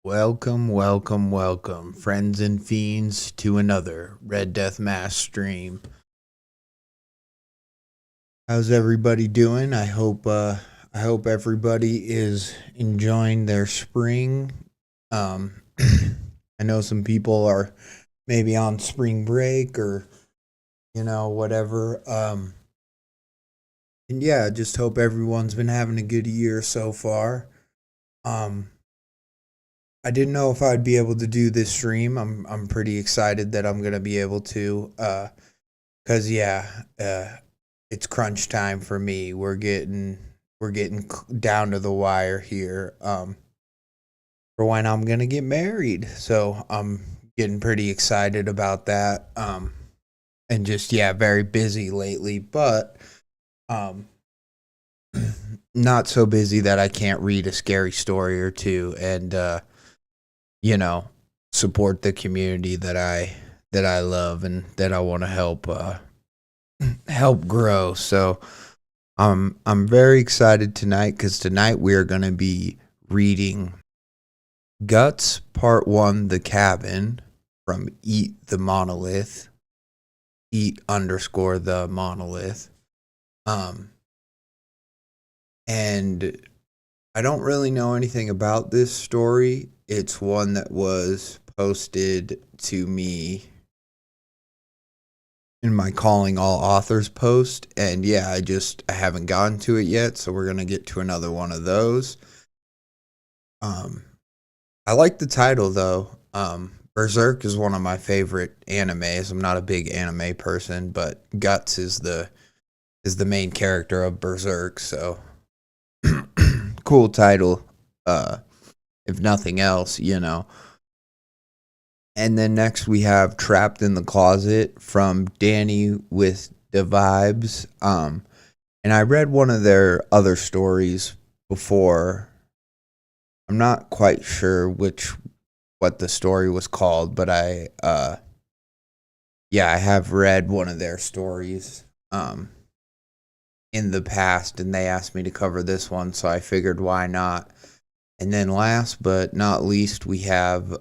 Welcome, friends and fiends, to another RedDeathMask stream. How's everybody doing? I hope everybody is enjoying their spring. I know some people are maybe on spring break or whatever. And yeah, just hope everyone's been having a good year so far. I didn't know if I'd be able to do this stream. I'm pretty excited that I'm gonna be able to, cause it's crunch time for me. We're getting down to the wire here, for when I'm gonna get married. So I'm getting pretty excited about that. And just very busy lately, but not so busy that I can't read a scary story or two and support the community that I love and that I want to help grow. So I'm very excited tonight because tonight we are going to be reading Guts Part 1, The Cabin, from Eat the Monolith. Eat_the Monolith. And I don't really know anything about this story. It's one that was posted to me in my Calling All Authors post. And I haven't gotten to it yet. So we're going to get to another one of those. I like the title though. Berserk is one of my favorite animes. I'm not a big anime person, but Guts is the main character of Berserk. So cool title. If nothing else, And then next we have Trapped in the Closet from DaniWitDaVibez. And I read one of their other stories before. I'm not quite sure what the story was called, but I have read one of their stories in the past, and they asked me to cover this one, so I figured why not. And then last but not least, we have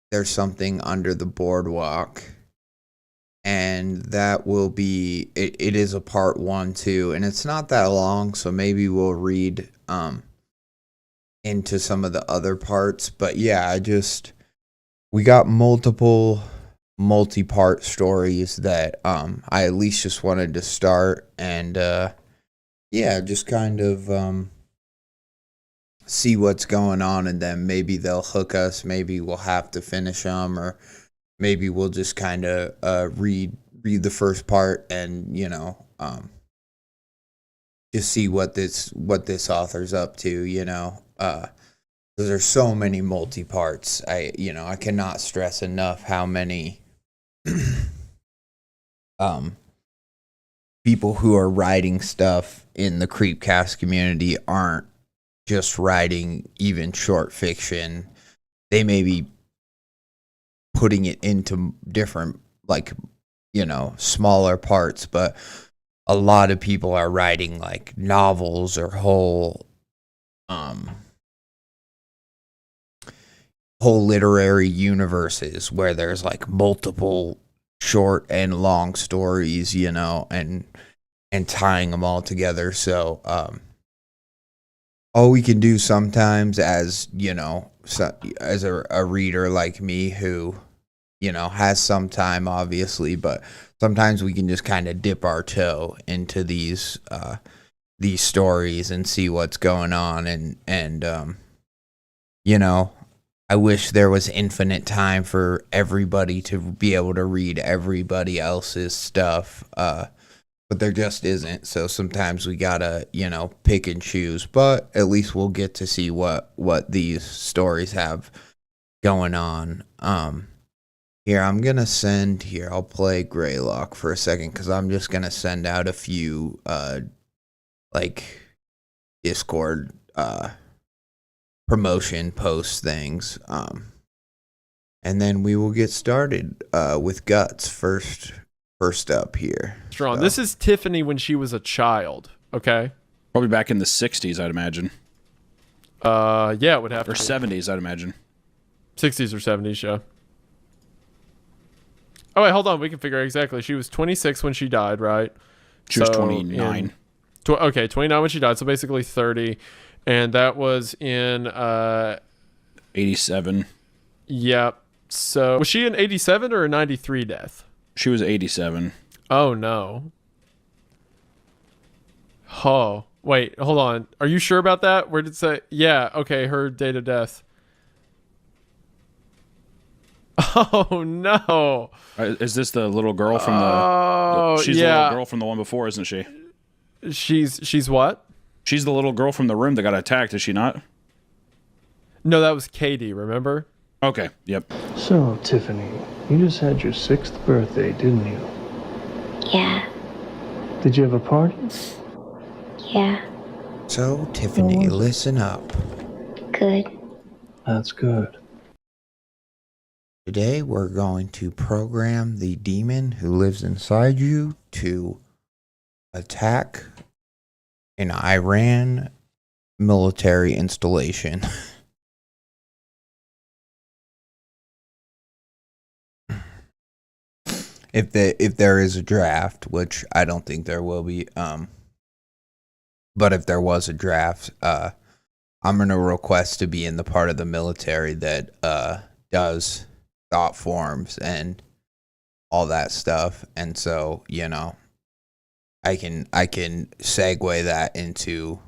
There's Something Under the Boardwalk. And that will be, it is a part 1 too, and it's not that long, so maybe we'll read into some of the other parts. But we got multiple multi-part stories that I at least just wanted to start and just kind of see what's going on, and then maybe they'll hook us, maybe we'll have to finish them, or maybe we'll just kind of read the first part and just see what this author's up to, because there's so many multi-parts. I cannot stress enough how many people who are writing stuff in the CREEPCAST community aren't just writing even short fiction. They may be putting it into different, smaller parts, but a lot of people are writing like novels or whole literary universes where there's like multiple short and long stories, and tying them all together. So all we can do sometimes as a reader like me who has some time, obviously, but sometimes we can just kind of dip our toe into these stories and see what's going on, and I wish there was infinite time for everybody to be able to read everybody else's stuff, but there just isn't. So sometimes we gotta, pick and choose. But at least we'll get to see what these stories have going on. Here, I'm gonna send here. I'll play Greylock for a second because I'm just gonna send out a few Discord promotion post things, and then we will get started with Guts first up here. Strong. So. This is Tiffany when she was a child. Okay. Probably back in the 60s, I'd imagine. Yeah, it would have or to. 70s, I'd imagine. 60s or 70s, yeah. Oh, wait, hold on. We can figure out exactly. She was 26 when she died, right? She was 29. Okay, 29 when she died, so basically 30. And that was in 87. Yeah. So was she an 87 or a 93 death? She was 87. Oh no. Oh, wait, hold on. Are you sure about that? Where did it say? Yeah, okay, her date of death. Oh no. Is this the little girl from she's the little girl from the one before, isn't she? She's what? She's the little girl from the room that got attacked, is she not? No, that was Katie, remember? Okay, yep. So, Tiffany, you just had your 6th birthday, didn't you? Yeah. Did you have a party? Yeah. So, Tiffany, listen up. Good. That's good. Today we're going to program the demon who lives inside you to attack an Iran military installation. If there is a draft, which I don't think there will be, but if there was a draft, I'm gonna request to be in the part of the military that does thought forms and all that stuff, and so I can segue that into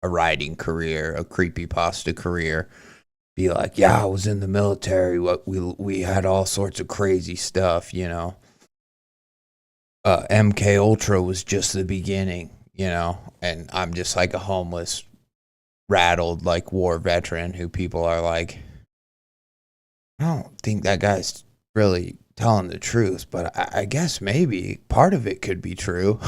a writing career, a creepypasta career. Be like, yeah, I was in the military. We had all sorts of crazy stuff, MK Ultra was just the beginning, and I'm just like a homeless, rattled, like war veteran who people are like, I don't think that guy's really telling the truth, but I guess maybe part of it could be true.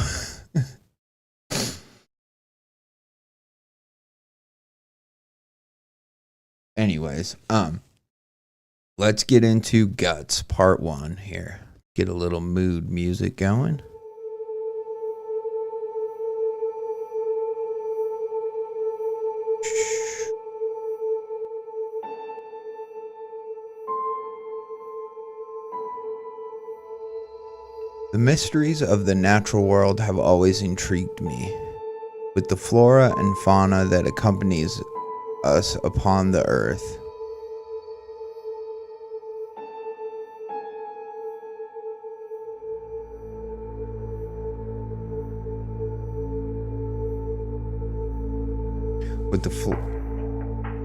Anyways, let's get into Guts Part 1 here. Get a little mood music going. The mysteries of the natural world have always intrigued me. With the flora and fauna that accompanies us upon the earth,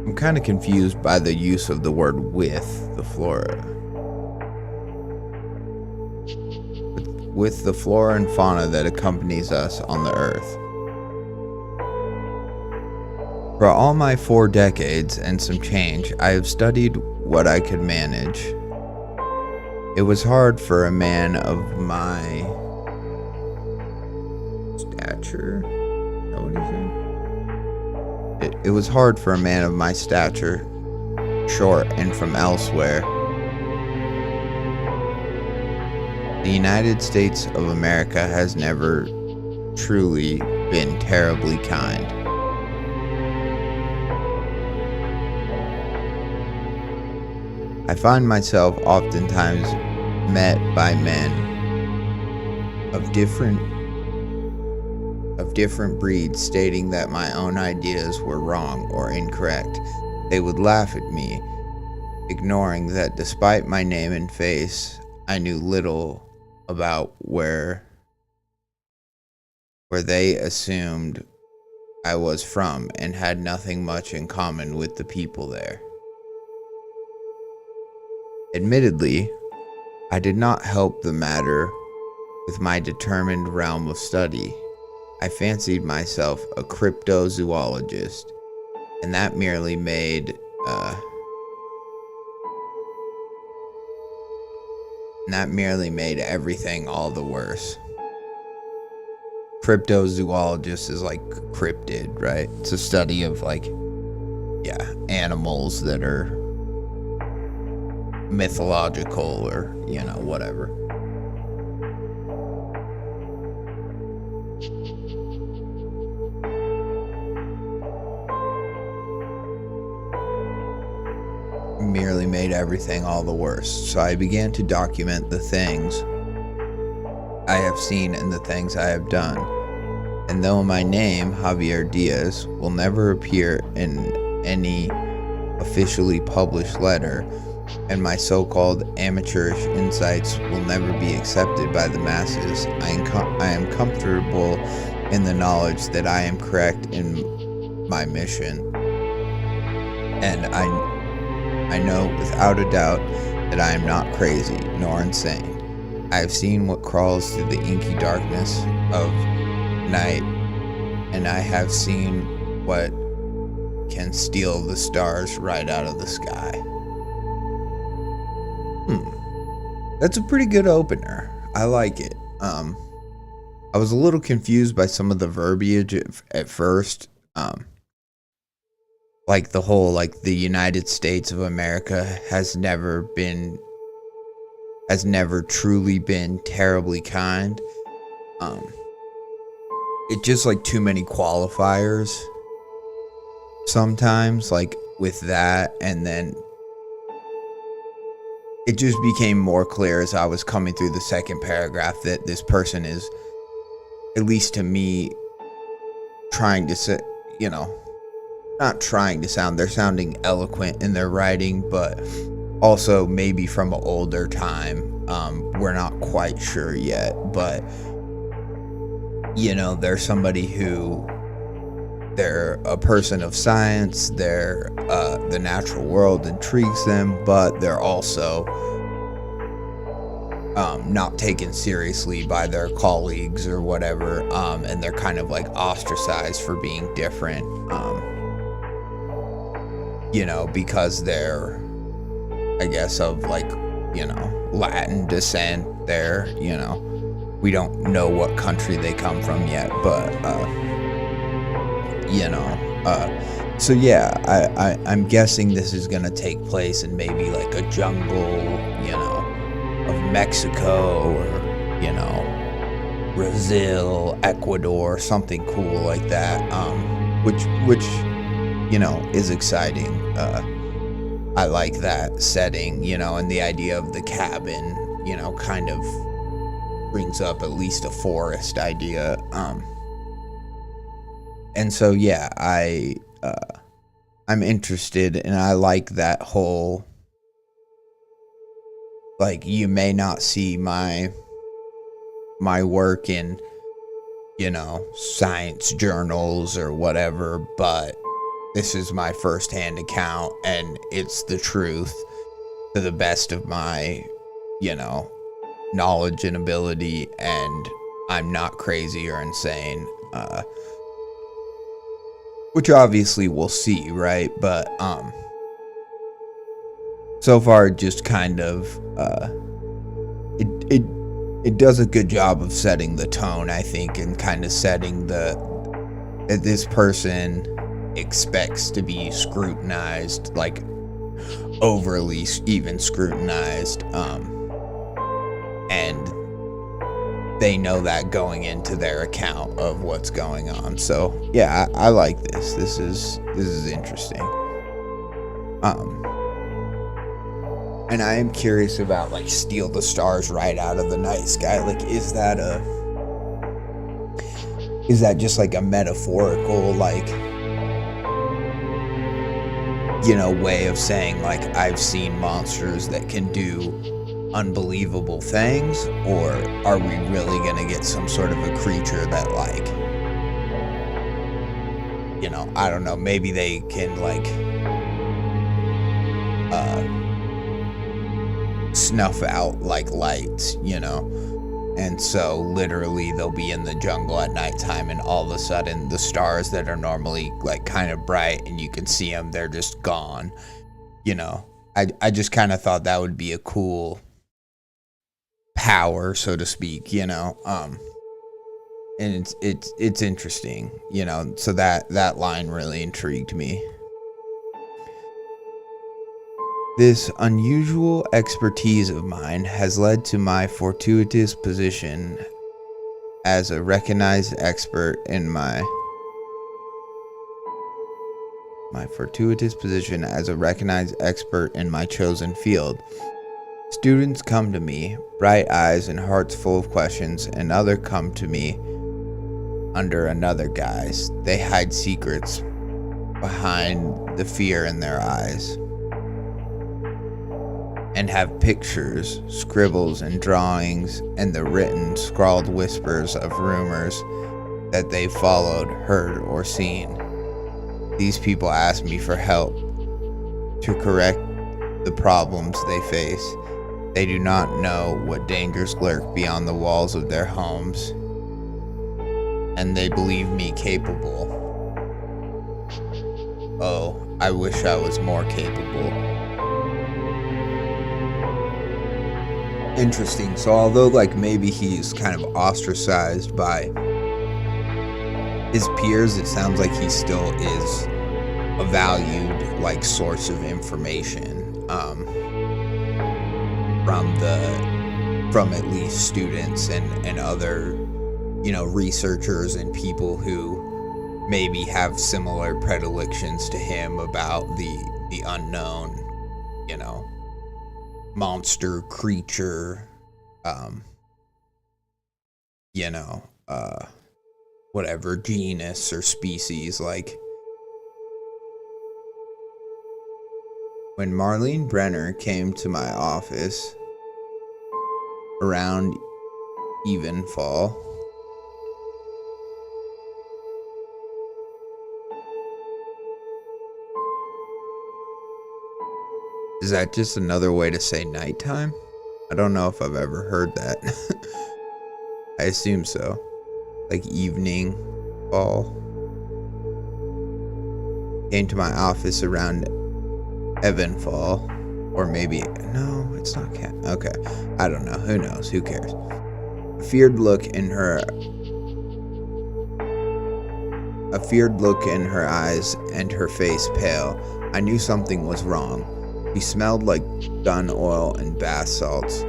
I'm kind of confused by the use of the word with the flora. With the flora and fauna that accompanies us on the earth. For all my 4 decades and some change, I have studied what I could manage. It was hard for a man of my stature. What do you think? It was hard for a man of my stature, short and from elsewhere. The United States of America has never truly been terribly kind. I find myself oftentimes met by men of different breeds stating that my own ideas were wrong or incorrect. They would laugh at me, ignoring that despite my name and face, I knew little about where they assumed I was from and had nothing much in common with the people there. Admittedly, I did not help the matter with my determined realm of study. I fancied myself a cryptozoologist, and that merely made everything all the worse. Cryptozoologist is like cryptid, right? It's a study of animals that are mythological or, whatever. merely made everything all the worse. So I began to document the things I have seen and the things I have done. And though my name, Javier Diaz, will never appear in any officially published letter, and my so-called amateurish insights will never be accepted by the masses, I am comfortable in the knowledge that I am correct in my mission. And I know without a doubt that I am not crazy nor insane. I have seen what crawls through the inky darkness of night, and I have seen what can steal the stars right out of the sky. That's a pretty good opener. I like it. I was a little confused by some of the verbiage at first. Like the whole, like, the United States of America has never truly been terribly kind. It's just like too many qualifiers sometimes, like with that, and then it just became more clear as I was coming through the second paragraph that this person is, at least to me, trying to say, you know, not trying to sound, they're sounding eloquent in their writing, but also maybe from an older time. We're not quite sure yet, but you know, they're somebody who, they're a person of science, they're the natural world intrigues them, but they're also not taken seriously by their colleagues or whatever, and they're kind of like ostracized for being different, you know, because they're, I guess, of like, you know, Latin descent. They're, you know, we don't know what country they come from yet, but you know, so yeah, I'm guessing this is gonna take place in maybe like a jungle, you know, of Mexico, or, you know, Brazil, Ecuador, something cool like that, which you know, is exciting. I like that setting, you know, and the idea of the cabin, you know, kind of brings up at least a forest idea. And so, yeah, I'm interested, and I like that whole, like, you may not see my work in, you know, science journals or whatever, but this is my first-hand account, and it's the truth to the best of my, you know, knowledge and ability, and I'm not crazy or insane, which obviously we'll see, right? But so far, just kind of it does a good job of setting the tone, I think, and kind of setting that this person expects to be scrutinized, like overly even scrutinized, and they know that going into their account of what's going on. So yeah, I like this. This is interesting. And I am curious about, like, steal the stars right out of the night sky. Like, is that just like a metaphorical, like, you know, way of saying, like, I've seen monsters that can do unbelievable things? Or are we really gonna get some sort of a creature that, like, you know, I don't know, maybe they can, like, snuff out, like, lights, you know? And so literally they'll be in the jungle at nighttime, and all of a sudden the stars that are normally, like, kind of bright and you can see them, they're just gone, you know? I just kind of thought that would be a cool power, so to speak, you know? And it's interesting, you know? So that line really intrigued me. This unusual expertise of mine has led to my fortuitous position as a recognized expert in my my fortuitous position as a recognized expert in my chosen field. Students come to me, bright eyes and hearts full of questions, and others come to me under another guise. They hide secrets behind the fear in their eyes and have pictures, scribbles, and drawings, and the written, scrawled whispers of rumors that they followed, heard, or seen. These people ask me for help to correct the problems they face. They do not know what dangers lurk beyond the walls of their homes, and they believe me capable. Oh, I wish I was more capable. Interesting. So although like maybe he's kind of ostracized by his peers, it sounds like he still is a valued like source of information from at least students and other, you know, researchers and people who maybe have similar predilections to him about the unknown, you know, monster creature, you know, whatever genus or species. Like when Marlene Brenner came to my office around evenfall, is that just another way to say nighttime? I don't know if I've ever heard that. I assume so. Like evening fall. Came to my office around evenfall. Or maybe, no, it's not cat. Okay, I don't know. Who knows? Who cares? A feared look in her eyes and her face pale. I knew something was wrong. She smelled like gun oil and bath salts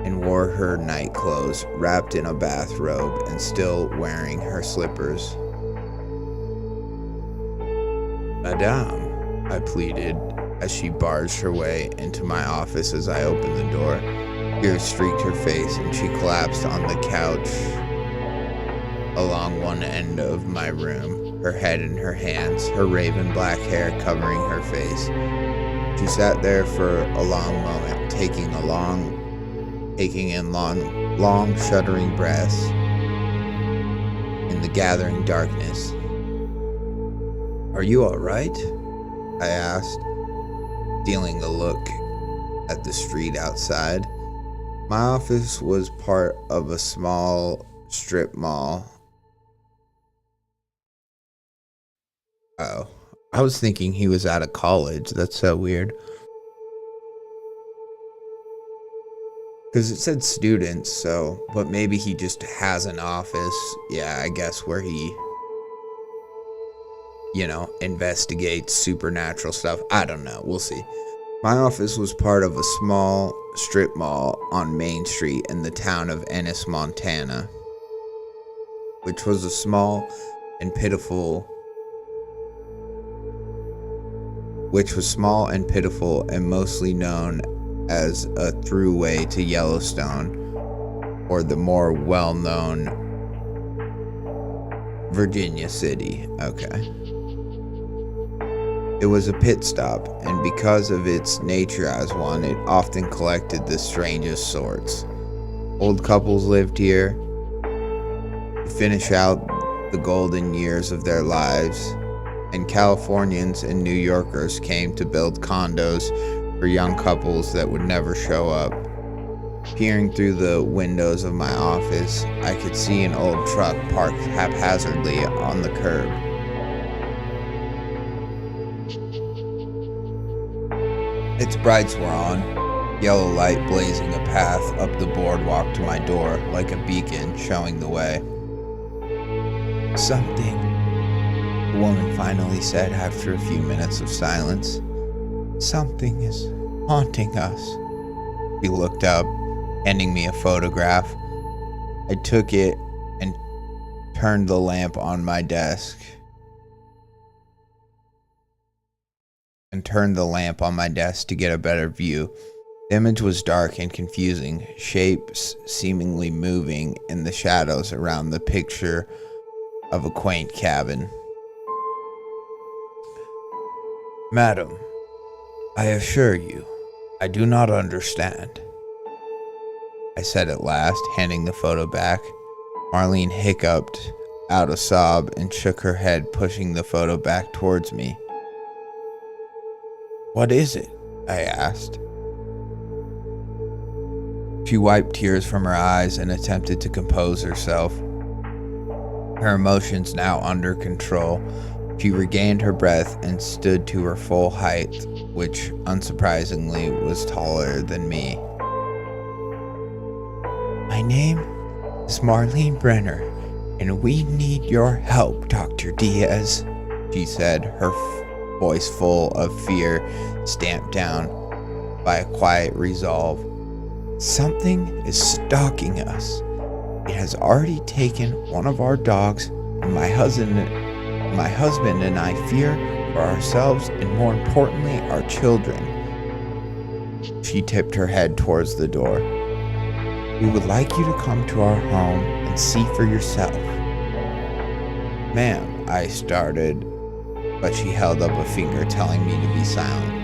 and wore her night clothes, wrapped in a bathrobe and still wearing her slippers. Madame, I pleaded as she barged her way into my office. As I opened the door, tears streaked her face and she collapsed on the couch along one end of my room, her head in her hands, her raven black hair covering her face. She sat there for a long moment, taking in long shuddering breaths in the gathering darkness. Are you all right? I asked, stealing a look at the street outside. My office was part of a small strip mall. Oh, I was thinking he was out of college. That's so weird. Because it said students, so, but maybe he just has an office, yeah, I guess, where he, you know, investigates supernatural stuff. I don't know, we'll see. My office was part of a small strip mall on Main Street in the town of Ennis, Montana, which was small and pitiful and mostly known as a throughway to Yellowstone, or the more well-known Virginia City. Okay. It was a pit stop, and because of its nature as one, it often collected the strangest sorts. Old couples lived here to finish out the golden years of their lives, and Californians and New Yorkers came to build condos for young couples that would never show up. Peering through the windows of my office, I could see an old truck parked haphazardly on the curb. Its brights were on, yellow light blazing a path up the boardwalk to my door like a beacon showing the way. Something, the woman finally said after a few minutes of silence. Something is haunting us. He looked up, handing me a photograph. I took it and turned the lamp on my desk. and turned the lamp on my desk to get a better view. The image was dark and confusing, shapes seemingly moving in the shadows around the picture of a quaint cabin. Madam, I assure you, I do not understand, I said at last, handing the photo back. Marlene hiccuped out a sob and shook her head, pushing the photo back towards me. What is it? I asked. She wiped tears from her eyes and attempted to compose herself. Her emotions now under control, she regained her breath and stood to her full height, which, unsurprisingly, was taller than me. My name is Marlene Brenner, and we need your help, Dr. Diaz, she said, her voice full of fear, stamped down by a quiet resolve. Something is stalking us. It has already taken one of our dogs, and my husband and I fear for ourselves and, more importantly, our children. She tipped her head towards the door. We would like you to come to our home and see for yourself. Ma'am, I started, but she held up a finger telling me to be silent.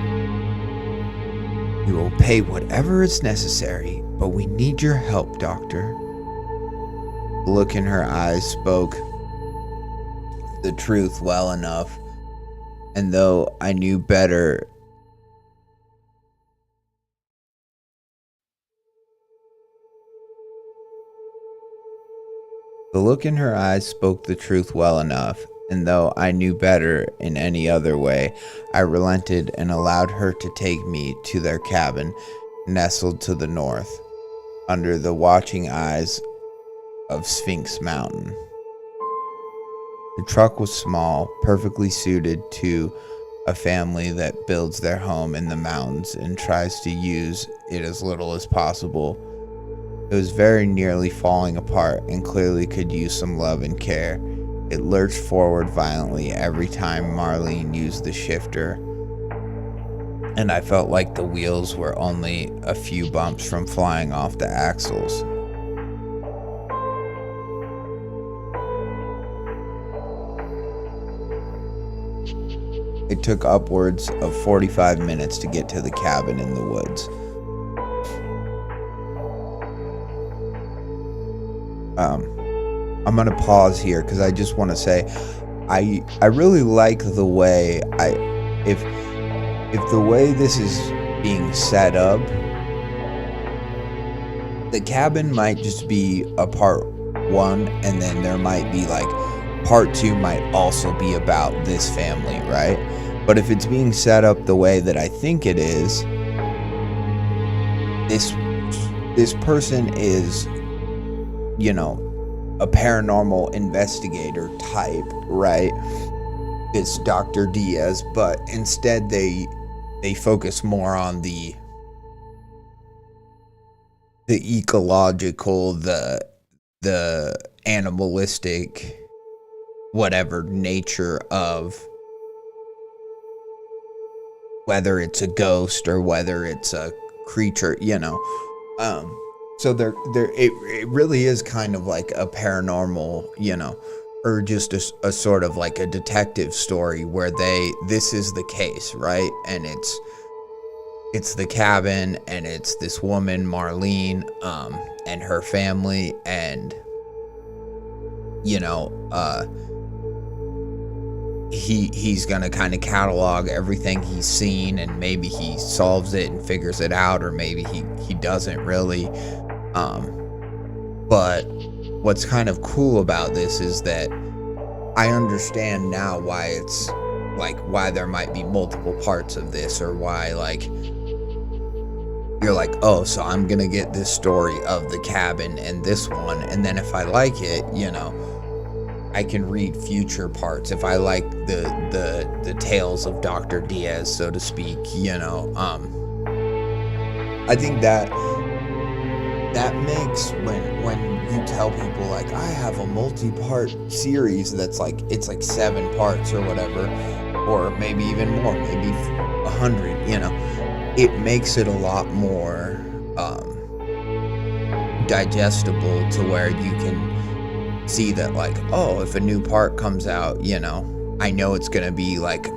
We will pay whatever is necessary, but we need your help, Doctor. The look in her eyes spoke the truth well enough, and though I knew better, and though I knew better in any other way, I relented and allowed her to take me to their cabin, nestled to the north, under the watching eyes of Sphinx Mountain. The truck was small, perfectly suited to a family that builds their home in the mountains and tries to use it as little as possible. It was very nearly falling apart and clearly could use some love and care. It lurched forward violently every time Marlene used the shifter, and I felt like the wheels were only a few bumps from flying off the axles. It took upwards of 45 minutes to get to the cabin in the woods. I'm gonna pause here because I just want to say I really like the way if the way this is being set up, the cabin might just be a part one, and then there might be like part two might also be about this family, right? But if it's being set up the way that I think it is, this person is, you know, a paranormal investigator type, right? It's Dr. Diaz, but instead they focus more on the ecological, the animalistic, whatever nature of whether it's a ghost or whether it's a creature, you know. So it really is kind of like a paranormal, you know, or just a sort of like a detective story where this is the case, right? And it's the cabin, and it's this woman, Marlene, and her family, and, you know, he's gonna kind of catalog everything he's seen, and maybe he solves it and figures it out, or maybe he doesn't really. But what's kind of cool about this is that I understand now why it's like, why there might be multiple parts of this, or why, like, you're like, oh, so I'm gonna get this story of the cabin and this one, and then if I like it, you know, I can read future parts if I like the tales of Dr. Diaz, so to speak, you know. I think that makes when you tell people like, I have a multi-part series that's like, it's like 7 parts or whatever, or maybe even more, maybe 100, you know. It makes it a lot more digestible to where you can see that, like, oh, if a new part comes out, you know, I know it's gonna be like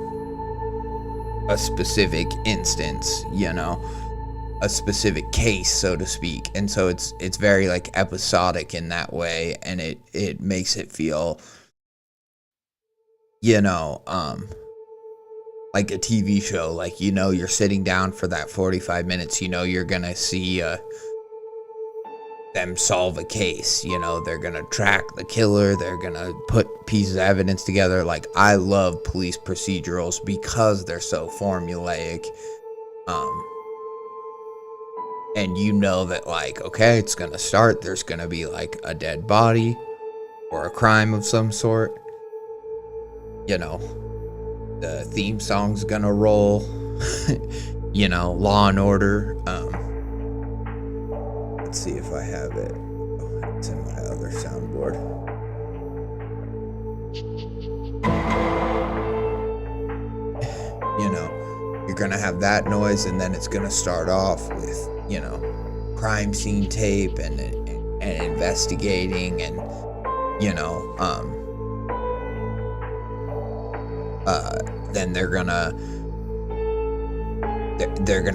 a specific instance, you know, a specific case, so to speak. And so it's very like episodic in that way, and it makes it feel, you know, like a TV show. Like, you know, you're sitting down for that 45 minutes, you know, you're gonna see them solve a case, you know, they're gonna track the killer, they're gonna put pieces of evidence together. Like, I love police procedurals because they're so formulaic. And you know that, like, okay, it's gonna start, there's gonna be like a dead body or a crime of some sort, you know, the theme song's gonna roll, you know, Law and Order. Let's see if I have it. Oh, it's in my other soundboard. You know, you're gonna have that noise, and then it's gonna start off with, you know, crime scene tape and investigating, and, you know, then they're gonna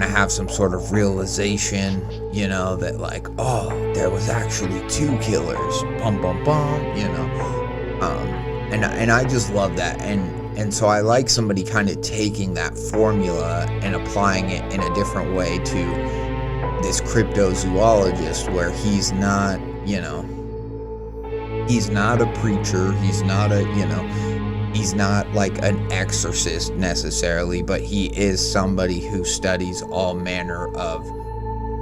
have some sort of realization, you know, that, like, oh, there was actually 2 killers, bum bum bum, you know. And I just love that, and so I like somebody kind of taking that formula and applying it in a different way to this cryptozoologist, where he's not, you know, he's not a preacher, he's not a, you know, he's not like an exorcist necessarily, but he is somebody who studies all manner of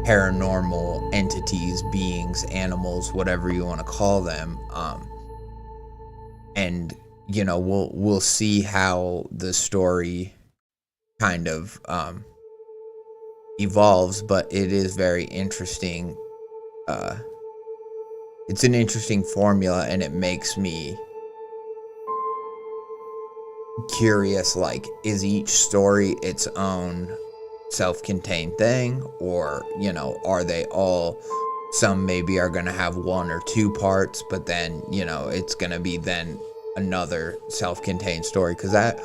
paranormal entities, beings, animals, whatever you want to call them. And, you know, we'll see how the story kind of evolves, but it is very interesting. It's an interesting formula, and it makes me curious, like, is each story its own self-contained thing, or, you know, are they all, some maybe are going to have 1 or 2 parts, but then, you know, it's going to be then another self-contained story, because that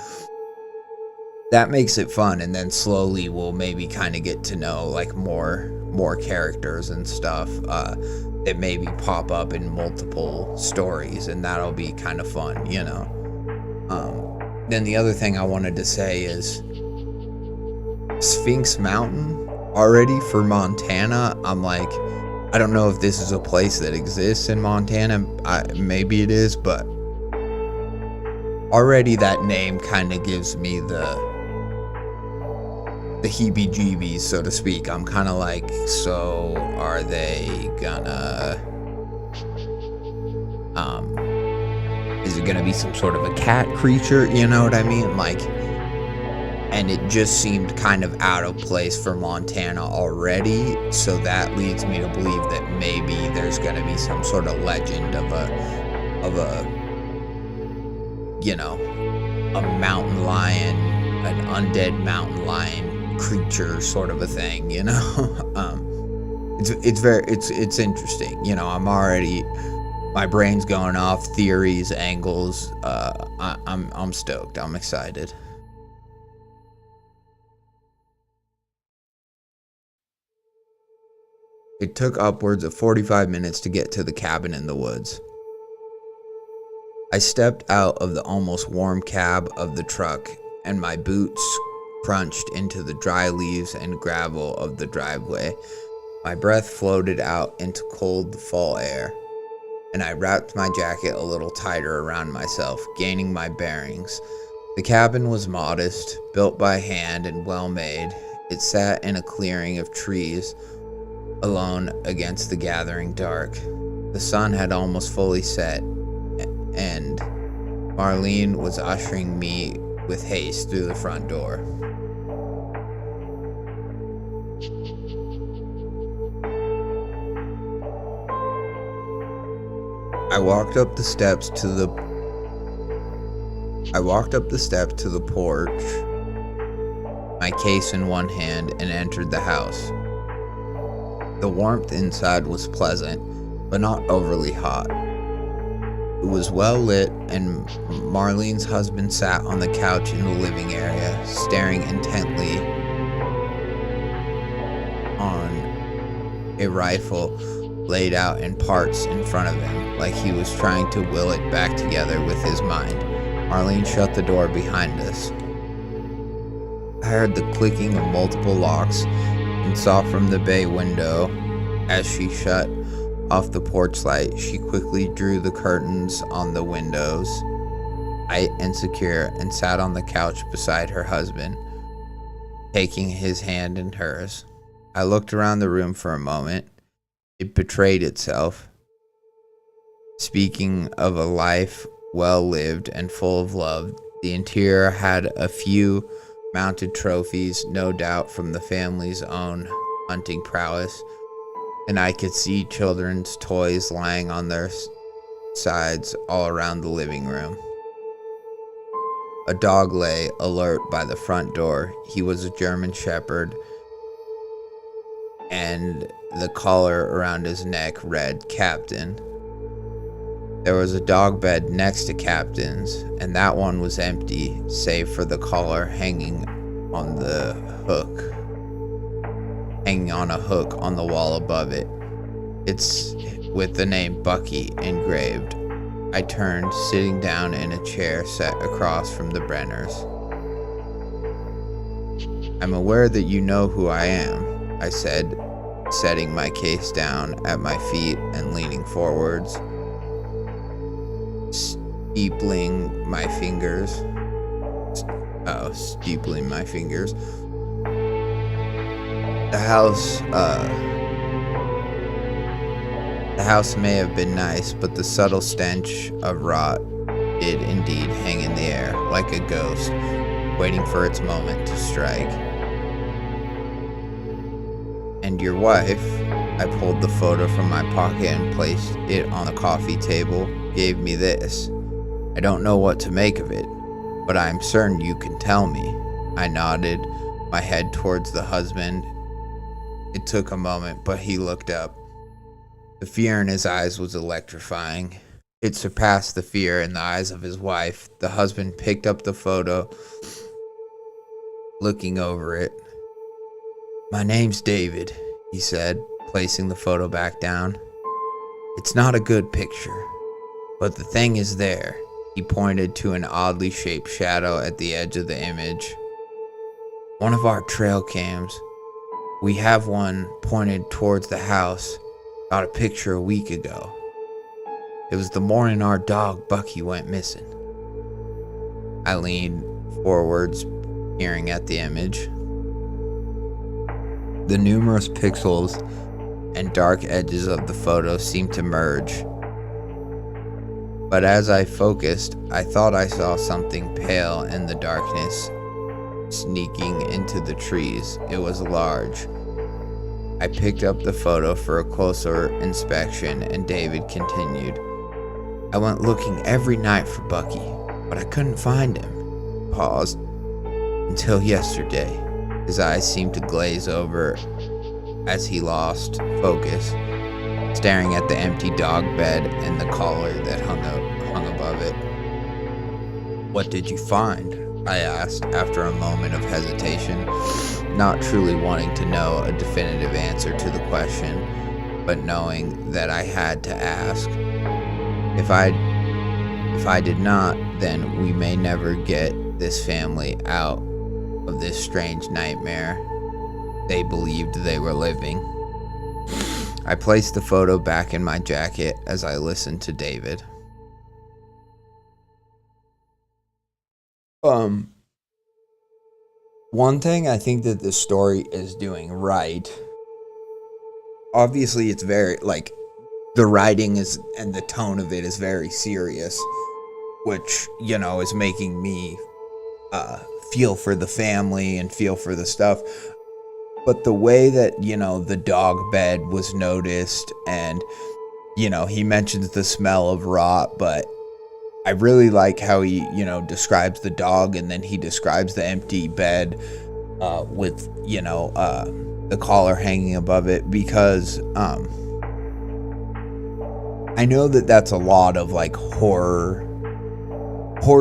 makes it fun. And then slowly we'll maybe kind of get to know, like, more characters and stuff that maybe pop up in multiple stories, and that'll be kind of fun, you know. Then the other thing I wanted to say is Sphinx Mountain already for Montana. I'm like, I don't know if this is a place that exists in Montana. Maybe it is, but already that name kind of gives me the heebie-jeebies, so to speak. I'm kind of like, so are they gonna is it gonna be some sort of a cat creature, you know what I mean? Like, and it just seemed kind of out of place for Montana already, so that leads me to believe that maybe there's gonna be some sort of legend of a you know, a mountain lion, an undead mountain lion creature sort of a thing, you know. It's interesting, you know. My brain's going off theories, angles. I'm stoked. I'm excited. It took upwards of 45 minutes to get to the cabin in the woods. I stepped out of the almost warm cab of the truck, and my boots crunched into the dry leaves and gravel of the driveway. My breath floated out into cold fall air, and I wrapped my jacket a little tighter around myself, gaining my bearings. The cabin was modest, built by hand and well made. It sat in a clearing of trees, alone against the gathering dark. The sun had almost fully set, and Marlene was ushering me with haste through the front door. I walked up the steps to the I walked up the steps to the porch, my case in one hand, and entered the house. The warmth inside was pleasant, but not overly hot. It was well lit, and Marlene's husband sat on the couch in the living area, staring intently on a rifle laid out in parts in front of him, like he was trying to will it back together with his mind. Marlene shut the door behind us. I heard the clicking of multiple locks and saw from the bay window as she shut off the porch light. She quickly drew the curtains on the windows, tight and secure, and sat on the couch beside her husband, taking his hand in hers. I looked around the room for a moment. It betrayed itself. Speaking of a life well lived and full of love, the interior had a few mounted trophies, no doubt from the family's own hunting prowess, and I could see children's toys lying on their sides all around the living room. A dog lay alert by the front door. He was a German Shepherd, and the collar around his neck read Captain. There was a dog bed next to Captain's, and that one was empty, save for the collar hanging on a hook on the wall above it. It's with the name Bucky engraved. I turned, sitting down in a chair set across from the Brenners. I'm aware that you know who I am, I said, setting my case down at my feet and leaning forwards, steepling my fingers. The house may have been nice, but the subtle stench of rot did indeed hang in the air, like a ghost, waiting for its moment to strike. And your wife, I pulled the photo from my pocket and placed it on the coffee table, gave me this. I don't know what to make of it, but I am certain you can tell me. I nodded my head towards the husband. It took a moment, but he looked up. The fear in his eyes was electrifying. It surpassed the fear in the eyes of his wife. The husband picked up the photo, looking over it. My name's David, he said, placing the photo back down. It's not a good picture, but the thing is there. He pointed to an oddly shaped shadow at the edge of the image. One of our trail cams. We have one pointed towards the house. Got a picture a week ago. It was the morning our dog Bucky went missing. I leaned forwards, peering at the image. The numerous pixels and dark edges of the photo seemed to merge. But as I focused, I thought I saw something pale in the darkness sneaking into the trees. It was large. I picked up the photo for a closer inspection, and David continued. I went looking every night for Bucky, but I couldn't find him. Paused. Until yesterday. His eyes seemed to glaze over as he lost focus, staring at the empty dog bed and the collar that hung above it. What did you find? I asked after a moment of hesitation, not truly wanting to know a definitive answer to the question, but knowing that I had to ask. If I did not, then we may never get this family out of this strange nightmare they believed they were living. I placed the photo back in my jacket as I listened to David. One thing I think that this story is doing right, obviously it's very, like, the writing is, and the tone of it is very serious, which, you know, is making me feel for the family and feel for the stuff. But the way that, you know, the dog bed was noticed, and, you know, he mentions the smell of rot, but I really like how he, describes the dog, and then he describes the empty bed with, the collar hanging above it, because I know that that's a lot of like horror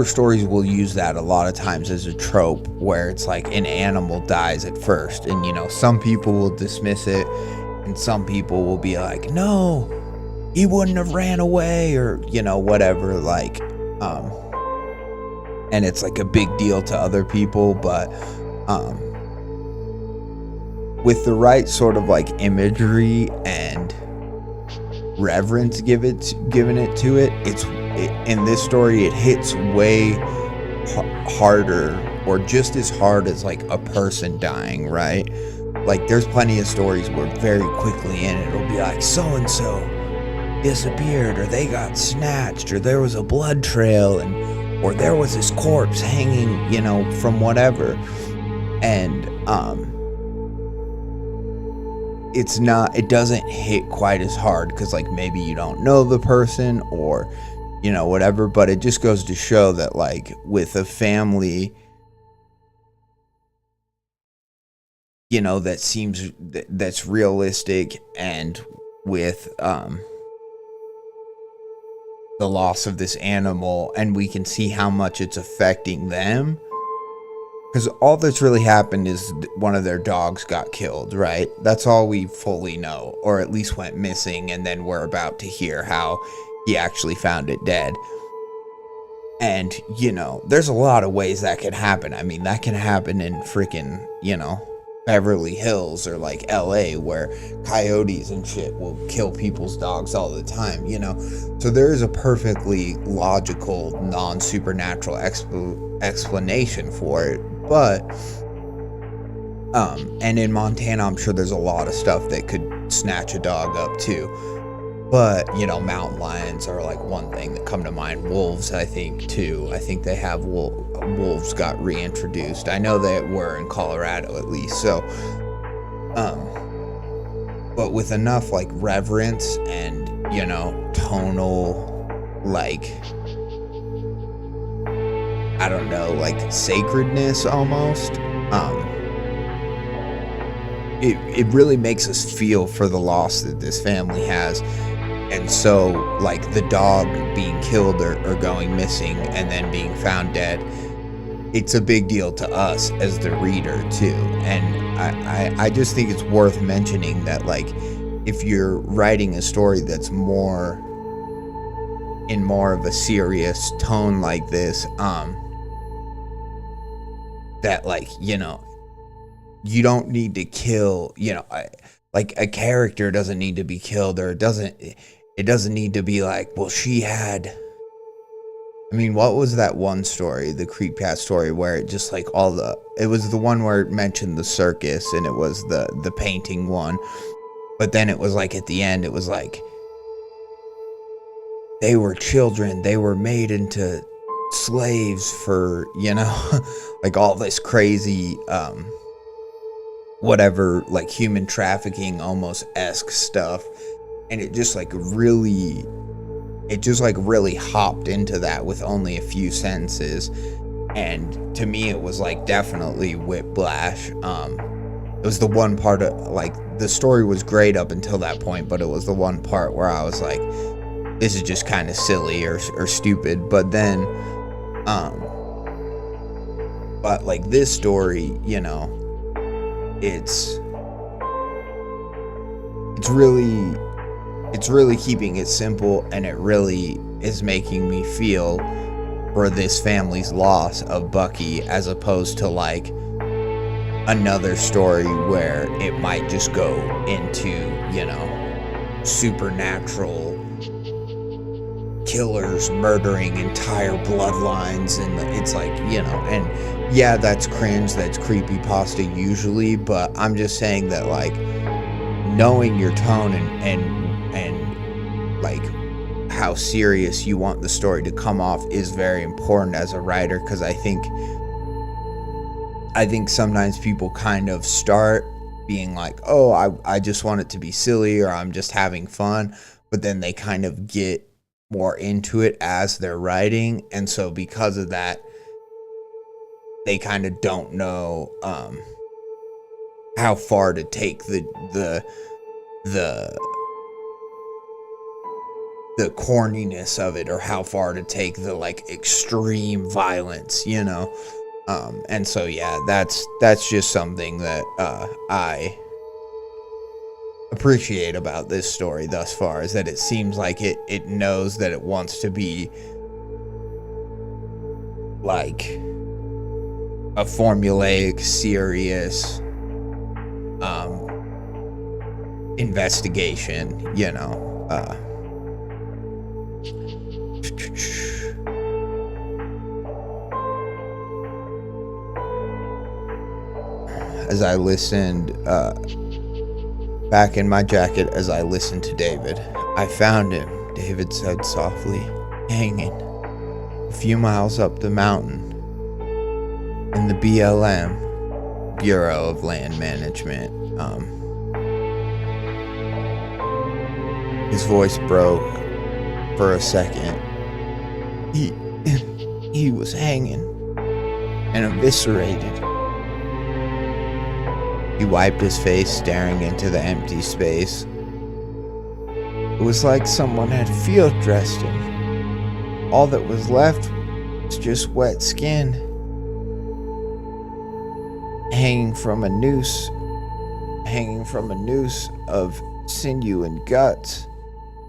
stories will use that a lot of times as a trope, where it's like an animal dies at first, and some people will dismiss it, and some people will be like, no, he wouldn't have ran away, or whatever, like and it's like a big deal to other people, but with the right sort of like imagery and reverence given to it, in this story it hits way harder, or just as hard as like a person dying, right? Like there's plenty of stories where very quickly in it, it'll be like so and so disappeared, or they got snatched, or there was a blood trail, or there was this corpse hanging, from whatever, and it doesn't hit quite as hard because like maybe you don't know the person, or whatever, but it just goes to show that like with a family that's realistic, and with the loss of this animal, and we can see how much it's affecting them, because all that's really happened is one of their dogs got killed, right? That's all we fully know, or at least went missing, and then we're about to hear how he actually found it dead. And there's a lot of ways that can happen. I mean, that can happen in freaking Beverly Hills or like LA, where coyotes and shit will kill people's dogs all the time, so there is a perfectly logical non-supernatural explanation for it. But and in Montana, I'm sure there's a lot of stuff that could snatch a dog up too. But mountain lions are like one thing that come to mind. Wolves, I think too. I think they have wolves got reintroduced. I know they were in Colorado at least. So, but with enough like reverence and tonal, like I don't know, like sacredness almost. It really makes us feel for the loss that this family has. And so, like, the dog being killed or going missing and then being found dead, it's a big deal to us as the reader, too. And I just think it's worth mentioning that, like, if you're writing a story that's in more of a serious tone like this, that, like, you don't need to kill, like a character doesn't need to be killed, or it doesn't need to be like, well, she had, I mean, what was that one story, the CREEPCAST story, where it just like it was the one where it mentioned the circus, and it was the painting one, but then it was like at the end, it was like, they were children, they were made into slaves for, like all this crazy, whatever, like human trafficking almost esque stuff, and it just really hopped into that with only a few sentences, and to me it was like definitely whiplash. It was the one part of, like, the story was great up until that point, but it was the one part where I was like, this is just kind of silly or stupid. But then but like this story, it's really keeping it simple, and it really is making me feel for this family's loss of Bucky, as opposed to like another story where it might just go into, supernatural killers murdering entire bloodlines, and it's like, and yeah, that's cringe, that's creepypasta usually, but I'm just saying that, like, knowing your tone and like how serious you want the story to come off is very important as a writer, because I think sometimes people kind of start being like, oh, I just want it to be silly, or I'm just having fun, but then they kind of get more into it as they're writing, and so because of that, they kind of don't know how far to take the corniness of it, or how far to take the like extreme violence, you know. And so yeah, that's just something that I appreciate about this story thus far, is that it seems like it knows that it wants to be like a formulaic, serious investigation, you know. As I listened, back in my jacket, as I listened to David, I found him, David said softly, hanging a few miles up the mountain in the BLM, Bureau of Land Management. His voice broke for a second. He was hanging and eviscerated. He wiped his face, staring into the empty space. It was like someone had field dressed him. All that was left was just wet skin, hanging from a noose of sinew and guts.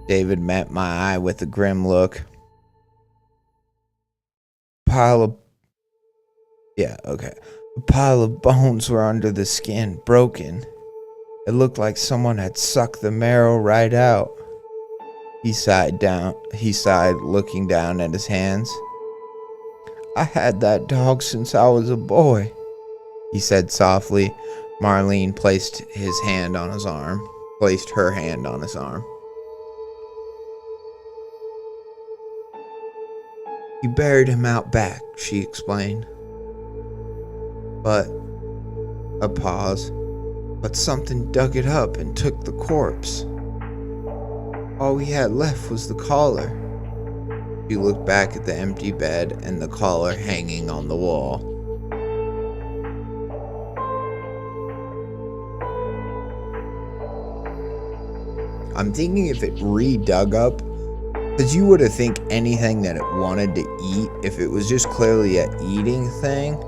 David met my eye with a grim look. A pile of bones were under the skin, broken. It looked like someone had sucked the marrow right out. He sighed, looking down at his hands. I had that dog since I was a boy, he said softly. Marlene placed her hand on his arm. You buried him out back, she explained. But a pause. But something dug it up and took the corpse. All we had left was the collar. She looked back at the empty bed and the collar hanging on the wall. I'm thinking if it re-dug up, because you would have think anything that it wanted to eat, if it was just clearly a eating thing,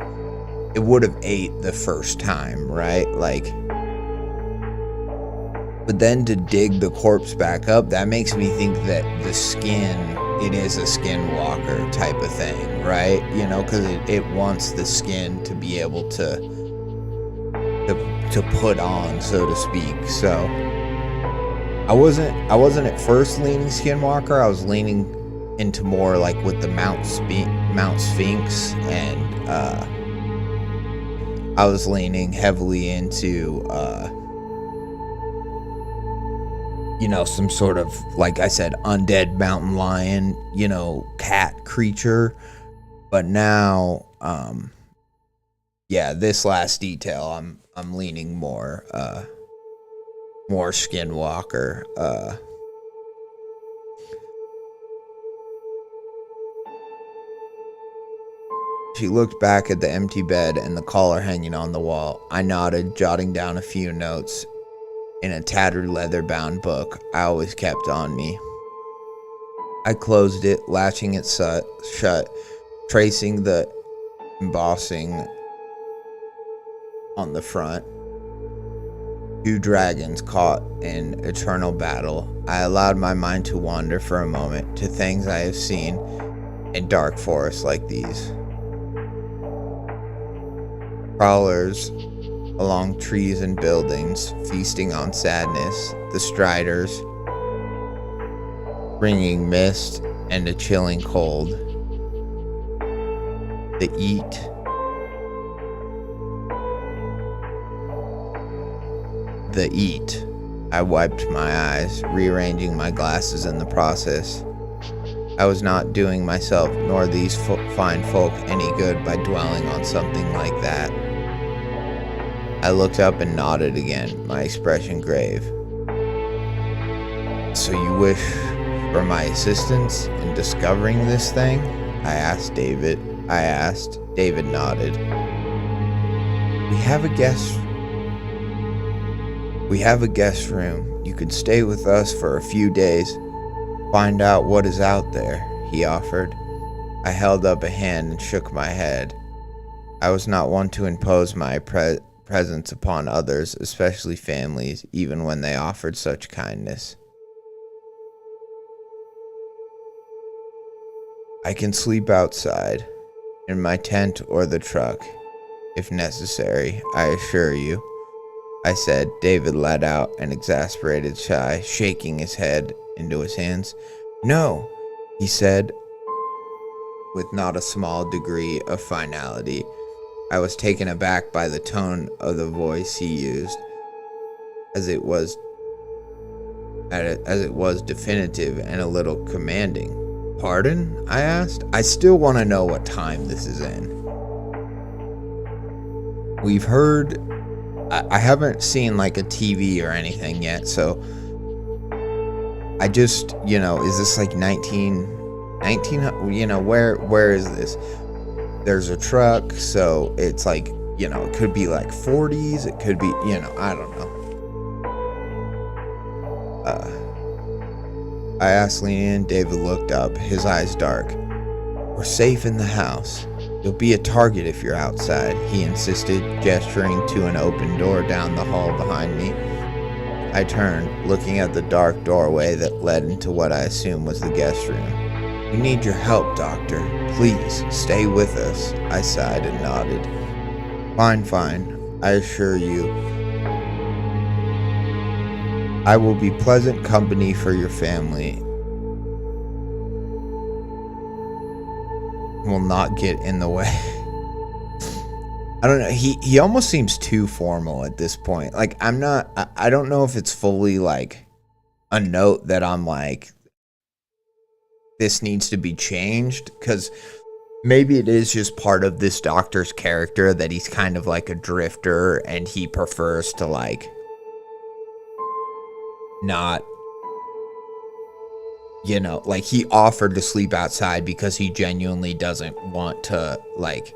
it would have ate the first time, right? Like, but then to dig the corpse back up, that makes me think that the skin, it is a skinwalker type of thing, right? You know, because it wants the skin to be able to put on, so to speak. So I wasn't at first leaning skinwalker. I was leaning into more like with the Mount Sphinx, and I was leaning heavily into you know, some sort of, like I said, undead mountain lion, you know, cat creature. But now yeah, this last detail, I'm leaning more skinwalker. She looked back at the empty bed and the collar hanging on the wall. I nodded, jotting down a few notes in a tattered leather-bound book I always kept on me. I closed it, latching it shut, tracing the embossing on the front. Two dragons caught in eternal battle. I allowed my mind to wander for a moment to things I have seen in dark forests like these. Crawlers along trees and buildings, feasting on sadness, the striders, bringing mist and a chilling cold. The eat. I wiped my eyes, rearranging my glasses in the process. I was not doing myself nor these fine folk any good by dwelling on something like that. I looked up and nodded again, my expression grave. So you wish for my assistance in discovering this thing? I asked. David nodded. We have a guest room. You could stay with us for a few days. Find out what is out there, he offered. I held up a hand and shook my head. I was not one to impose my presence upon others, especially families, even when they offered such kindness. I can sleep outside, in my tent or the truck, if necessary, I assure you, I said. David let out an exasperated sigh, shaking his head into his hands. No, he said, with not a small degree of finality. I was taken aback by the tone of the voice he used, as it was definitive and a little commanding. Pardon? I asked. I still want to know what time this is in. We've heard... I haven't seen like a TV or anything yet, so... I just, is this like 19, where is this? There's a truck, so it's like, it could be like 40s, it could be, I don't know. I asked, leaning in. David looked up, his eyes dark. We're safe in the house. You'll be a target if you're outside, he insisted, gesturing to an open door down the hall behind me. I turned, looking at the dark doorway that led into what I assumed was the guest room. We need your help, Doctor. Please, stay with us, I sighed and nodded. Fine, I assure you. I will be pleasant company for your family. Will not get in the way. I don't know. He almost seems too formal at this point. Like, I don't know if it's fully like a note that I'm like, this needs to be changed, because maybe it is just part of this doctor's character that he's kind of like a drifter and he prefers to like not, like he offered to sleep outside because he genuinely doesn't want to, like,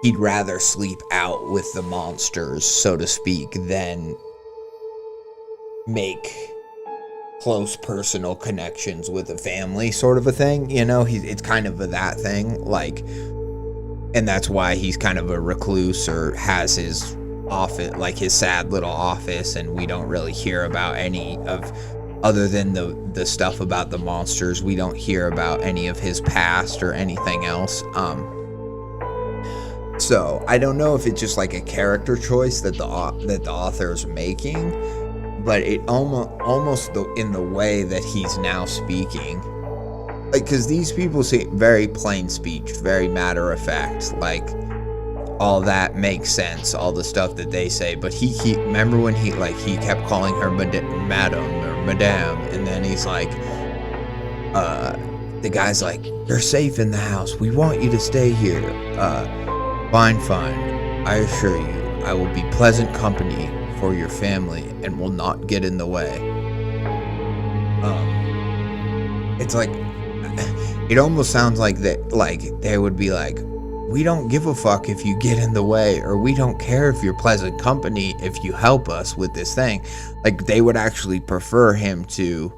he'd rather sleep out with the monsters, so to speak, than make close personal connections with a family, sort of a thing, it's kind of that thing, like, and that's why he's kind of a recluse or has his office, like his sad little office, and we don't really hear about any of, other than the stuff about the monsters, we don't hear about any of his past or anything else. So I don't know if it's just like a character choice that the author is making, but it almost in the way that he's now speaking, like, because these people say very plain speech, very matter of fact, like all that makes sense, all the stuff that they say. But he remember when he kept calling her madam or madame, and then he's like, the guy's like, you're safe in the house, we want you to stay here. Fine, I assure you, I will be pleasant company for your family and will not get in the way. It's like, it almost sounds like that, like they would be like, we don't give a fuck if you get in the way, or we don't care if you're pleasant company if you help us with this thing. Like, they would actually prefer him to,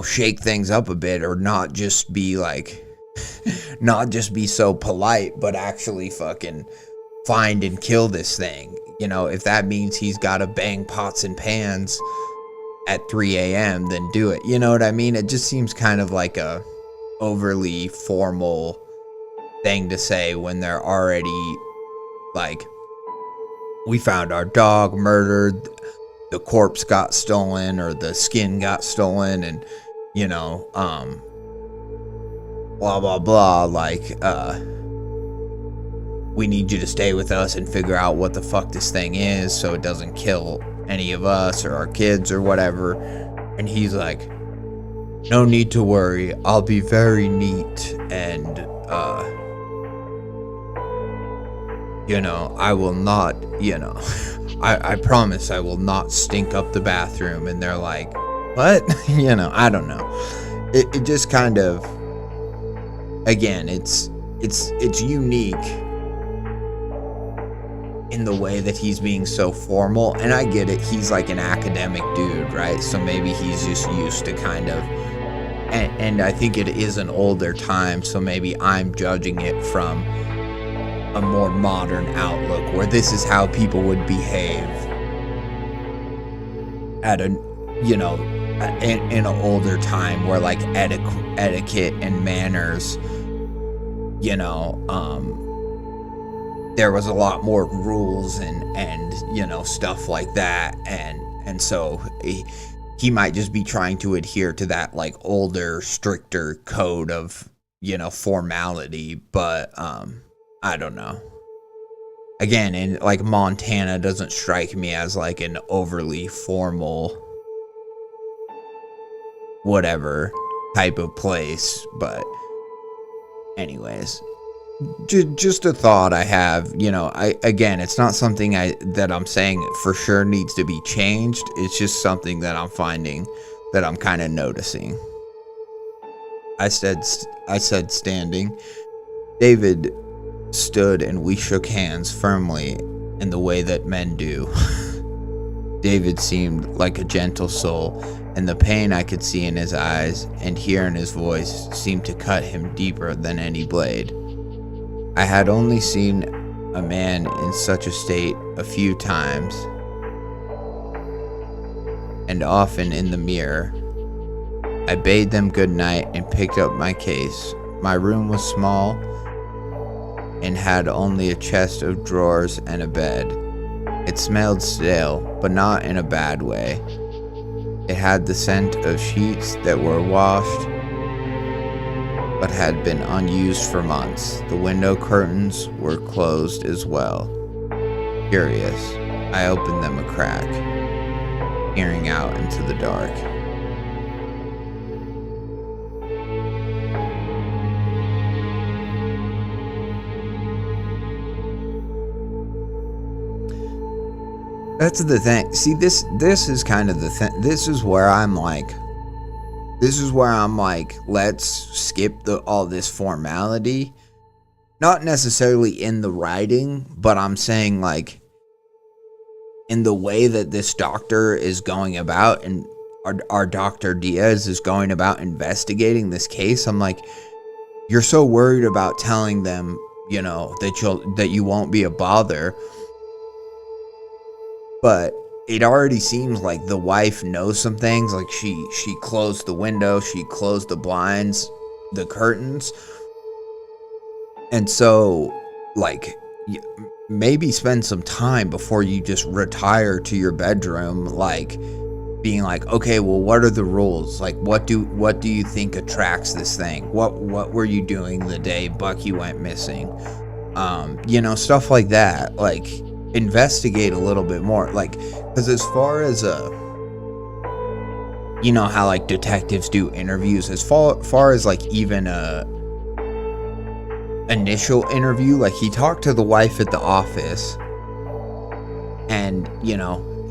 shake things up a bit, or not just be like, not just be so polite, but actually fucking find and kill this thing. If that means he's got to bang pots and pans at 3 a.m., then do it. You know what I mean? It just seems kind of like a overly formal thing to say when they're already like, we found our dog murdered, the corpse got stolen, or the skin got stolen, and blah blah blah, like, we need you to stay with us and figure out what the fuck this thing is so it doesn't kill any of us or our kids or whatever. And he's like, no need to worry, I'll be very neat and I will not, I promise I will not stink up the bathroom. And they're like, what? I don't know. It just kind of, again, it's unique in the way that he's being so formal. And I get it. He's like an academic dude, right? So maybe he's just used to kind of, and I think it is an older time. So maybe I'm judging it from a more modern outlook where this is how people would behave at in an older time where like etiquette and manners, there was a lot more rules and stuff like that. And so he might just be trying to adhere to that like older, stricter code of, formality. But, I don't know. Again, in like Montana doesn't strike me as like an overly formal whatever type of place. But anyways, just a thought I have. It's not something that I'm saying for sure needs to be changed. It's just something that I'm finding that I'm kind of noticing. I said standing. David stood and we shook hands firmly in the way that men do. David seemed like a gentle soul, and the pain I could see in his eyes and hear in his voice seemed to cut him deeper than any blade. I had only seen a man in such a state a few times, and often in the mirror. I bade them good night and picked up my case. My room was small and had only a chest of drawers and a bed. It smelled stale, but not in a bad way. It had the scent of sheets that were washed but had been unused for months. The window curtains were closed as well. Curious, I opened them a crack, peering out into the dark. That's the thing. See, this is kind of the thing. This is where I'm like, let's skip all this formality. Not necessarily in the writing, but I'm saying like in the way that this doctor is going about, and our Dr. Diaz is going about investigating this case. I'm like, you're so worried about telling them, that you won't be a bother. But it already seems like the wife knows some things. Like she closed the window, she closed the blinds, the curtains. And so, like, maybe spend some time before you just retire to your bedroom, like being like, okay, well, what are the rules? Like, what do you think attracts this thing? What were you doing the day Bucky went missing? Stuff like that. Like, investigate a little bit more, like, because as far as how like detectives do interviews, as far as like even a initial interview, like he talked to the wife at the office, and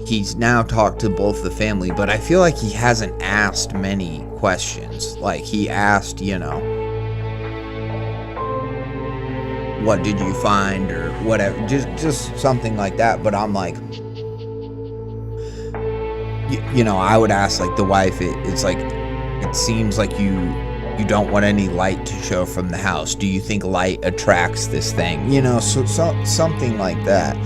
he's now talked to both the family, but I feel like he hasn't asked many questions. Like he asked, what did you find or whatever, just something like that. But I'm like, I would ask like the wife, it's like, it seems like you don't want any light to show from the house. Do you think light attracts this thing? So something like that,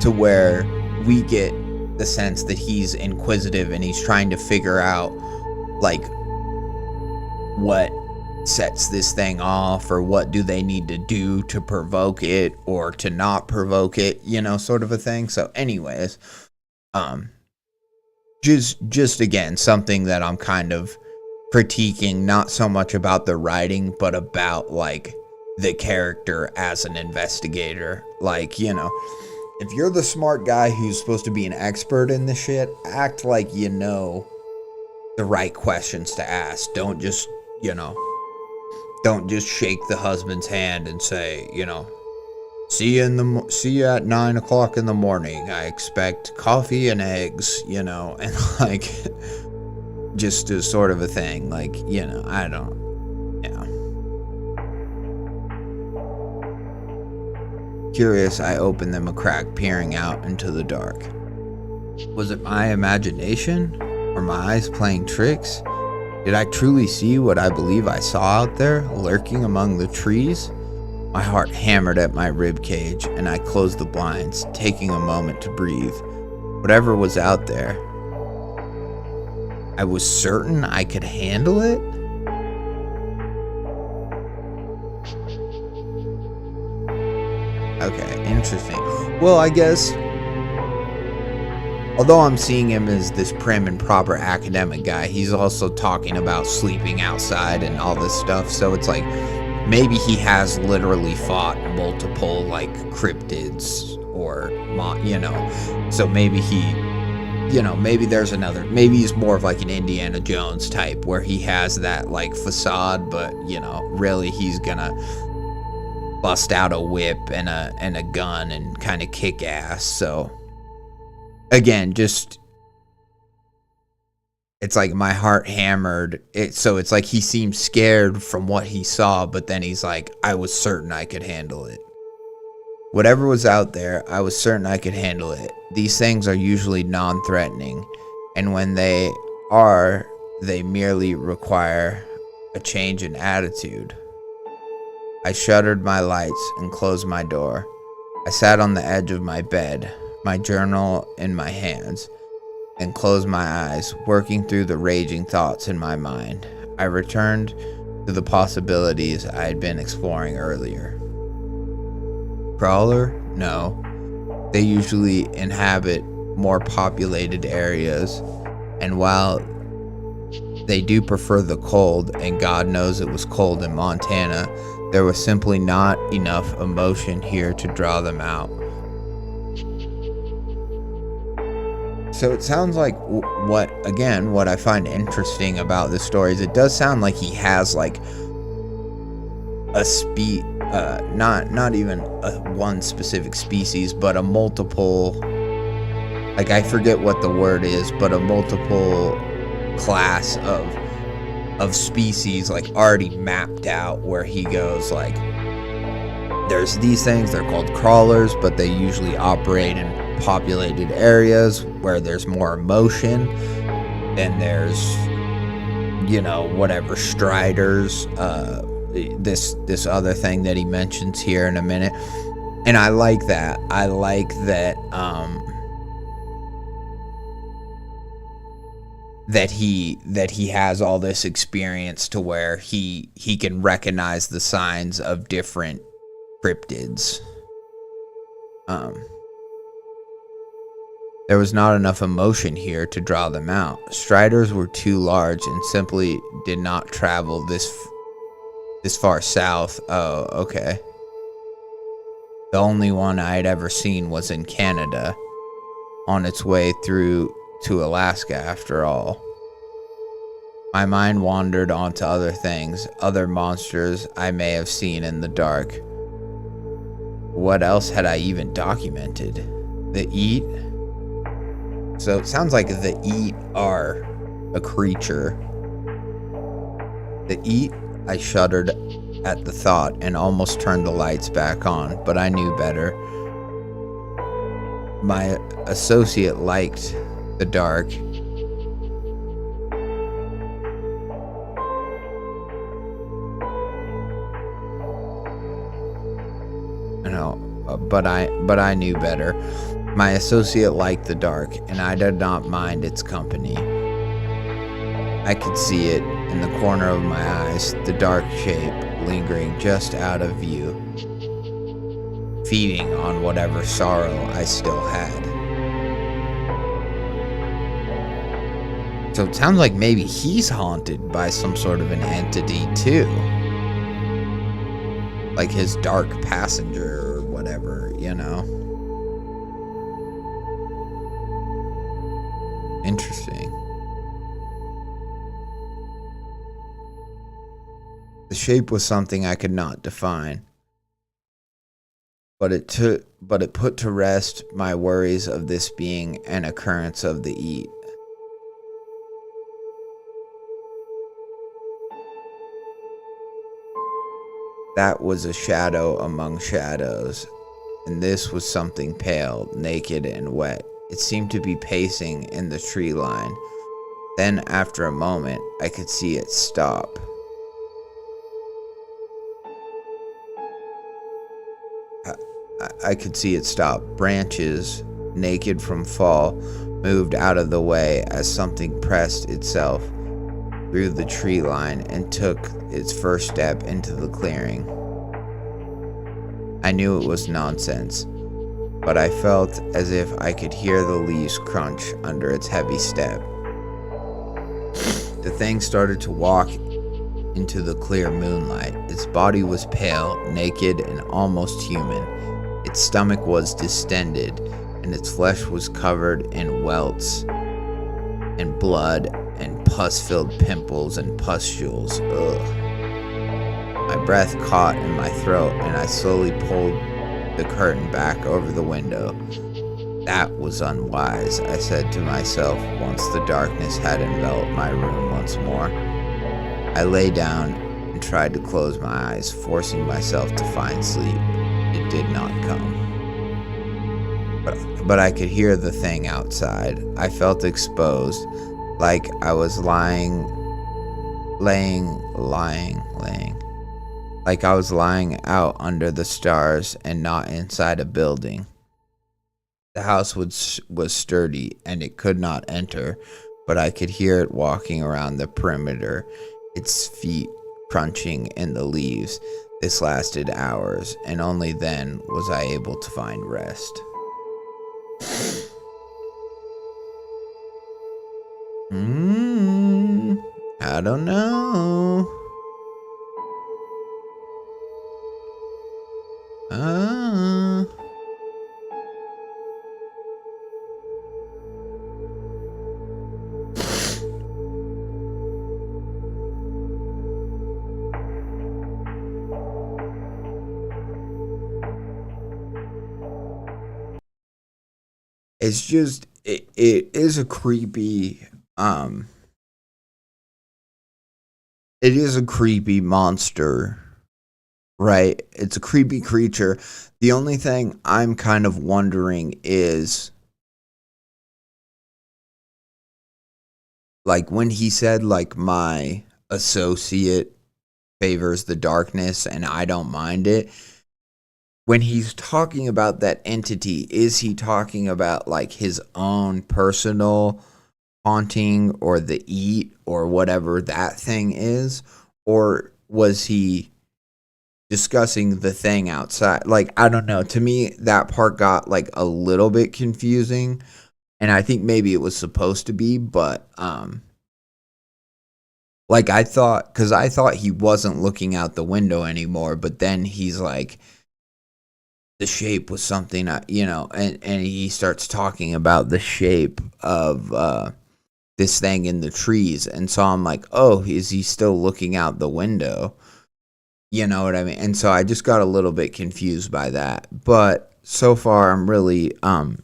to where we get the sense that he's inquisitive and he's trying to figure out like what sets this thing off, or what do they need to do to provoke it or to not provoke it, sort of a thing. So anyways, just again, something that I'm kind of critiquing, not so much about the writing, but about like the character as an investigator. Like, if you're the smart guy who's supposed to be an expert in this shit, act like the right questions to ask. Don't just shake the husband's hand and say, See you at 9 o'clock in the morning. I expect coffee and eggs, you know, and like just a sort of a thing. Like, you know, I don't, yeah. Curious, I opened them a crack, peering out into the dark. Was it my imagination? Were my eyes playing tricks? Did I truly see what I believe I saw out there, lurking among the trees? My heart hammered at my rib cage, and I closed the blinds, taking a moment to breathe. Whatever was out there, I was certain I could handle it? Okay, interesting. Well, I guess, although I'm seeing him as this prim and proper academic guy, he's also talking about sleeping outside and all this stuff, so it's like, maybe he has literally fought multiple, like, cryptids, or, you know, so maybe he, you know, maybe there's another, maybe he's more of like an Indiana Jones type, where he has that, like, facade, but, you know, really he's gonna bust out a whip and a gun and kind of kick ass. So, again, just, it's like my heart hammered. So it's like he seemed scared from what he saw, but then he's like, I was certain I could handle it. Whatever was out there, I was certain I could handle it. These things are usually non-threatening, and when they are, they merely require a change in attitude. I shuttered my lights and closed my door. I sat on the edge of my bed, my journal in my hands, and closed my eyes, working through the raging thoughts in my mind. I returned to the possibilities I had been exploring earlier. Crawler? No. They usually inhabit more populated areas, and while they do prefer the cold, and God knows it was cold in Montana, there was simply not enough emotion here to draw them out. So it sounds like what I find interesting about this story is it does sound like he has like a not even one specific species, but a multiple, like, I forget what the word is, but a multiple class of species, like, already mapped out, where he goes like, there's these things, they're called crawlers, but they usually operate in populated areas where there's more emotion. Then there's, you know, whatever, striders, this other thing that he mentions here in a minute. And I like that. I like that that he has all this experience to where he can recognize the signs of different cryptids. There was not enough emotion here to draw them out. Striders were too large and simply did not travel this far south. Oh, okay. The only one I had ever seen was in Canada, on its way through to Alaska after all. My mind wandered onto other things, other monsters I may have seen in the dark. What else had I even documented? The EAT? So it sounds like the EAT are a creature. The EAT? I shuddered at the thought and almost turned the lights back on, but I knew better. My associate liked the dark. But I knew better. My associate liked the dark, and I did not mind its company. I could see it in the corner of my eyes, the dark shape lingering just out of view, feeding on whatever sorrow I still had. So it sounds like maybe he's haunted by some sort of an entity too. Like his dark passenger or whatever, you know. Interesting. The shape was something I could not define. but it put to rest my worries of this being an occurrence of the eat. That was a shadow among shadows, and this was something pale, naked, and wet. It seemed to be pacing in the tree line. Then, after a moment, I could see it stop. I could see it stop. Branches, naked from fall, moved out of the way as something pressed itself through the tree line and took its first step into the clearing. I knew it was nonsense, but I felt as if I could hear the leaves crunch under its heavy step. The thing started to walk into the clear moonlight. Its body was pale, naked, and almost human. Its stomach was distended, and its flesh was covered in welts and blood and pus-filled pimples and pustules. Ugh. My breath caught in my throat, and I slowly pulled the curtain back over the window. That was unwise, I said to myself once the darkness had enveloped my room once more. I lay down and tried to close my eyes, forcing myself to find sleep. It did not come. But I could hear the thing outside. I felt exposed, like I was laying. Like I was lying out under the stars and not inside a building. The house was sturdy and it could not enter, but I could hear it walking around the perimeter, its feet crunching in the leaves. This lasted hours, and only then was I able to find rest. I don't know. It's just it is a creepy it is a creepy monster, right? It's a creepy creature. The only thing I'm kind of wondering is, like, when he said, like, my associate favors the darkness and I don't mind it. When he's talking about that entity, is he talking about, like, his own personal haunting or the eat or whatever that thing is? Or was he discussing the thing outside? Like, I don't know. To me, that part got, like, a little bit confusing. And I think maybe it was supposed to be, but, like, I thought he wasn't looking out the window anymore, but then he's like, the shape was something, and he starts talking about the shape of this thing in the trees. And so I'm like, oh, is he still looking out the window? You know what I mean? And so I just got a little bit confused by that. But so far, I'm really, I'm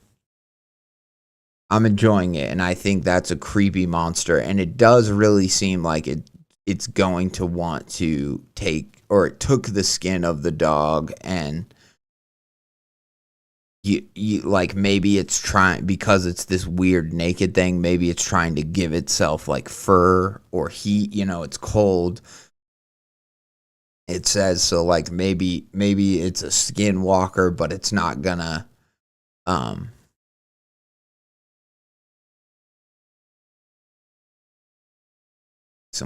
enjoying it. And I think that's a creepy monster. And it does really seem like it's going to want to take, or it took the skin of the dog, and you like, maybe it's trying, because it's this weird naked thing, maybe it's trying to give itself like fur or heat. It's cold, it says. So like maybe it's a skinwalker, but it's not gonna some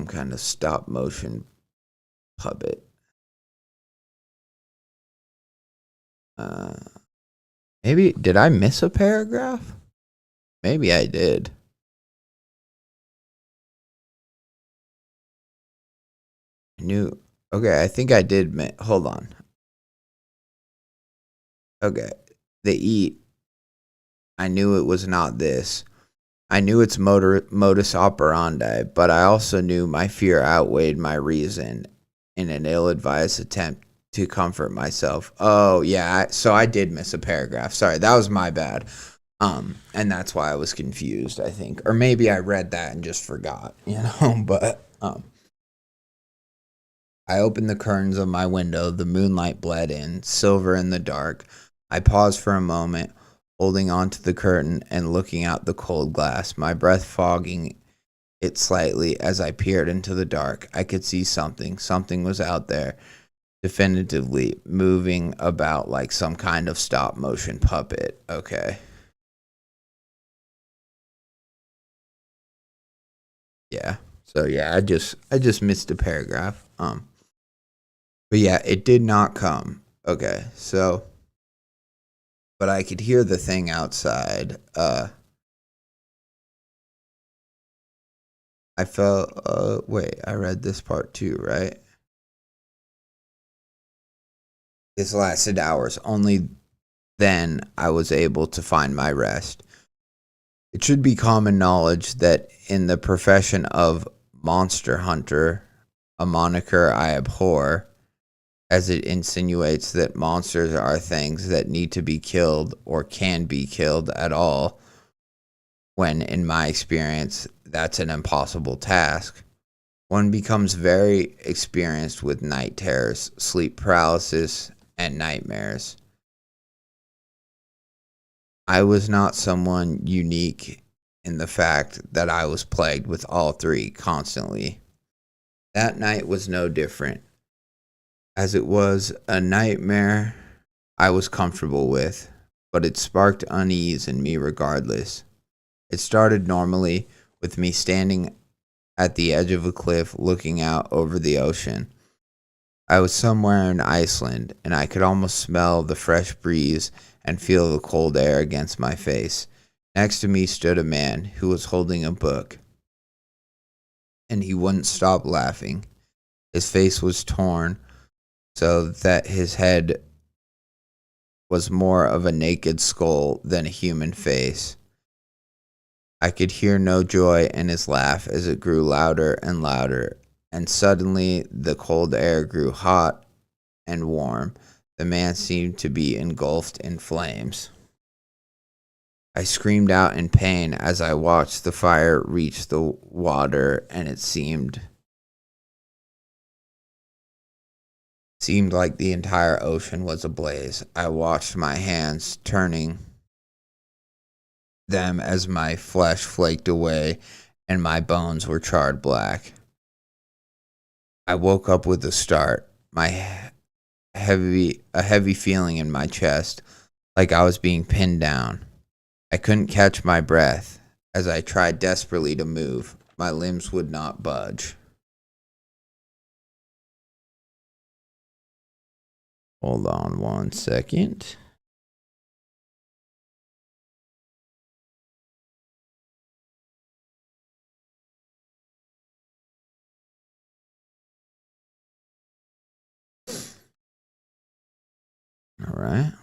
kind of stop motion puppet. Maybe, did I miss a paragraph? Maybe I did. Okay, I think I did. Hold on. Okay, the eat. I knew it was not this. I knew its modus operandi, but I also knew my fear outweighed my reason in an ill-advised attempt to comfort myself. Oh, yeah. So I did miss a paragraph. Sorry, that was my bad. And that's why I was confused, I think. Or maybe I read that and just forgot, but I opened the curtains of my window. The moonlight bled in, silver in the dark. I paused for a moment, holding onto the curtain and looking out the cold glass, my breath fogging it slightly as I peered into the dark. I could see something. Something was out there, definitively moving about like some kind of stop motion puppet. Okay. Yeah. So yeah, I just missed a paragraph. But yeah, it did not come. Okay. So but I could hear the thing outside. I felt wait, I read this part too, right? This lasted hours. Only then I was able to find my rest. It should be common knowledge that in the profession of monster hunter, a moniker I abhor, as it insinuates that monsters are things that need to be killed or can be killed at all, when in my experience, that's an impossible task. One becomes very experienced with night terrors, sleep paralysis, and nightmares. I was not someone unique in the fact that I was plagued with all three constantly. That night was no different, as it was a nightmare I was comfortable with, but it sparked unease in me regardless. It started normally with me standing at the edge of a cliff looking out over the ocean. I was somewhere in Iceland, and I could almost smell the fresh breeze and feel the cold air against my face. Next to me stood a man who was holding a book, and he wouldn't stop laughing. His face was torn so that his head was more of a naked skull than a human face. I could hear no joy in his laugh as it grew louder and louder, and suddenly the cold air grew hot and warm. The man seemed to be engulfed in flames. I screamed out in pain as I watched the fire reach the water, and it seemed like the entire ocean was ablaze. I watched my hands turning them as my flesh flaked away and my bones were charred black. I woke up with a start, a heavy feeling in my chest, like I was being pinned down. I couldn't catch my breath as I tried desperately to move. My limbs would not budge. Hold on 1 second. All right.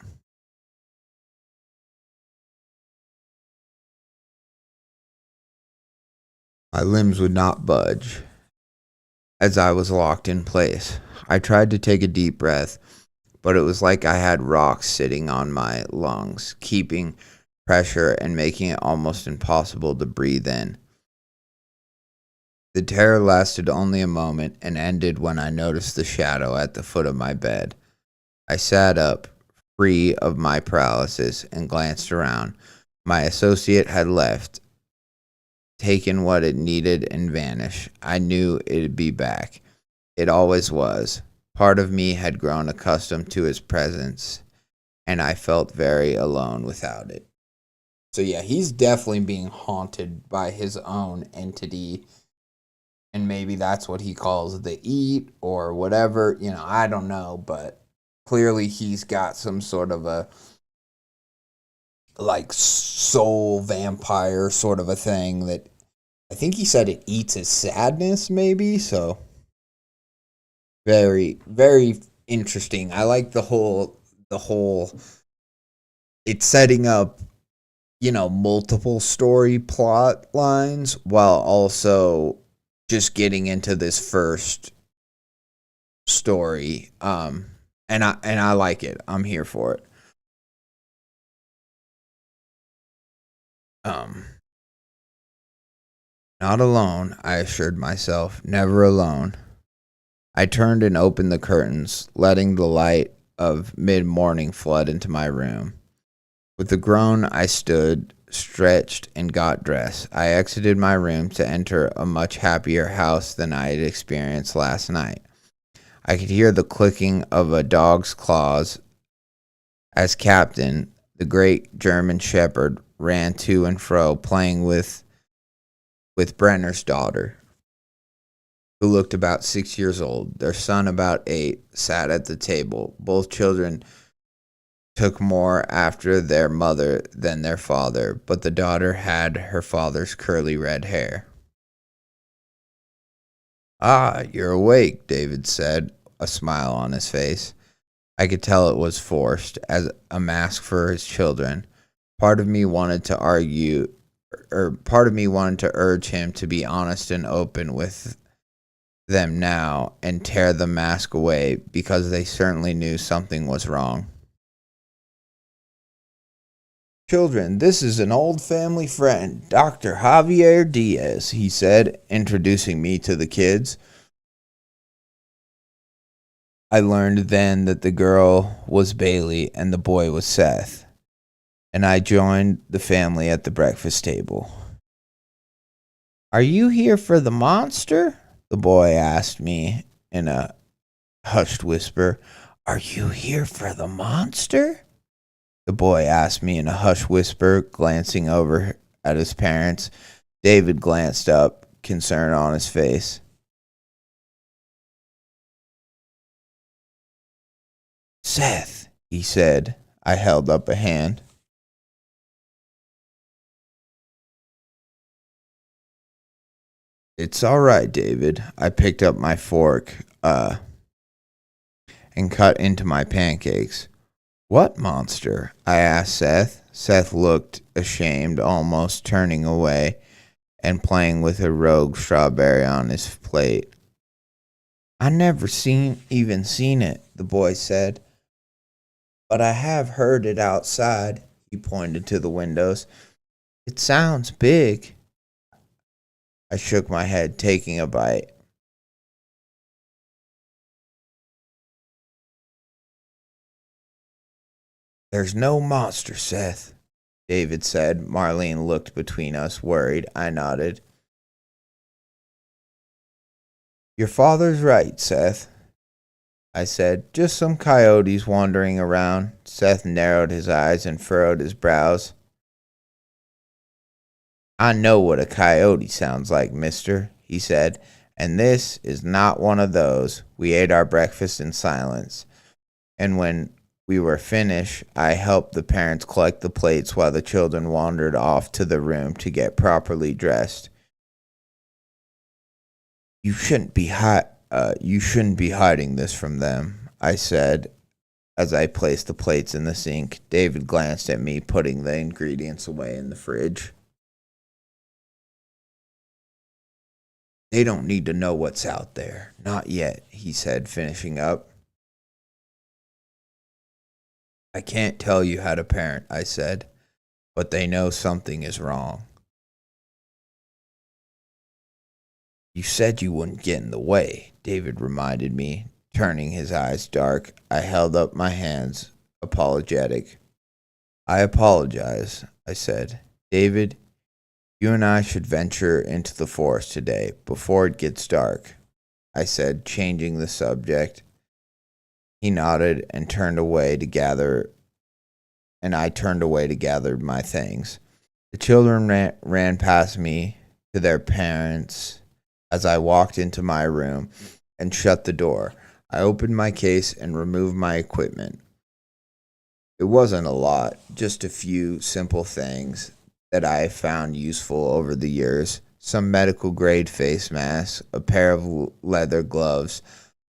My limbs would not budge as I was locked in place. I tried to take a deep breath, but it was like I had rocks sitting on my lungs, keeping pressure and making it almost impossible to breathe in. The terror lasted only a moment and ended when I noticed the shadow at the foot of my bed. I sat up, free of my paralysis, and glanced around. My associate had left, taken what it needed, and vanished. I knew it'd be back. It always was. Part of me had grown accustomed to his presence, and I felt very alone without it. So yeah, he's definitely being haunted by his own entity, and maybe that's what he calls the eat or whatever. I don't know, but clearly he's got some sort of a like soul vampire sort of a thing that I think he said it eats his sadness, maybe. So very, very interesting. I like the whole it's setting up, multiple story plot lines while also just getting into this first story. And I like it. I'm here for it. Not alone, I assured myself, never alone. I turned and opened the curtains, letting the light of mid-morning flood into my room. With a groan, I stood, stretched, and got dressed. I exited my room to enter a much happier house than I had experienced last night. I could hear the clicking of a dog's claws as Captain, the great German shepherd, ran to and fro, playing with Brenner's daughter, who looked about 6 years old. Their son, about 8, sat at the table. Both children took more after their mother than their father, but the daughter had her father's curly red hair. "Ah, you're awake," David said, a smile on his face. I could tell it was forced, as a mask for his children. Part of me wanted to urge him to be honest and open with them now and tear the mask away, because they certainly knew something was wrong. "Children, this is an old family friend, Dr. Javier Diaz," he said, introducing me to the kids. I learned then that the girl was Bailey and the boy was Seth, and I joined the family at the breakfast table. "Are you here for the monster?" the boy asked me in a hushed whisper. "Are you here for the monster?" the boy asked me in a hushed whisper, glancing over at his parents. David glanced up, concern on his face. "Seth," he said. I held up a hand. "It's all right, David." I picked up my fork and cut into my pancakes. "What monster?" I asked Seth. Seth looked ashamed, almost turning away and playing with a rogue strawberry on his plate. "I never even seen it," the boy said. "But I have heard it outside." He pointed to the windows. "It sounds big." I shook my head, taking a bite. "There's no monster, Seth," David said. Marlene looked between us, worried. I nodded. "Your father's right, Seth," I said. "Just some coyotes wandering around." Seth narrowed his eyes and furrowed his brows. "I know what a coyote sounds like, mister," he said, "and this is not one of those." We ate our breakfast in silence, and when we were finished, I helped the parents collect the plates while the children wandered off to the room to get properly dressed. You shouldn't be hiding this from them," I said as I placed the plates in the sink. David glanced at me, putting the ingredients away in the fridge. "They don't need to know what's out there. Not yet," he said, finishing up. "I can't tell you how to parent," I said, "but they know something is wrong." "You said you wouldn't get in the way," David reminded me, turning his eyes dark. I held up my hands, apologetic. "I apologize," I said. "David, you and I should venture into the forest today, before it gets dark," I said, changing the subject. He nodded and I turned away to gather my things. The children ran past me to their parents as I walked into my room and shut the door. I opened my case and removed my equipment. It wasn't a lot, just a few simple things that I have found useful over the years. Some medical grade face masks, a pair of leather gloves,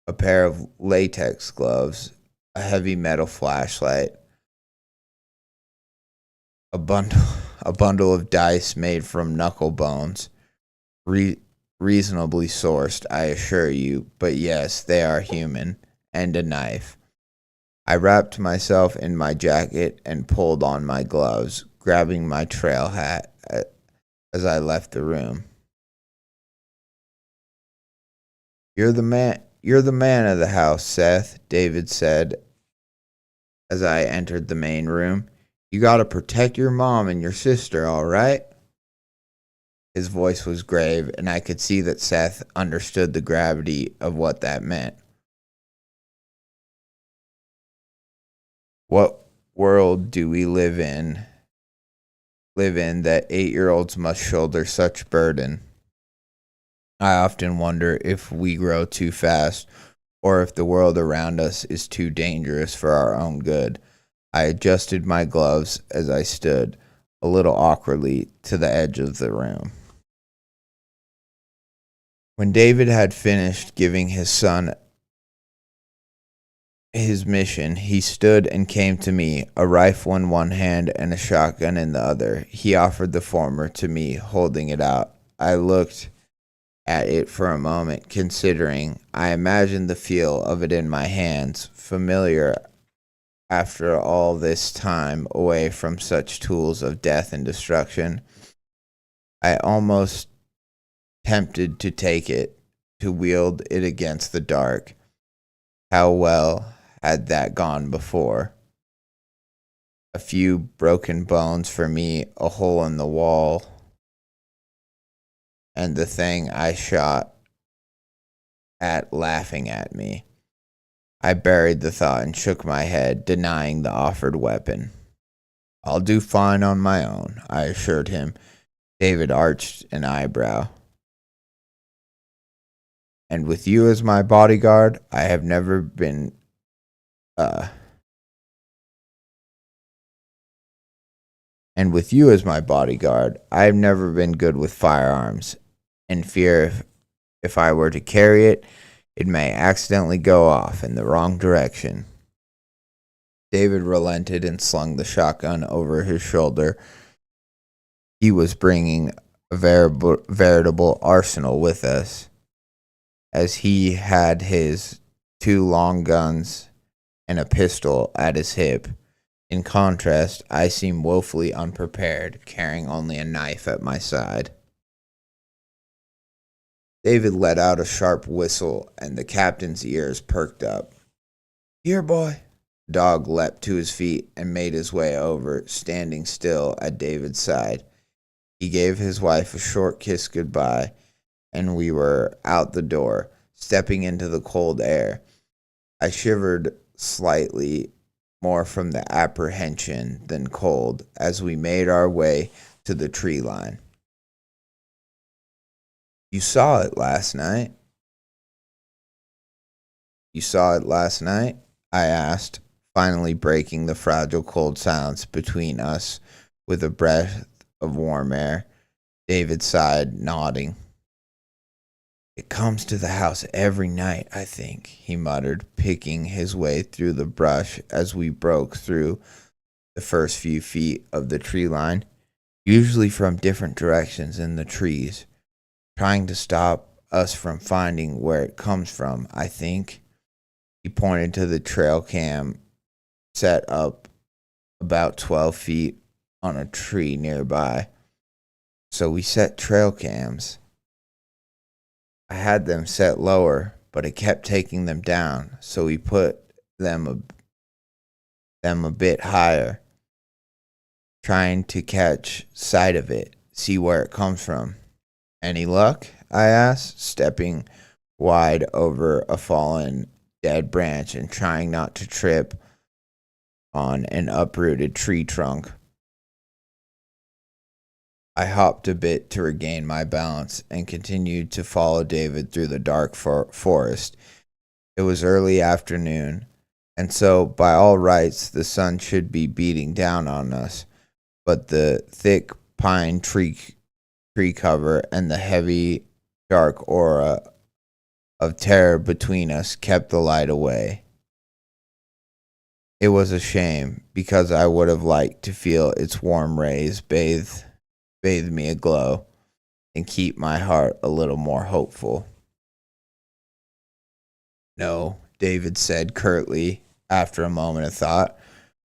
a pair of latex gloves, a heavy metal flashlight, a bundle of dice made from knuckle bones, reasonably sourced, I assure you, but yes, they are human, and a knife. I wrapped myself in my jacket and pulled on my gloves, grabbing my trail hat as I left the room. You're the man of the house, Seth, David said as I entered the main room. You gotta protect your mom and your sister, all right? His voice was grave, and I could see that Seth understood the gravity of what that meant. What world do we live in that 8-year-olds must shoulder such burden? I often wonder if we grow too fast or if the world around us is too dangerous for our own good. I adjusted my gloves as I stood, a little awkwardly, to the edge of the room. When David had finished giving his son his mission, he stood and came to me, a rifle in one hand and a shotgun in the other. He offered the former to me, holding it out. I looked at it for a moment, considering. I imagined the feel of it in my hands, familiar after all this time away from such tools of death and destruction. I almost tempted to take it, to wield it against the dark. How well had that gone before? A few broken bones for me, a hole in the wall, and the thing I shot at laughing at me. I buried the thought and shook my head, denying the offered weapon. I'll do fine on my own, I assured him. David arched an eyebrow. And with you as my bodyguard, I have never been good with firearms, and fear if I were to carry it, it may accidentally go off in the wrong direction. David relented and slung the shotgun over his shoulder. He was bringing a veritable arsenal with us, as he had his 2 long guns and a pistol at his hip. In contrast, I seemed woefully unprepared, carrying only a knife at my side. David let out a sharp whistle, and the captain's ears perked up. Here, boy. The dog leapt to his feet and made his way over, standing still at David's side. He gave his wife a short kiss goodbye, and we were out the door, stepping into the cold air. I shivered slightly, more from the apprehension than cold, as we made our way to the tree line. You saw it last night? I asked, finally breaking the fragile cold silence between us with a breath of warm air. David sighed, nodding. It comes to the house every night, I think, he muttered, picking his way through the brush as we broke through the first few feet of the tree line, usually from different directions in the trees, trying to stop us from finding where it comes from, I think. He pointed to the trail cam set up about 12 feet on a tree nearby. So we set trail cams. I had them set lower, but it kept taking them down, so we put them a bit higher, trying to catch sight of it, see where it comes from. Any luck? I asked, stepping wide over a fallen dead branch and trying not to trip on an uprooted tree trunk. I hopped a bit to regain my balance and continued to follow David through the dark forest. It was early afternoon, and so by all rights the sun should be beating down on us, but the thick pine tree cover and the heavy dark aura of terror between us kept the light away. It was a shame, because I would have liked to feel its warm rays bathe me aglow and keep my heart a little more hopeful. No, David said curtly, after a moment of thought.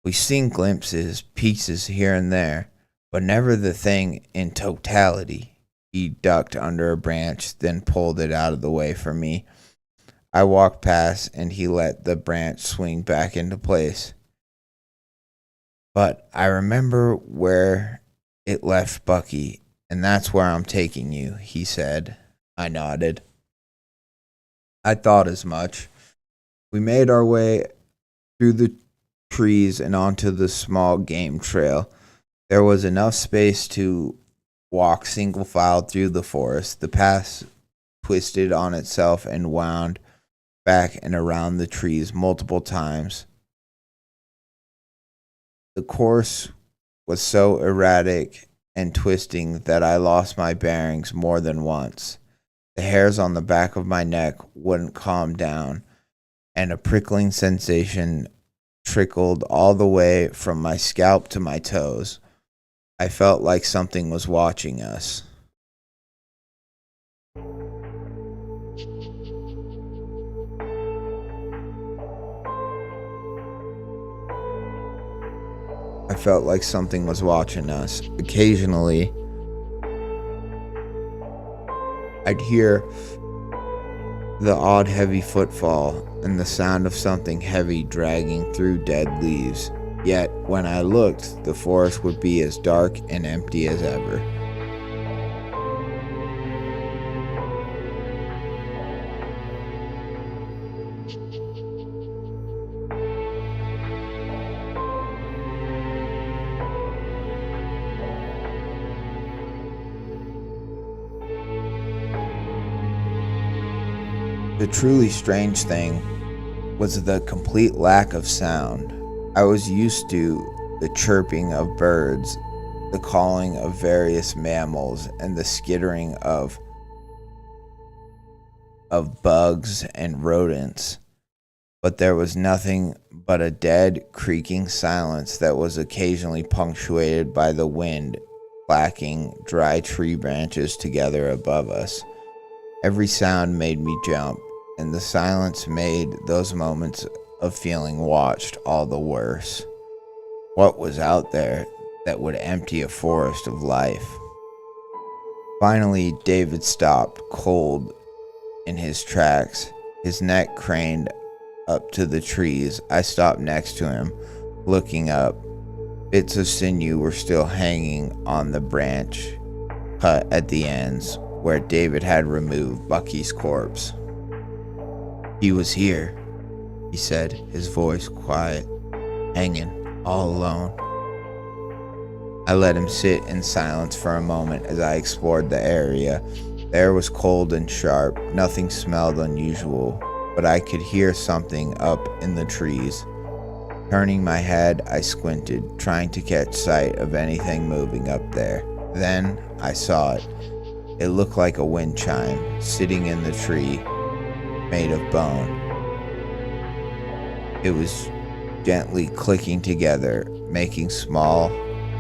"We've seen glimpses, pieces here and there, but never the thing in totality." He ducked under a branch, then pulled it out of the way for me. I walked past, and he let the branch swing back into place. "But I remember where it left Bucky, and that's where I'm taking you," he said. I nodded. I thought as much. We made our way through the trees and onto the small game trail. There was enough space to walk single file through the forest. The path twisted on itself and wound back and around the trees multiple times. The course was so erratic and twisting that I lost my bearings more than once. The hairs on the back of my neck wouldn't calm down, and a prickling sensation trickled all the way from my scalp to my toes. I felt like something was watching us. Occasionally, I'd hear the odd heavy footfall and the sound of something heavy dragging through dead leaves. Yet, when I looked, the forest would be as dark and empty as ever. The truly strange thing was the complete lack of sound. I was used to the chirping of birds, the calling of various mammals, and the skittering of bugs and rodents. But there was nothing but a dead, creaking silence that was occasionally punctuated by the wind clacking dry tree branches together above us. Every sound made me jump, and the silence made those moments of feeling watched all the worse. What was out there that would empty a forest of life? Finally, David stopped, cold in his tracks, his neck craned up to the trees. I stopped next to him, looking up. Bits of sinew were still hanging on the branch cut at the ends, where David had removed Bucky's corpse. "He was here," he said, his voice quiet, "hanging, all alone." I let him sit in silence for a moment as I explored the area. The air was cold and sharp, nothing smelled unusual, but I could hear something up in the trees. Turning my head, I squinted, trying to catch sight of anything moving up there. Then I saw it. It looked like a wind chime, sitting in the tree, made of bone. It was gently clicking together, making small,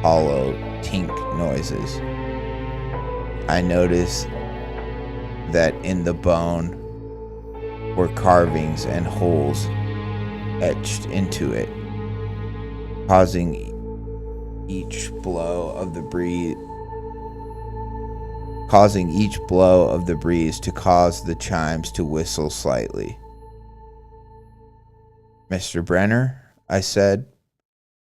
hollow tink noises. I noticed that in the bone were carvings and holes etched into it, causing each blow of the breeze to cause the chimes to whistle slightly. "Mr. Brenner," I said,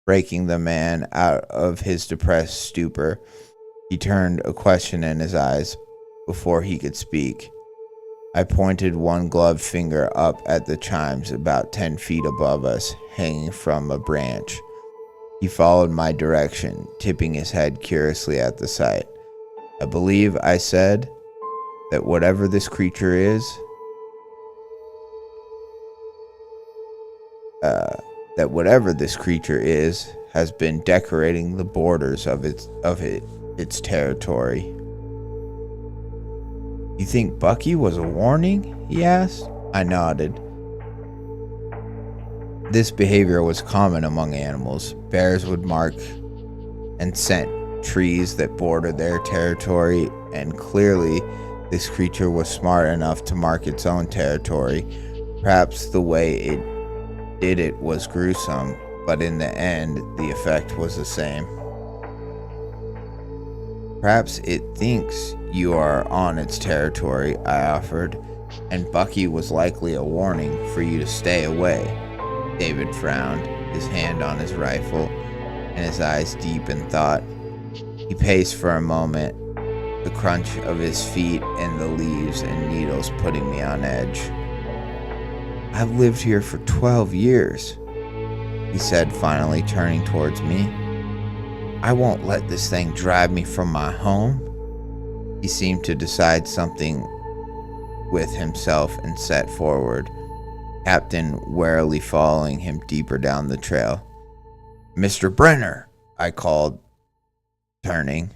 breaking the man out of his depressed stupor. He turned a question in his eyes before he could speak. I pointed one gloved finger up at the chimes about 10 feet above us, hanging from a branch. He followed my direction, tipping his head curiously at the sight. "I believe," I said, that whatever this creature is, has been decorating the borders of its territory. "You think Bucky was a warning?" he asked. I nodded. This behavior was common among animals. Bears would mark and scent trees that bordered their territory, and clearly this creature was smart enough to mark its own territory, perhaps the way it did it was gruesome, but in the end, the effect was the same. Perhaps it thinks you are on its territory, I offered, and Bucky was likely a warning for you to stay away. David frowned, his hand on his rifle, and his eyes deep in thought. He paced for a moment, the crunch of his feet and the leaves and needles putting me on edge. I've lived here for 12 years, he said, finally turning towards me. I won't let this thing drive me from my home. He seemed to decide something with himself and set forward, Captain warily following him deeper down the trail. Mr. Brenner, I called, turning.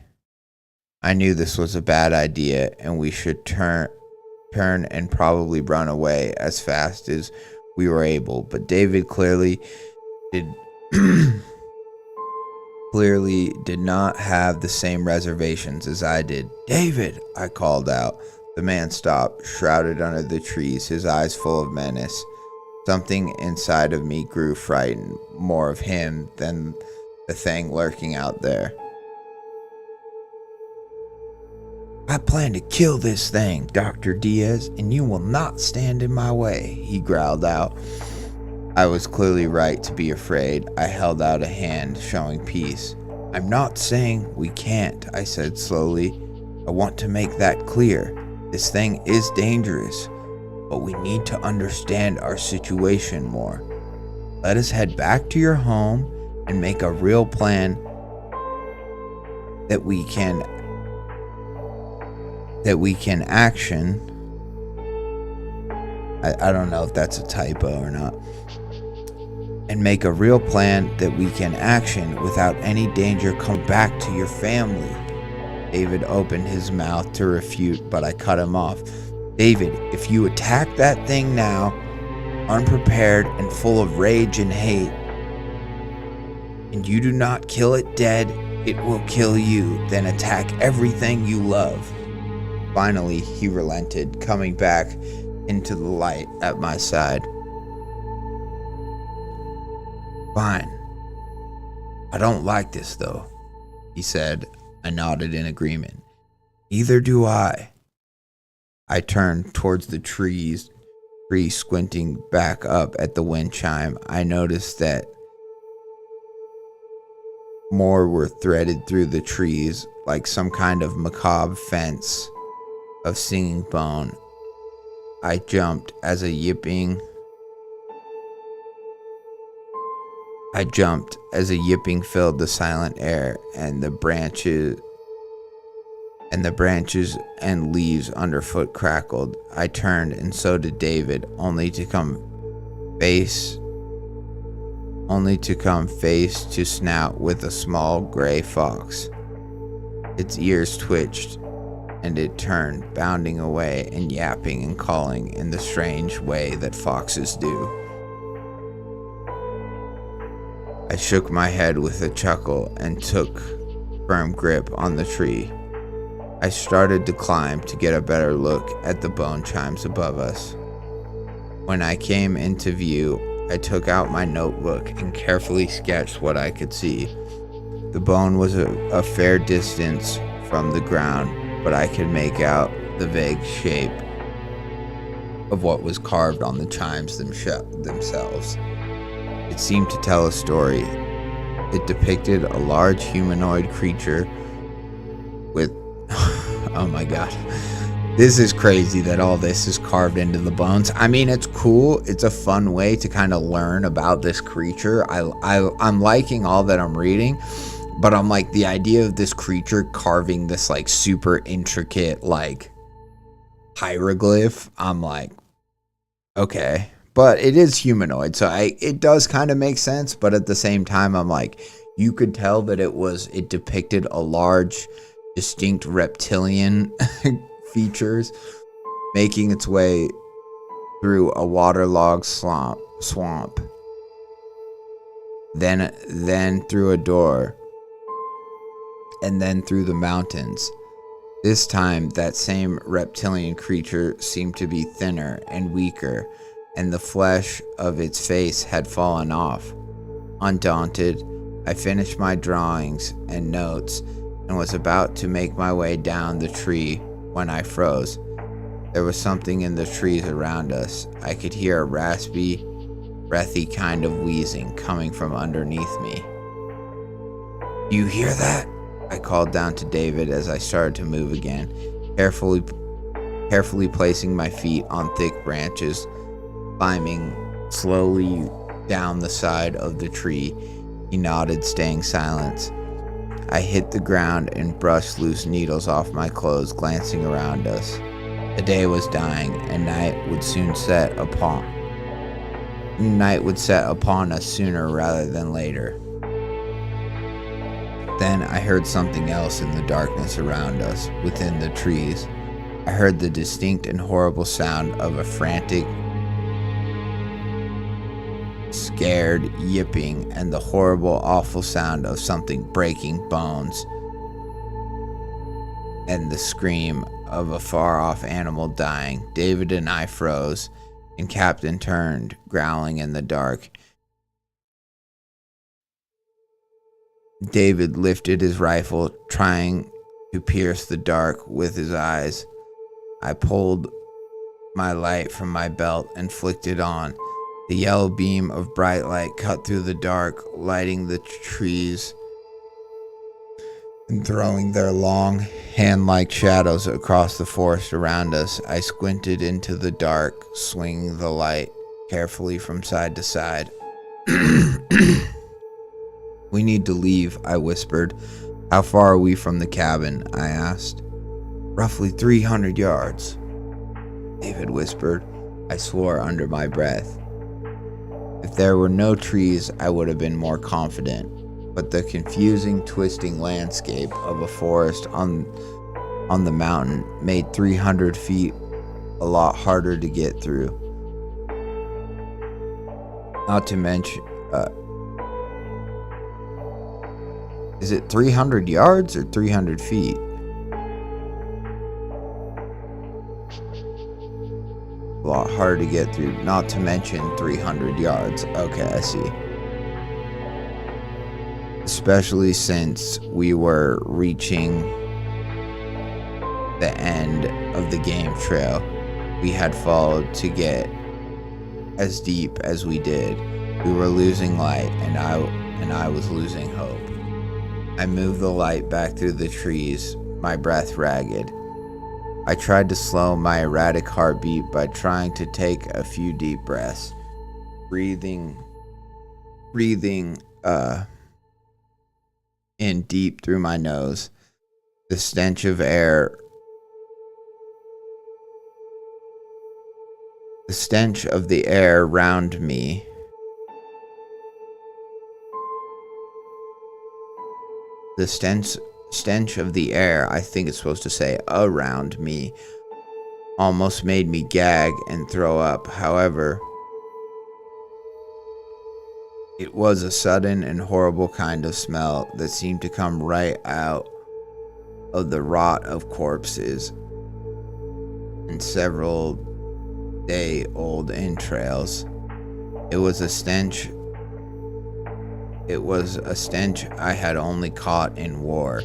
I knew this was a bad idea and we should turn and probably run away as fast as we were able, but David clearly did not have the same reservations as I did. David, I called out. The man stopped, shrouded under the trees, his eyes full of menace. Something inside of me grew frightened, more of him than the thing lurking out there. I plan to kill this thing, Dr. Diaz, and you will not stand in my way, he growled out. I was clearly right to be afraid. I held out a hand, showing peace. I'm not saying we can't, I said slowly. I want to make that clear. This thing is dangerous, but we need to understand our situation more. Let us head back to your home and make a real plan that we can action. I don't know if that's a typo or not. And make a real plan that we can action without any danger come back to your family. David opened his mouth to refute, but I cut him off. David, if you attack that thing now, unprepared and full of rage and hate, and you do not kill it dead, it will kill you, then attack everything you love. Finally, he relented, coming back into the light at my side. Fine. I don't like this, though, he said. I nodded in agreement. Neither do I. I turned towards the tree squinting back up at the wind chime. I noticed that more were threaded through the trees, like some kind of macabre fence of singing bone. I jumped as a yipping filled the silent air, and the branches and leaves underfoot crackled. I turned, and so did David, only to come face to snout with a small gray fox. Its ears twitched, and it turned, bounding away and yapping and calling in the strange way that foxes do. I shook my head with a chuckle and took firm grip on the tree. I started to climb to get a better look at the bone chimes above us. When I came into view, I took out my notebook and carefully sketched what I could see. The bone was a fair distance from the ground, but I could make out the vague shape of what was carved on the chimes themselves. It seemed to tell a story. It depicted a large humanoid creature with... oh my god. This is crazy that all this is carved into the bones. I mean, it's cool. It's a fun way to kind of learn about this creature. I'm liking all that I'm reading, but I'm like, the idea of this creature carving this like super intricate like hieroglyph, I'm like, okay. But it is humanoid, so it does kind of make sense, but at the same time, I'm like, you could tell that it depicted a large, distinct reptilian features making its way through a waterlogged swamp. Then through a door, and then through the mountains. This time, that same reptilian creature seemed to be thinner and weaker, and the flesh of its face had fallen off. Undaunted, I finished my drawings and notes and was about to make my way down the tree when I froze. There was something in the trees around us. I could hear a raspy, breathy kind of wheezing coming from underneath me. "Do you hear that?" I called down to David as I started to move again, carefully placing my feet on thick branches, climbing slowly down the side of the tree. He nodded, staying silent. I hit the ground and brushed loose needles off my clothes, glancing around us. The day was dying, and night would set upon us sooner rather than later. Then I heard something else in the darkness around us, within the trees. I heard the distinct and horrible sound of a frantic, scared yipping, and the horrible, awful sound of something breaking bones, and the scream of a far-off animal dying. David and I froze, and Captain turned, growling in the dark. David lifted his rifle, trying to pierce the dark with his eyes. I pulled my light from my belt and flicked it on. The yellow beam of bright light cut through the dark, lighting the trees and throwing their long, hand-like shadows across the forest around us. I squinted into the dark, swinging the light carefully from side to side. "We need to leave," I whispered. "How far are we from the cabin?" I asked. "Roughly 300 yards," David whispered. I swore under my breath. If there were no trees, I would have been more confident, but the confusing, twisting landscape of a forest on the mountain made 300 feet a lot harder to get through. Not to mention, is it 300 yards or 300 feet? A lot harder to get through, not to mention 300 yards. Okay, I see. Especially since we were reaching the end of the game trail we had followed to get as deep as we did. We were losing light, and I was losing hope. I moved the light back through the trees, my breath ragged. I tried to slow my erratic heartbeat by trying to take a few deep breaths, breathing in deep through my nose. The stench of the air around me The stench of the air, I think it's supposed to say around me, almost made me gag and throw up. However, it was a sudden and horrible kind of smell that seemed to come right out of the rot of corpses and several day-old entrails. It was a stench I had only caught in war,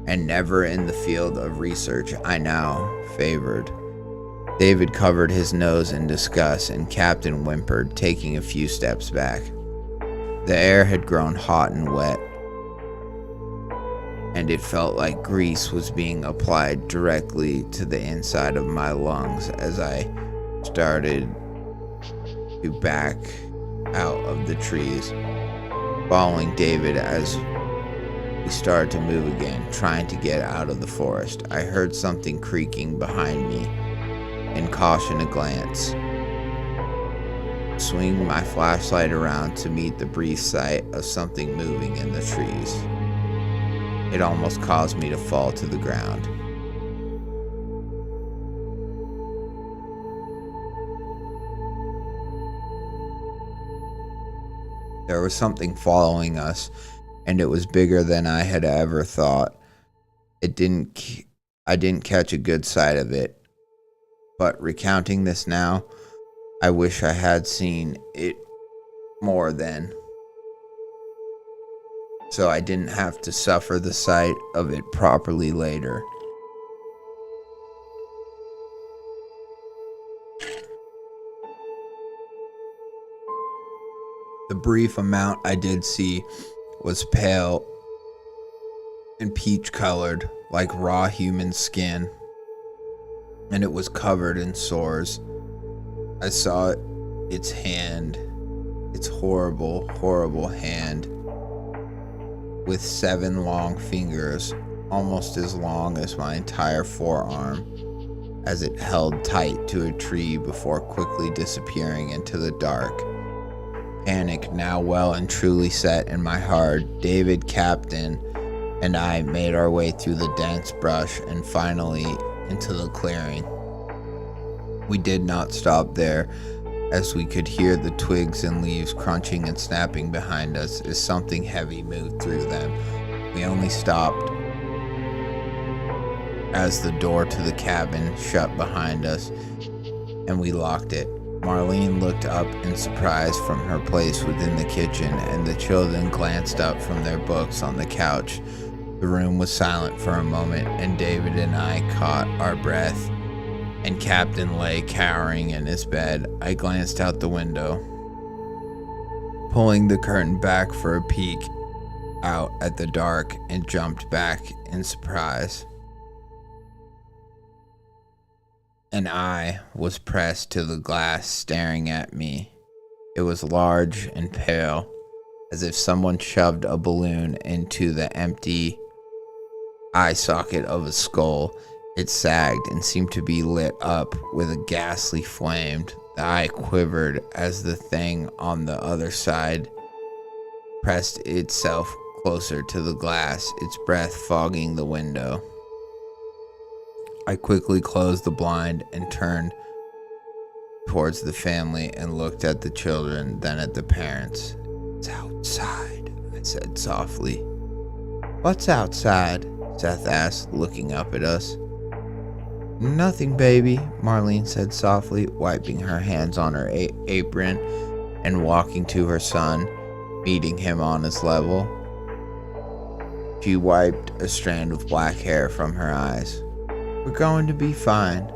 and never in the field of research I now favored. David covered his nose in disgust, and Captain whimpered, taking a few steps back. The air had grown hot and wet, and it felt like grease was being applied directly to the inside of my lungs as I started to back out of the trees, following David as we started to move again, trying to get out of the forest. I heard something creaking behind me and cautioned a glance. Swinging my flashlight around to meet the brief sight of something moving in the trees. It almost caused me to fall to the ground. There was something following us, and it was bigger than I had ever thought. I didn't catch a good sight of it, but recounting this now, I wish I had seen it more then, so I didn't have to suffer the sight of it properly later. The brief amount I did see was pale and peach colored, like raw human skin, and it was covered in sores. I saw its hand, its horrible, horrible hand, with 7 long fingers, almost as long as my entire forearm, as it held tight to a tree before quickly disappearing into the dark. Panic now well and truly set in my heart, David, Captain, and I made our way through the dense brush and finally into the clearing. We did not stop there, as we could hear the twigs and leaves crunching and snapping behind us as something heavy moved through them. We only stopped as the door to the cabin shut behind us, and we locked it. Marlene looked up in surprise from her place within the kitchen, and the children glanced up from their books on the couch. The room was silent for a moment, and David and I caught our breath, and Captain lay cowering in his bed. I glanced out the window, pulling the curtain back for a peek out at the dark, and jumped back in surprise. An eye was pressed to the glass, staring at me. It was large and pale, as if someone shoved a balloon into the empty eye socket of a skull. It sagged and seemed to be lit up with a ghastly flame. The eye quivered as the thing on the other side pressed itself closer to the glass, its breath fogging the window. I quickly closed the blind and turned towards the family and looked at the children, then at the parents. "It's outside," I said softly. "What's outside?" Seth asked, looking up at us. "Nothing, baby," Marlene said softly, wiping her hands on her apron and walking to her son, meeting him on his level. She wiped a strand of black hair from her eyes. "We're going to be fine."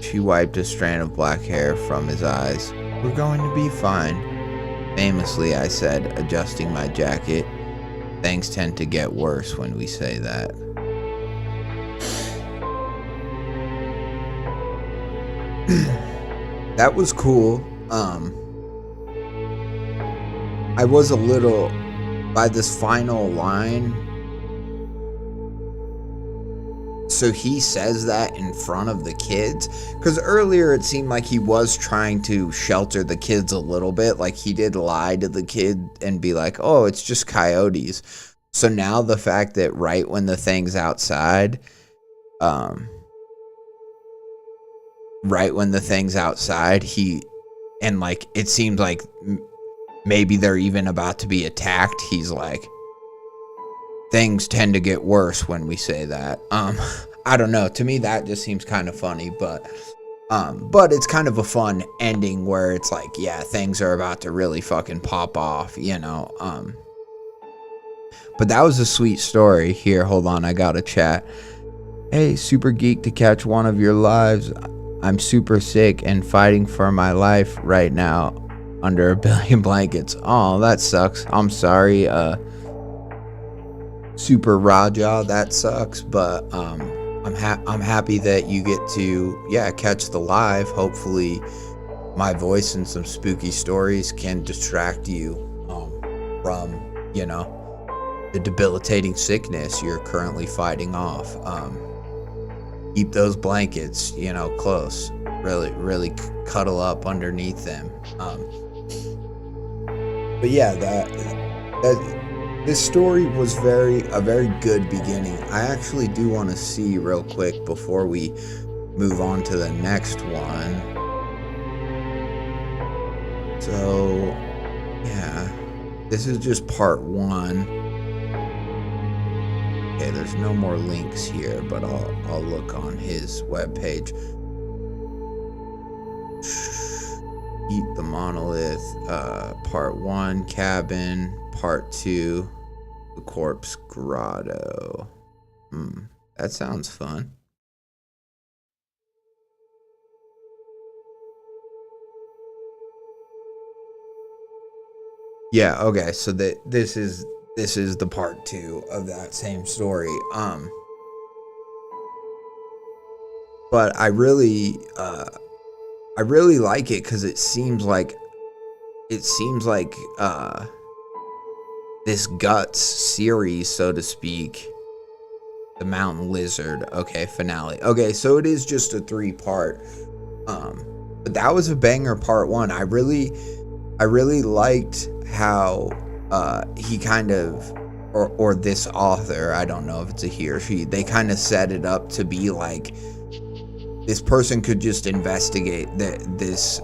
She wiped a strand of black hair from his eyes. "We're going to be fine." Famously, I said, adjusting my jacket. Things tend to get worse when we say that. That was cool. I was a little, by this final line, so he says that in front of the kids, because earlier it seemed like he was trying to shelter the kids a little bit, like he did lie to the kid and be like, "Oh, it's just coyotes." So now the fact that right when the thing's outside, he, and like it seems like maybe they're even about to be attacked, he's like, "Things tend to get worse when we say that." I don't know, to me that just seems kind of funny, but it's kind of a fun ending where it's like, yeah, things are about to really fucking pop off, you know. But that was a sweet story. Here, hold on, I gotta chat. "Hey, super geek to catch one of your lives. I'm super sick and fighting for my life right now under a billion blankets." Oh, that sucks. I'm sorry, Super Raja, that sucks, but I'm happy that you get to catch the live. Hopefully my voice and some spooky stories can distract you from, you know, the debilitating sickness you're currently fighting off. Keep those blankets, you know, close. Really cuddle up underneath them. But yeah, this story was a very good beginning. I actually do want to see real quick before we move on to the next one. So, yeah. This is just part 1. Okay, there's no more links here, but I'll look on his webpage. Eat the Monolith, part 1, Cabin, part 2, the Corpse Grotto. That sounds fun. Yeah, okay, so this is the part 2 of that same story. But I really like it because it seems like this Guts series, so to speak. The Mountain Lizard. Okay, finale. Okay, so it is just a 3-part. But that was a banger part 1. I really liked how he kind of, or this author, I don't know if it's a he or she, they kind of set it up to be like this person could just investigate this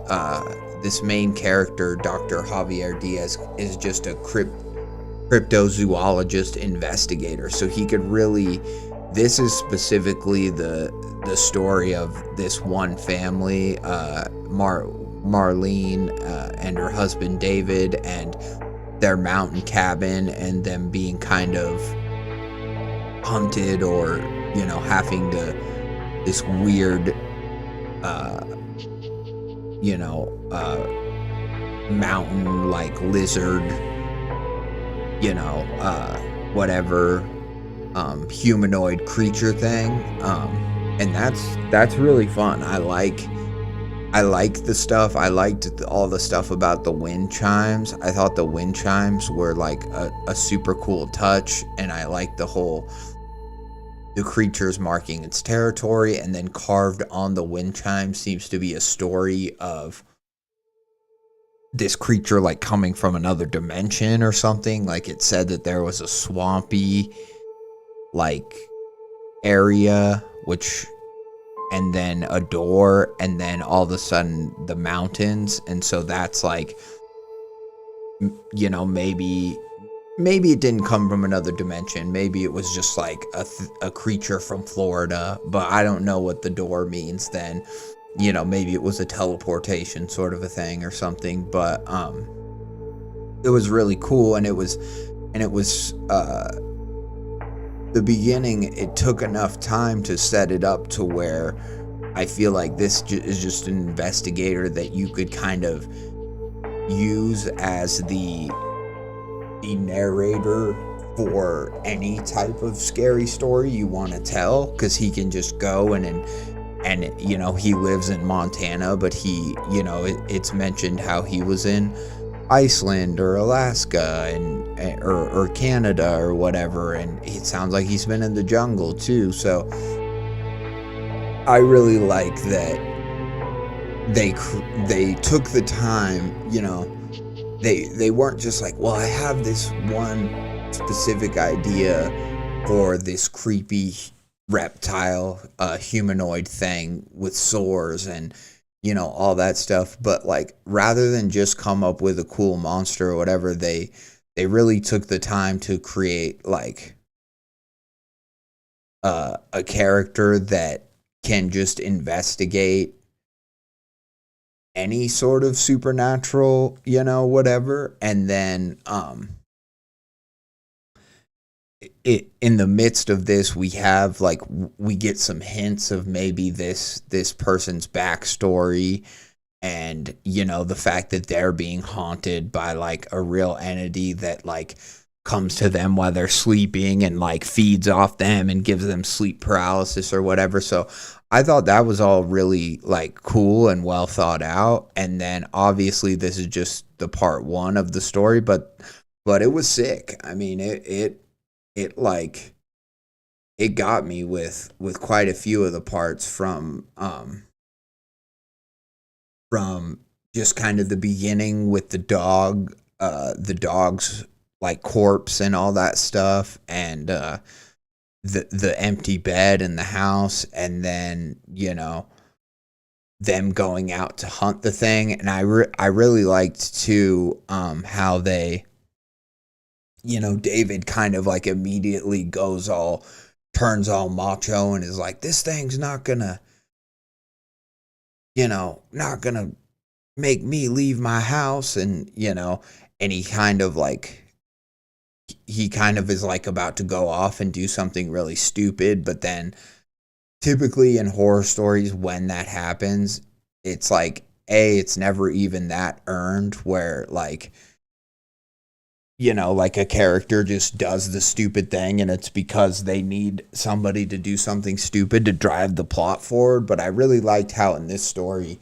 main character, Dr. Javier Diaz, is just a cryptozoologist investigator. So he could really, this is specifically the story of this one family, Marlene and her husband David, and their mountain cabin, and them being kind of hunted, or having to this weird mountain like lizard, whatever humanoid creature thing, and that's really fun. I like the stuff. I liked all the stuff about the wind chimes. I thought the wind chimes were like a super cool touch, and I liked the creatures marking its territory, and then carved on the wind chime seems to be a story of this creature like coming from another dimension or something. Like it said that there was a swampy like area, and then a door, and then all of a sudden the mountains. And so that's like, maybe it didn't come from another dimension. Maybe it was just like a creature from Florida, but I don't know what the door means then. Maybe it was a teleportation sort of a thing or something, but it was really cool. And it was the beginning. It took enough time to set it up to where I feel like this is just an investigator that you could kind of use as the narrator for any type of scary story you want to tell, because he can just go and he lives in Montana, but it's mentioned how he was in Iceland or Alaska or Canada or whatever, and it sounds like he's been in the jungle too. So I really like that they took the time. They weren't just like, well, I have this one specific idea for this creepy reptile, humanoid thing with sores and all that stuff, but like rather than just come up with a cool monster or whatever, they really took the time to create like a character that can just investigate any sort of supernatural, whatever. And then in the midst of this, we get some hints of maybe this person's backstory, and the fact that they're being haunted by like a real entity that like comes to them while they're sleeping and like feeds off them and gives them sleep paralysis or whatever. So I thought that was all really like cool and well thought out. And then obviously this is just the part 1 of the story, but it was sick. I mean, it got me with quite a few of the parts from just kind of the beginning with the dog's like corpse and all that stuff, and the empty bed in the house, and then them going out to hunt the thing. And I really liked too how they David kind of like immediately turns all macho and is like, this thing's not gonna, not gonna make me leave my house. And, and he kind of is like about to go off and do something really stupid. But then typically in horror stories, when that happens, it's like, it's never even that earned where like, like a character just does the stupid thing and it's because they need somebody to do something stupid to drive the plot forward. But I really liked how in this story,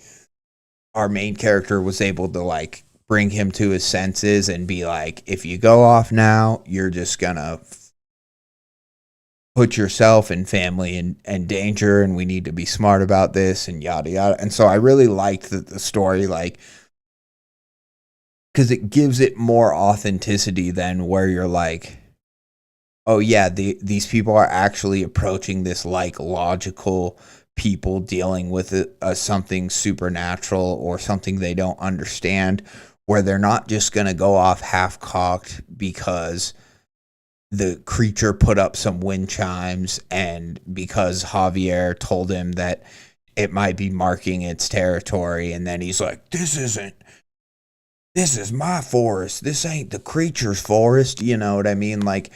our main character was able to like bring him to his senses and be like, if you go off now, you're just gonna put yourself and family in danger, and we need to be smart about this, and yada yada. And so I really liked the story, like, because it gives it more authenticity than where you're like, oh yeah, these people are actually approaching this like logical people dealing with something supernatural or something they don't understand, where they're not just going to go off half-cocked because the creature put up some wind chimes and because Javier told him that it might be marking its territory, and then he's like, this is my forest, this ain't the creature's forest. You know what I mean? Like,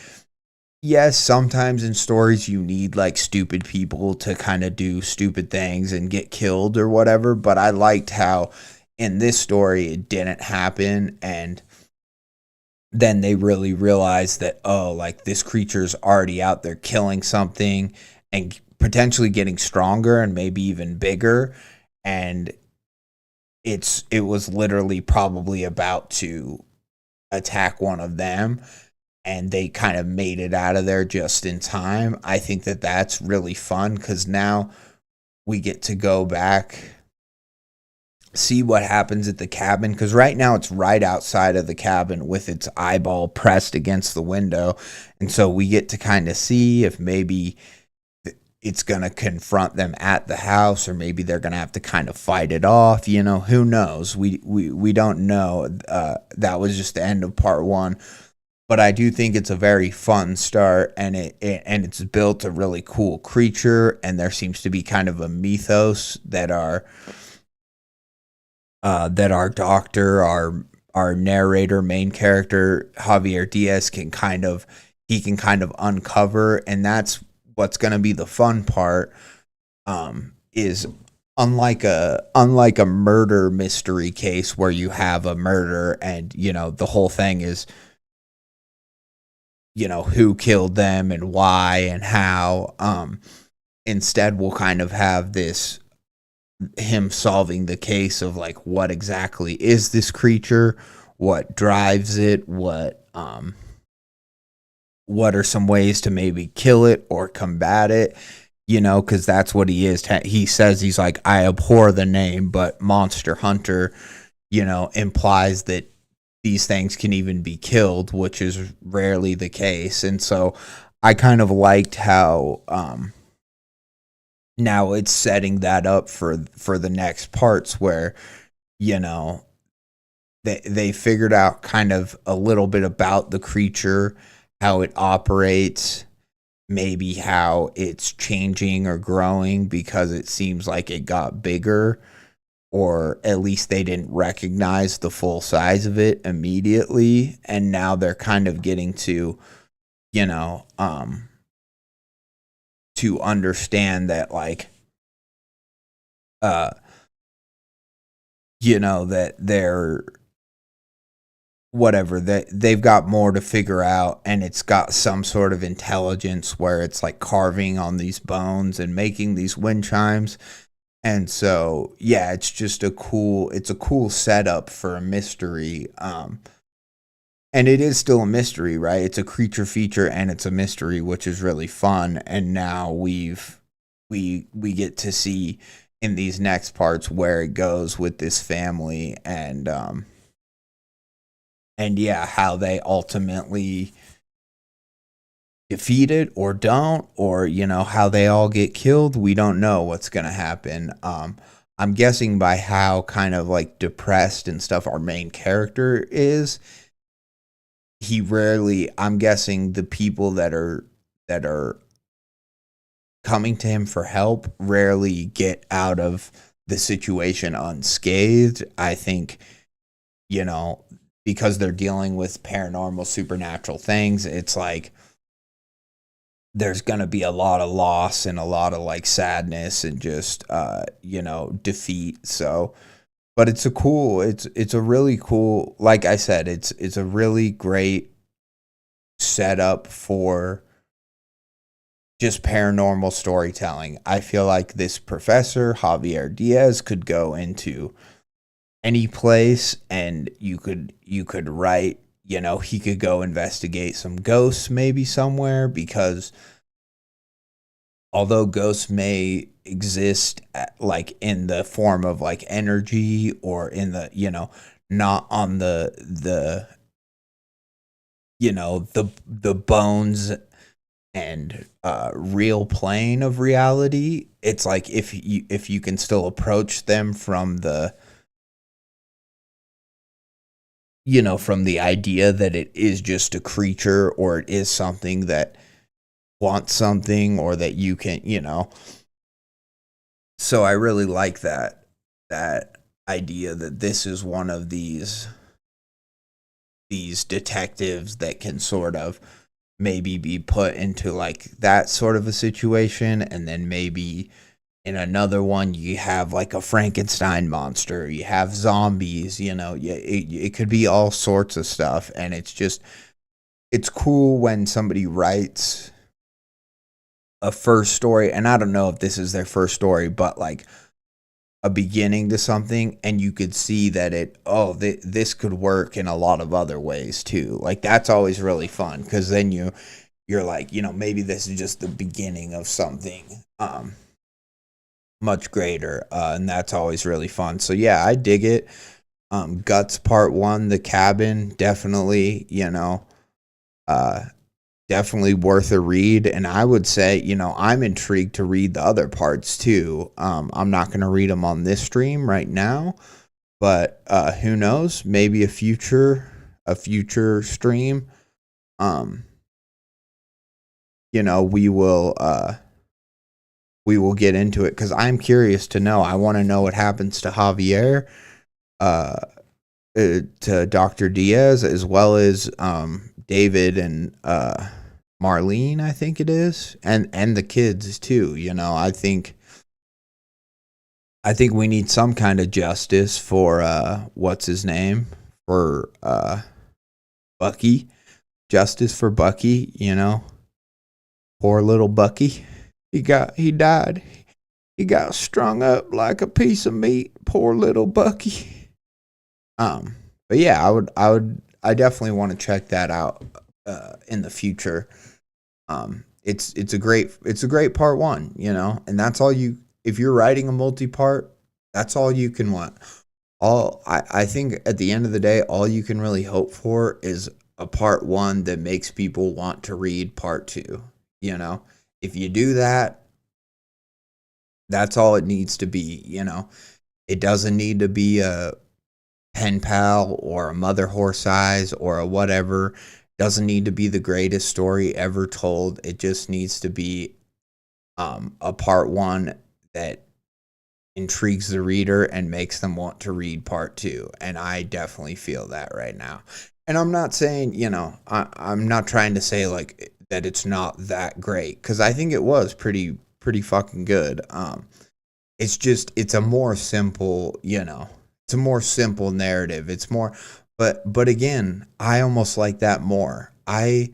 yes, sometimes in stories you need like stupid people to kind of do stupid things and get killed or whatever, but I liked how in this story it didn't happen, and then they really realized that, oh, like this creature's already out there killing something and potentially getting stronger and maybe even bigger, and it was literally probably about to attack one of them, and they kind of made it out of there just in time. I think that that's really fun because now we get to go back, see what happens at the cabin, because right now it's right outside of the cabin with its eyeball pressed against the window, and so we get to kind of see if maybe it's going to confront them at the house, or maybe they're going to have to kind of fight it off. Who knows? We don't know. That was just the end of part one. But I do think it's a very fun start, and it's built a really cool creature, and there seems to be kind of a mythos that our doctor, our narrator, main character Javier Diaz can kind of uncover, and that's what's going to be the fun part. Is unlike a murder mystery case where you have a murder and the whole thing is who killed them and why and how. Instead, we'll kind of have him solving the case of like, what exactly is this creature, what drives it, what are some ways to maybe kill it or combat it, because that's what he is. He says he's like, I abhor the name, but Monster Hunter, implies that these things can even be killed, which is rarely the case. And so I kind of liked how now it's setting that up for the next parts where, they figured out kind of a little bit about the creature, how it operates, maybe how it's changing or growing because it seems like it got bigger, or at least they didn't recognize the full size of it immediately. And now they're kind of getting to, to understand that, like, that they're whatever, that they've got more to figure out, and it's got some sort of intelligence where it's like carving on these bones and making these wind chimes. And so, yeah, it's a cool setup for a mystery. And it is still a mystery, right? It's a creature feature and it's a mystery, which is really fun. And now we get to see in these next parts where it goes with this family, and yeah, how they ultimately defeat it or don't, or how they all get killed. We don't know what's gonna happen. I'm guessing by how kind of like depressed and stuff our main character is, he rarely, I'm guessing the people that are coming to him for help rarely get out of the situation unscathed. I think, you know, because they're dealing with paranormal, supernatural things, it's like there's going to be a lot of loss and a lot of like sadness and just, you know, defeat. So, but it's a really cool, like I said, it's a really great setup for just paranormal storytelling. I feel like this professor, Javier Diaz, could go into any place and you could write, you know, he could go investigate some ghosts maybe somewhere, because although ghosts may exist like in the form of like energy or in the, you know, not on the you know, the bones and real plane of reality, it's like if you can still approach them from the, you know, from the idea that it is just a creature or it is something that wants something, or that you can, you know. So I really like that idea that this is one of these detectives that can sort of maybe be put into like that sort of a situation, and then maybe in another one you have like a Frankenstein monster, you have zombies, you know, it could be all sorts of stuff. And it's cool when somebody writes a first story, and I don't know if this is their first story, but like a beginning to something, and you could see that this could work in a lot of other ways too. Like that's always really fun, because then you're like, you know, maybe this is just the beginning of something much greater, and that's always really fun. So yeah, I dig it. Guts Part 1, the cabin, definitely, you know, definitely worth a read. And I would say, you know, I'm intrigued to read the other parts too. I'm not going to read them on this stream right now, but who knows, maybe a future stream, you know, we will get into it, because I'm curious to know. I want to know what happens to Javier, to Dr. Diaz, as well as David and Marlene, I think it is, and the kids too. You know, I think we need some kind of justice for what's his name, for Bucky. Justice for Bucky, you know. Poor little Bucky. He died. He got strung up like a piece of meat. Poor little Bucky. But yeah, I definitely want to check that out in the future. It's a great part 1, you know, and that's all if you're writing a multi-part, that's all you can want. I think at the end of the day, all you can really hope for is a part 1 that makes people want to read part 2, you know. If you do that, that's all it needs to be, you know. It doesn't need to be a pen pal or a Mother Horse Eyes or a whatever. Doesn't need to be the greatest story ever told. It just needs to be a part 1 that intrigues the reader and makes them want to read part 2. And I definitely feel that right now. And I'm not saying, you know, I'm not trying to say like that it's not that great, because I think it was pretty fucking good. It's a more simple, you know, it's a more simple narrative. It's more, but again, I almost like that more. I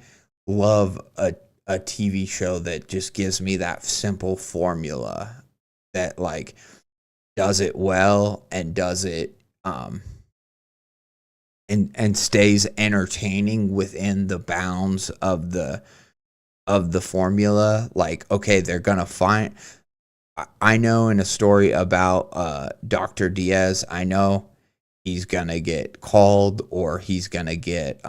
love a TV show that just gives me that simple formula that like does it well and does it and stays entertaining within the bounds of the formula. Like, okay, they're gonna find, I know in a story about Dr. Diaz, I know he's gonna get called, or he's gonna get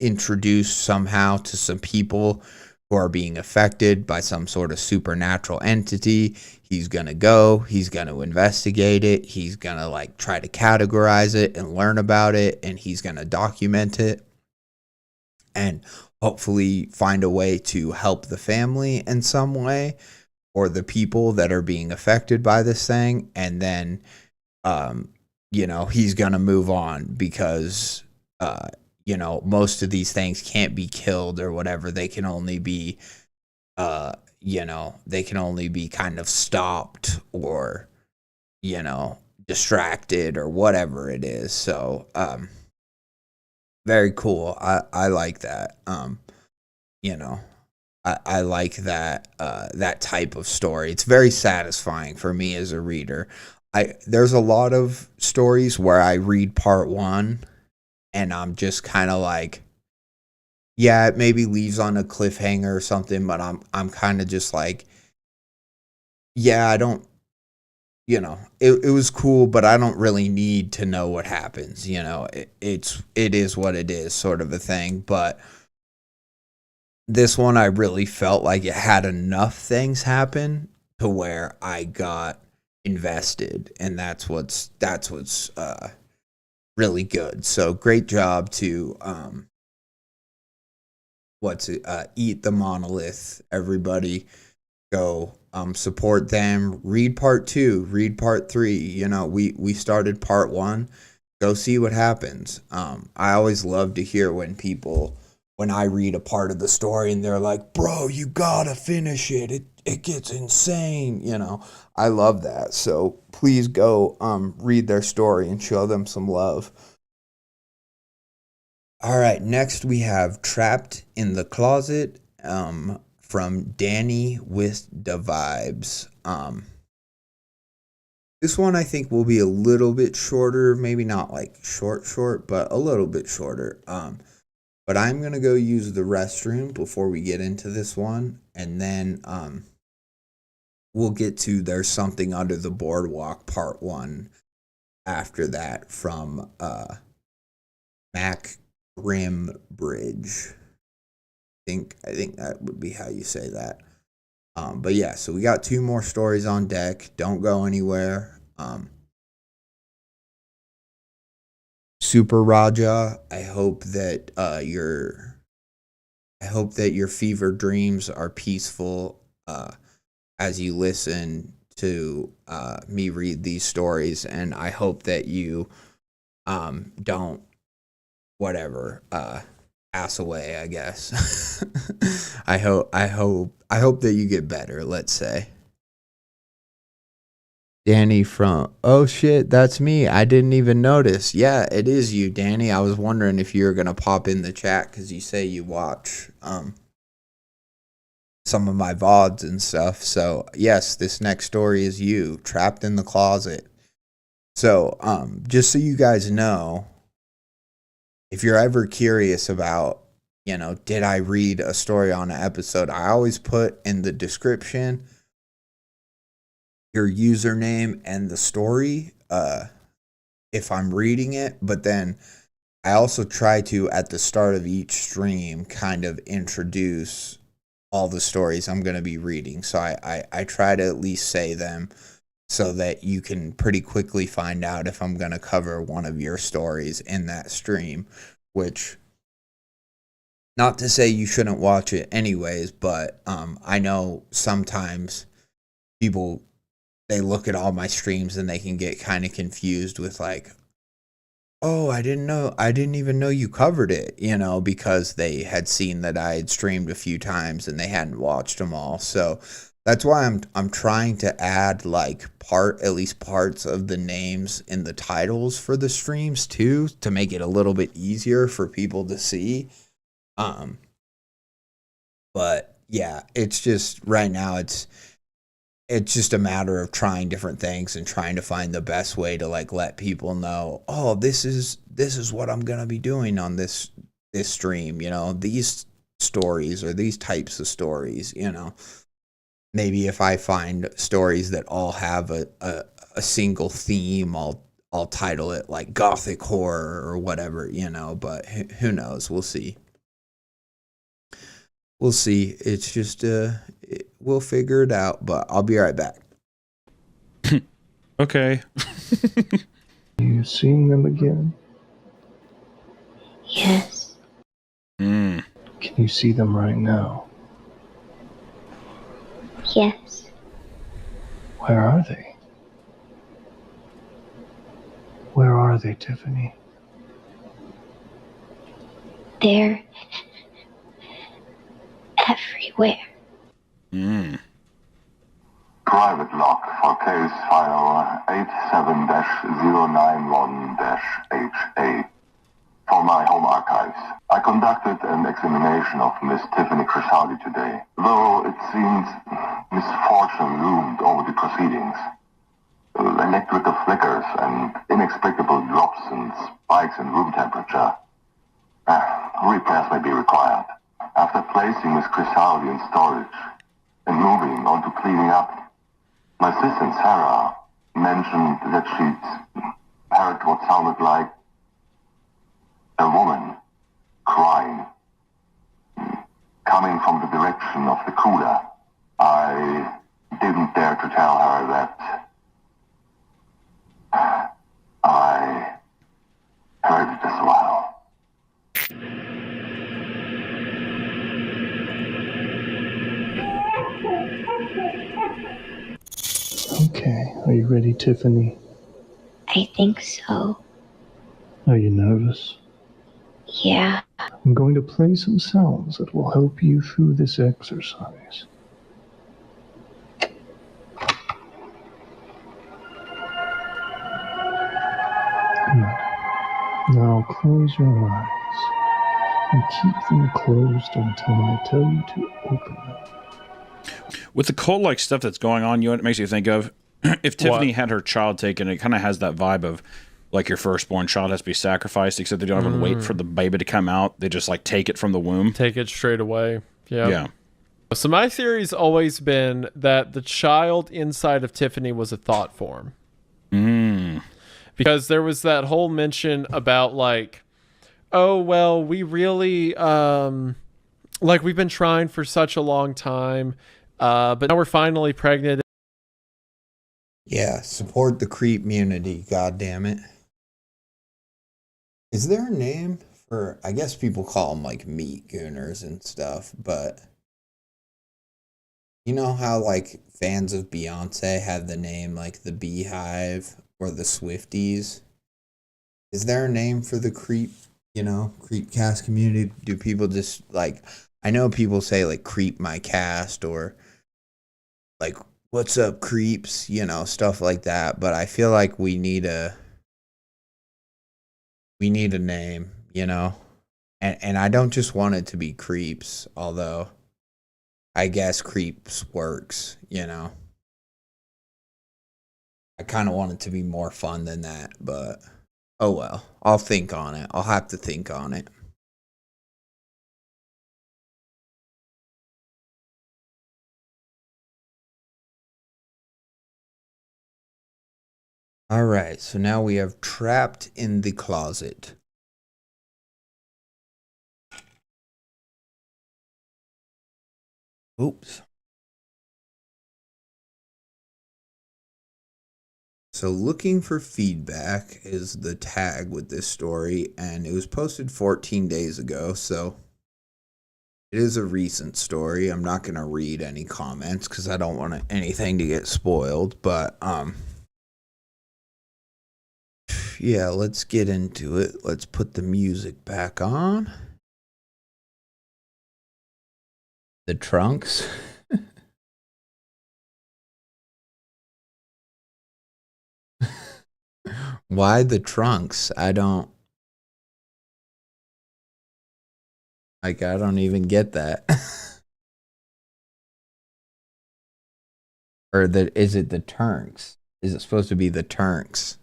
introduced somehow to some people who are being affected by some sort of supernatural entity. He's gonna investigate it, he's gonna like try to categorize it and learn about it, and he's gonna document it. and hopefully find a way to help the family in some way or the people that are being affected by this thing. And then, he's going to move on because, most of these things can't be killed or whatever. They can only be, they can only be kind of stopped or, distracted or whatever it is. So, very cool. I like that. I like that that type of story. It's very satisfying for me as a reader. There's a lot of stories where I read part one and I'm just kind of like, yeah, it maybe leaves on a cliffhanger or something, but I'm kind of just like, yeah, I don't, it was cool, but I don't really need to know what happens. It is what it is, sort of a thing. But this one, I really felt like it had enough things happen to where I got invested, and that's what's really good. So great job to Eat the Monolith, everybody. Go support them. Read part 2, read part 3. We started part 1. Go see what happens. I always love to hear when I read a part of the story and they're like, bro, you gotta finish it. It gets insane. I love that. So please go read their story and show them some love. All right, next we have Trapped in the Closet from DaniWitDaVibez. This one I think will be a little bit shorter, maybe not like short, but a little bit shorter. But I'm going to go use the restroom before we get into this one, and then we'll get to There's Something Under the Boardwalk part 1 after that from macgrimbridge. I think that would be how you say that. But yeah, so we got 2 more stories on deck. Don't go anywhere. Super Raja, I hope that your fever dreams are peaceful as you listen to me read these stories, and I hope that you don't pass away, I guess. I hope that you get better, let's say. Danny from, oh shit, that's me. I didn't even notice. Yeah, it is you, Danny. I was wondering if you were going to pop in the chat because you say you watch some of my VODs and stuff. So, yes, this next story is you, Trapped in the Closet. So, just so you guys know, if you're ever curious about, did I read a story on an episode, I always put in the description your username and the story if I'm reading it. But then I also try to, at the start of each stream, kind of introduce all the stories I'm going to be reading. So I try to at least say them so that you can pretty quickly find out if I'm going to cover one of your stories in that stream, which, not to say you shouldn't watch it anyways, but I know sometimes people, they look at all my streams and they can get kind of confused with like, oh, I didn't even know you covered it, because they had seen that I had streamed a few times and they hadn't watched them all. So that's why I'm trying to add like at least parts of the names in the titles for the streams too, to make it a little bit easier for people to see. But yeah, it's just right now it's just a matter of trying different things and trying to find the best way to like let people know, oh, this is what I'm going to be doing on this stream, these stories or these types of stories, Maybe if I find stories that all have a single theme, I'll title it like gothic horror or whatever, but who knows? We'll see. It's just we'll figure it out, but I'll be right back. Okay. You seeing them again? Yes. Mm. you see them right now? Yes. Where are they? Where are they, Tiffany? They're everywhere. Private lock for case file 87-091-HA. For my home archives, I conducted an examination of Miss Tiffany Crisaldi today, though it seems misfortune loomed over the proceedings. Electrical flickers and inexplicable drops and spikes in room temperature. Repairs may be required. After placing Miss Crisaldi in storage and moving on to cleaning up, my assistant Sarah mentioned that she'd heard what sounded like a woman crying, coming from the direction of the cooler. I didn't dare to tell her that I heard it as well. Okay, are you ready, Tiffany? I think so. Are you nervous? Yeah. I'm going to play some sounds that will help you through this exercise. Good. Now close your eyes and keep them closed until I tell you to open them. With the cult-like stuff that's going on, you know what it makes you think of? If Tiffany had her child taken, it kind of has that vibe of like your firstborn child has to be sacrificed, except they don't even wait for the baby to come out. They just like take it from the womb. Take it straight away. Yeah. So my theory's always been that the child inside of Tiffany was a thought form. Because there was that whole mention about like, oh, well, we really, like we've been trying for such a long time, but now we're finally pregnant. Yeah, support the creep community, god damn it. Is there a name for, I guess people call them like meat gooners and stuff, but you know how like fans of Beyonce have the name like the Beehive or the Swifties? Is there a name for the CREEPCAST community? Do people just like, I know people say like creep my cast or like what's up creeps, stuff like that, but I feel like we need a name, and I don't just want it to be creeps, although I guess creeps works, I kind of want it to be more fun than that, but oh well, I'll think on it. I'll have to think on it. All right, so now we have Trapped in the Closet. Oops. So looking for feedback is the tag with this story, and it was posted 14 days ago, so it is a recent story. I'm not going to read any comments because I don't want anything to get spoiled, but yeah, let's get into it. Let's put the music back on. The trunks. Why the trunks? I don't even get that. Or is it the Turnks? Is it supposed to be the Turnks?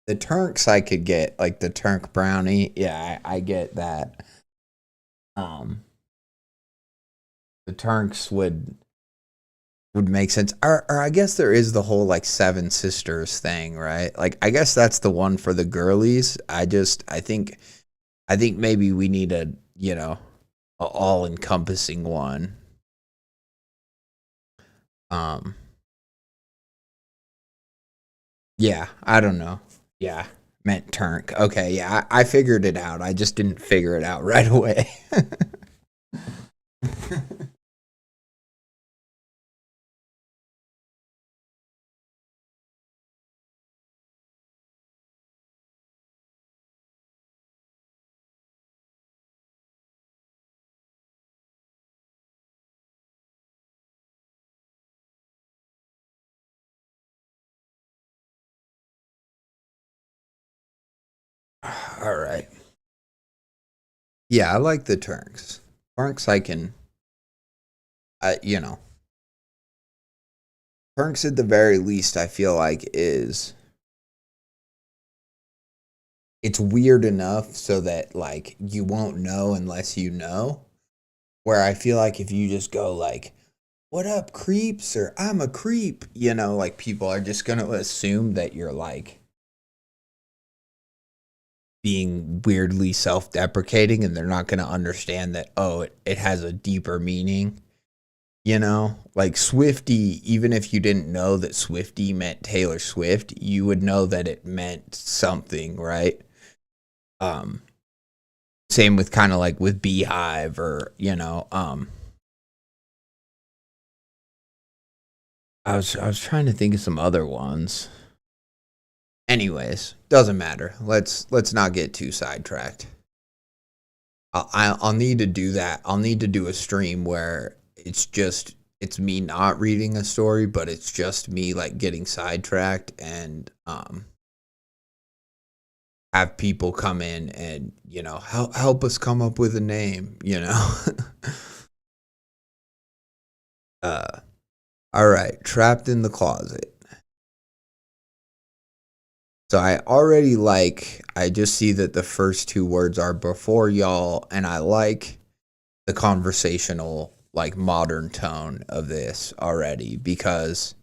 The Turnks I could get, like the Turnk brownie. Yeah, I get that. The Turnks would make sense. Or I guess there is the whole like Seven Sisters thing, right? Like I guess that's the one for the girlies. I think maybe we need a all encompassing one. Yeah, I don't know. Yeah, meant Turnk. Okay, yeah, I figured it out. I just didn't figure it out right away. All right. Yeah, I like the Turks. Turks, you know, Turks at the very least, I feel like it's weird enough so that like you won't know unless you know. Where I feel like if you just go like, "What up, creeps?" or "I'm a creep," you know, like people are just gonna assume that you're like being weirdly self-deprecating, and they're not gonna understand that it has a deeper meaning. You know, like Swifty, even if you didn't know that Swifty meant Taylor Swift, you would know that it meant something, right? Same with kind of like with Beehive or, you know, I was trying to think of some other ones. Anyways, doesn't matter. Let's not get too sidetracked. I'll need to do that. I'll need to do a stream where it's me not reading a story, but it's just me like getting sidetracked and have people come in and, you know, help us come up with a name, you know. All right, trapped in the closet. So I just see that the first two words are before y'all, and I like the conversational, like modern tone of this already because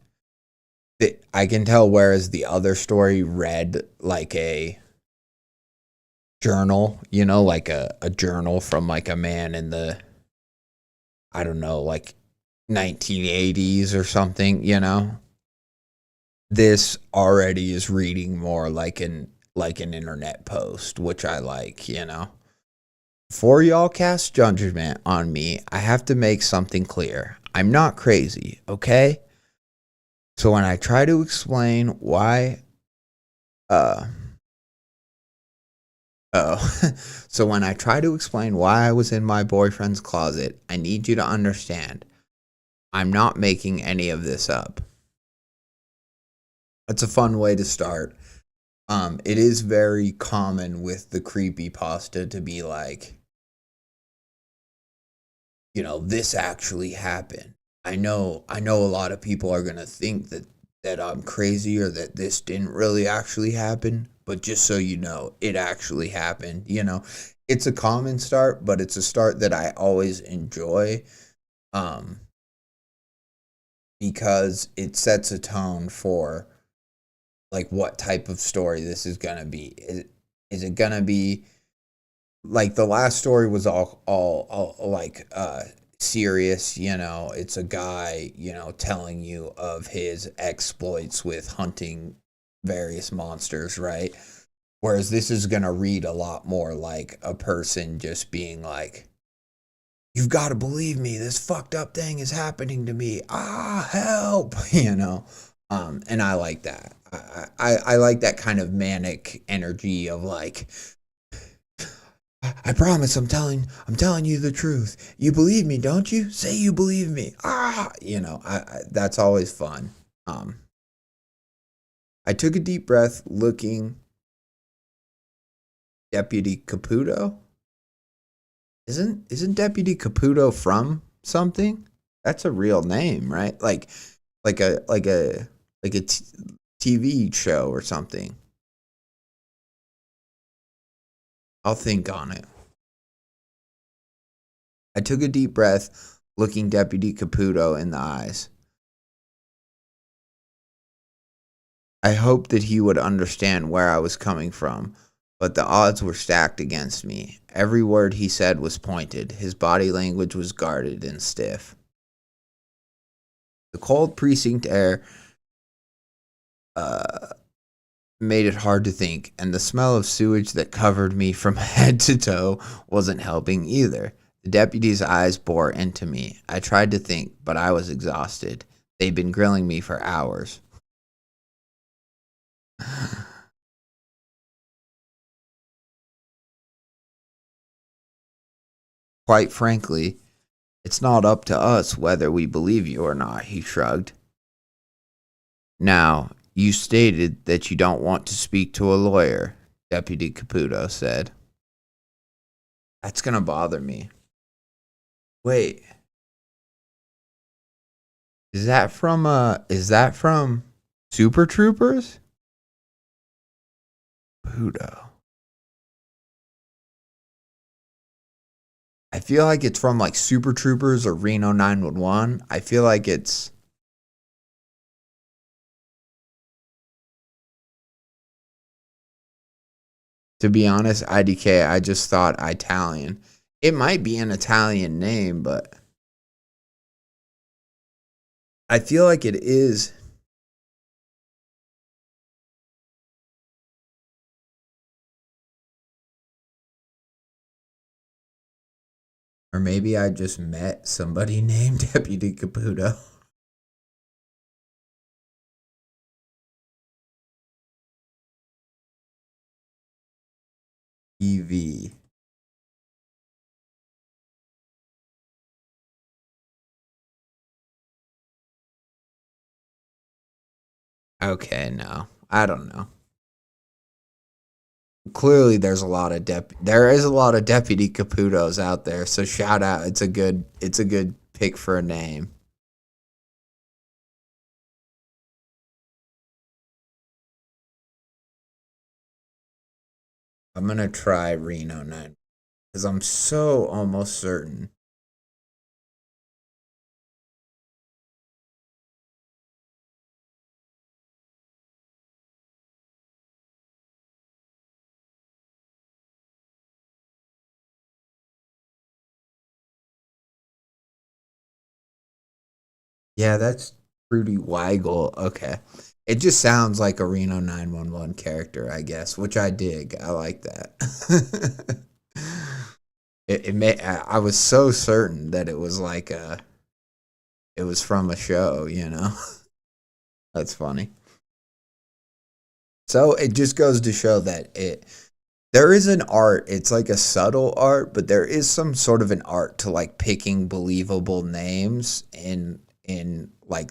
I can tell, whereas the other story read like a journal, you know, like a journal from like a man in the, I don't know, like 1980s or something, you know. This already is reading more like an internet post, which I like, you know. Before y'all cast judgment on me, I have to make something clear. I'm not crazy, okay? So when I try to explain why so when I try to explain why I was in my boyfriend's closet, I need you to understand. I'm not making any of this up. That's a fun way to start. It is very common with the creepypasta to be like, you know, this actually happened. I know a lot of people are gonna think that I'm crazy or that this didn't really actually happen, but just so you know, it actually happened. You know, it's a common start, but it's a start that I always enjoy, because it sets a tone for like what type of story this is gonna be. Is it gonna be like the last story was all like serious, you know, it's a guy, you know, telling you of his exploits with hunting various monsters, right? Whereas this is gonna read a lot more like a person just being like, you've got to believe me, this fucked up thing is happening to me, help, you know. And I like that. I like that kind of manic energy of like, I promise I'm telling you the truth. You believe me, don't you? Say you believe me. You know, that's always fun. I took a deep breath looking Deputy Caputo. Isn't Deputy Caputo from something? That's a real name, right? Like a TV show or something. I'll think on it. I took a deep breath, looking Deputy Caputo in the eyes. I hoped that he would understand where I was coming from, but the odds were stacked against me. Every word he said was pointed. His body language was guarded and stiff. The cold precinct air made it hard to think, and the smell of sewage that covered me from head to toe wasn't helping either. The deputy's eyes bore into me. I tried to think, but I was exhausted. They'd been grilling me for hours. Quite frankly, it's not up to us whether we believe you or not, he shrugged. Now, you stated that you don't want to speak to a lawyer, Deputy Caputo said. That's gonna bother me. Wait. Is that from Super Troopers? Caputo. I feel like it's from like Super Troopers or Reno 911. I feel like it's... To be honest, IDK, I just thought Italian. It might be an Italian name, but I feel like it is. Or maybe I just met somebody named Deputy Caputo. EV. Okay, no. I don't know. Clearly there's a lot of there is a lot of Deputy Caputos out there, so shout out. It's a good pick for a name. I'm gonna try Reno 9 because I'm so almost certain. Yeah, that's Rudy Weigel. Okay. It just sounds like a Reno 911 character, I guess, which I dig. I like that. I was so certain that it was like it was from a show, you know. That's funny. So it just goes to show that there is an art. It's like a subtle art, but there is some sort of an art to like picking believable names in like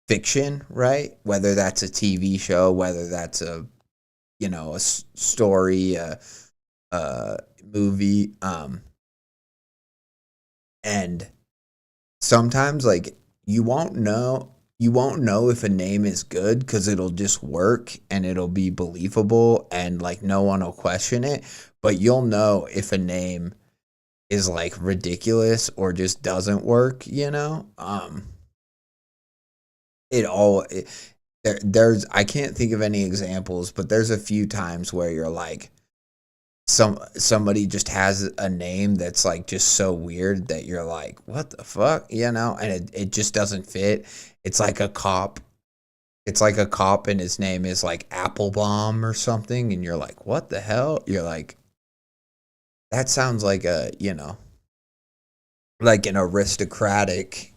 fiction, right? Whether that's a TV show, whether that's a story, a movie, and sometimes like you won't know if a name is good because it'll just work and it'll be believable and like no one will question it, but you'll know if a name is like ridiculous or just doesn't work, you know. There's I can't think of any examples, but there's a few times where you're like somebody just has a name that's like just so weird that you're like, what the fuck, you know, and it just doesn't fit. It's like a cop and his name is like Applebaum or something, and you're like, what the hell? You're like, that sounds like a, you know, like an aristocratic,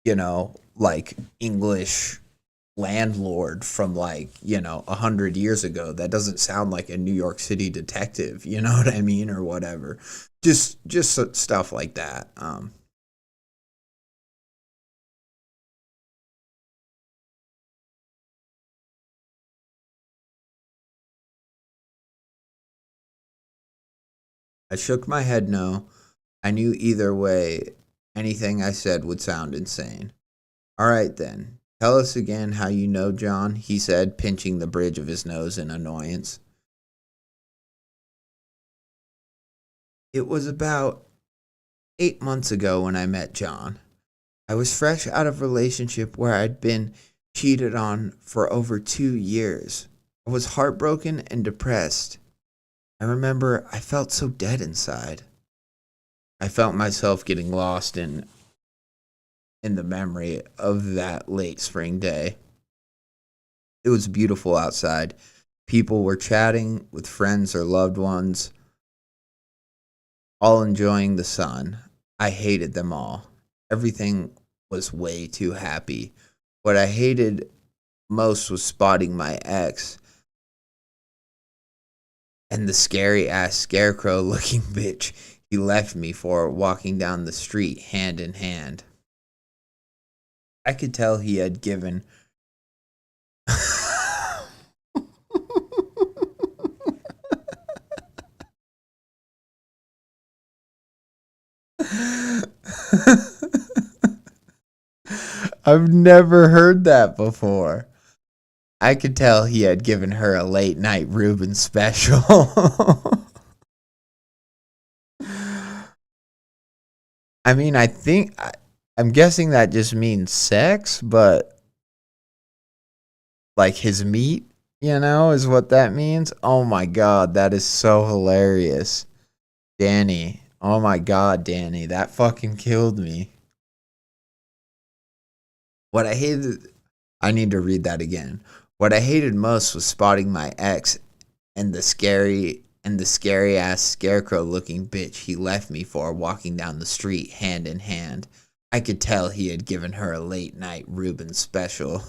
you know, like English landlord from like, you know, 100 years ago. That doesn't sound like a New York City detective, you know what I mean, or whatever. Just stuff like that. I shook my head no. I knew either way anything I said would sound insane. All right then. Tell us again how you know John, he said, pinching the bridge of his nose in annoyance. It was about 8 months ago when I met John. I was fresh out of a relationship where I'd been cheated on for over 2 years. I was heartbroken and depressed. I remember I felt so dead inside. I felt myself getting lost in the memory of that late spring day. It was beautiful outside. People were chatting with friends or loved ones. all enjoying the sun. I hated them all. Everything was way too happy. What I hated most was spotting my ex and the scary ass scarecrow looking bitch he left me for walking down the street hand in hand. I could tell he had given I've never heard that before. I could tell he had given her a late night Reuben special. I mean, I'm guessing that just means sex, but like his meat, is what that means. Oh my God, that is so hilarious. Danny. Oh my God, Danny, that fucking killed me. What I hated, I need to read that again. What I hated most was spotting my ex and the scary ass scarecrow looking bitch he left me for walking down the street hand in hand. I could tell he had given her a late night Reuben special.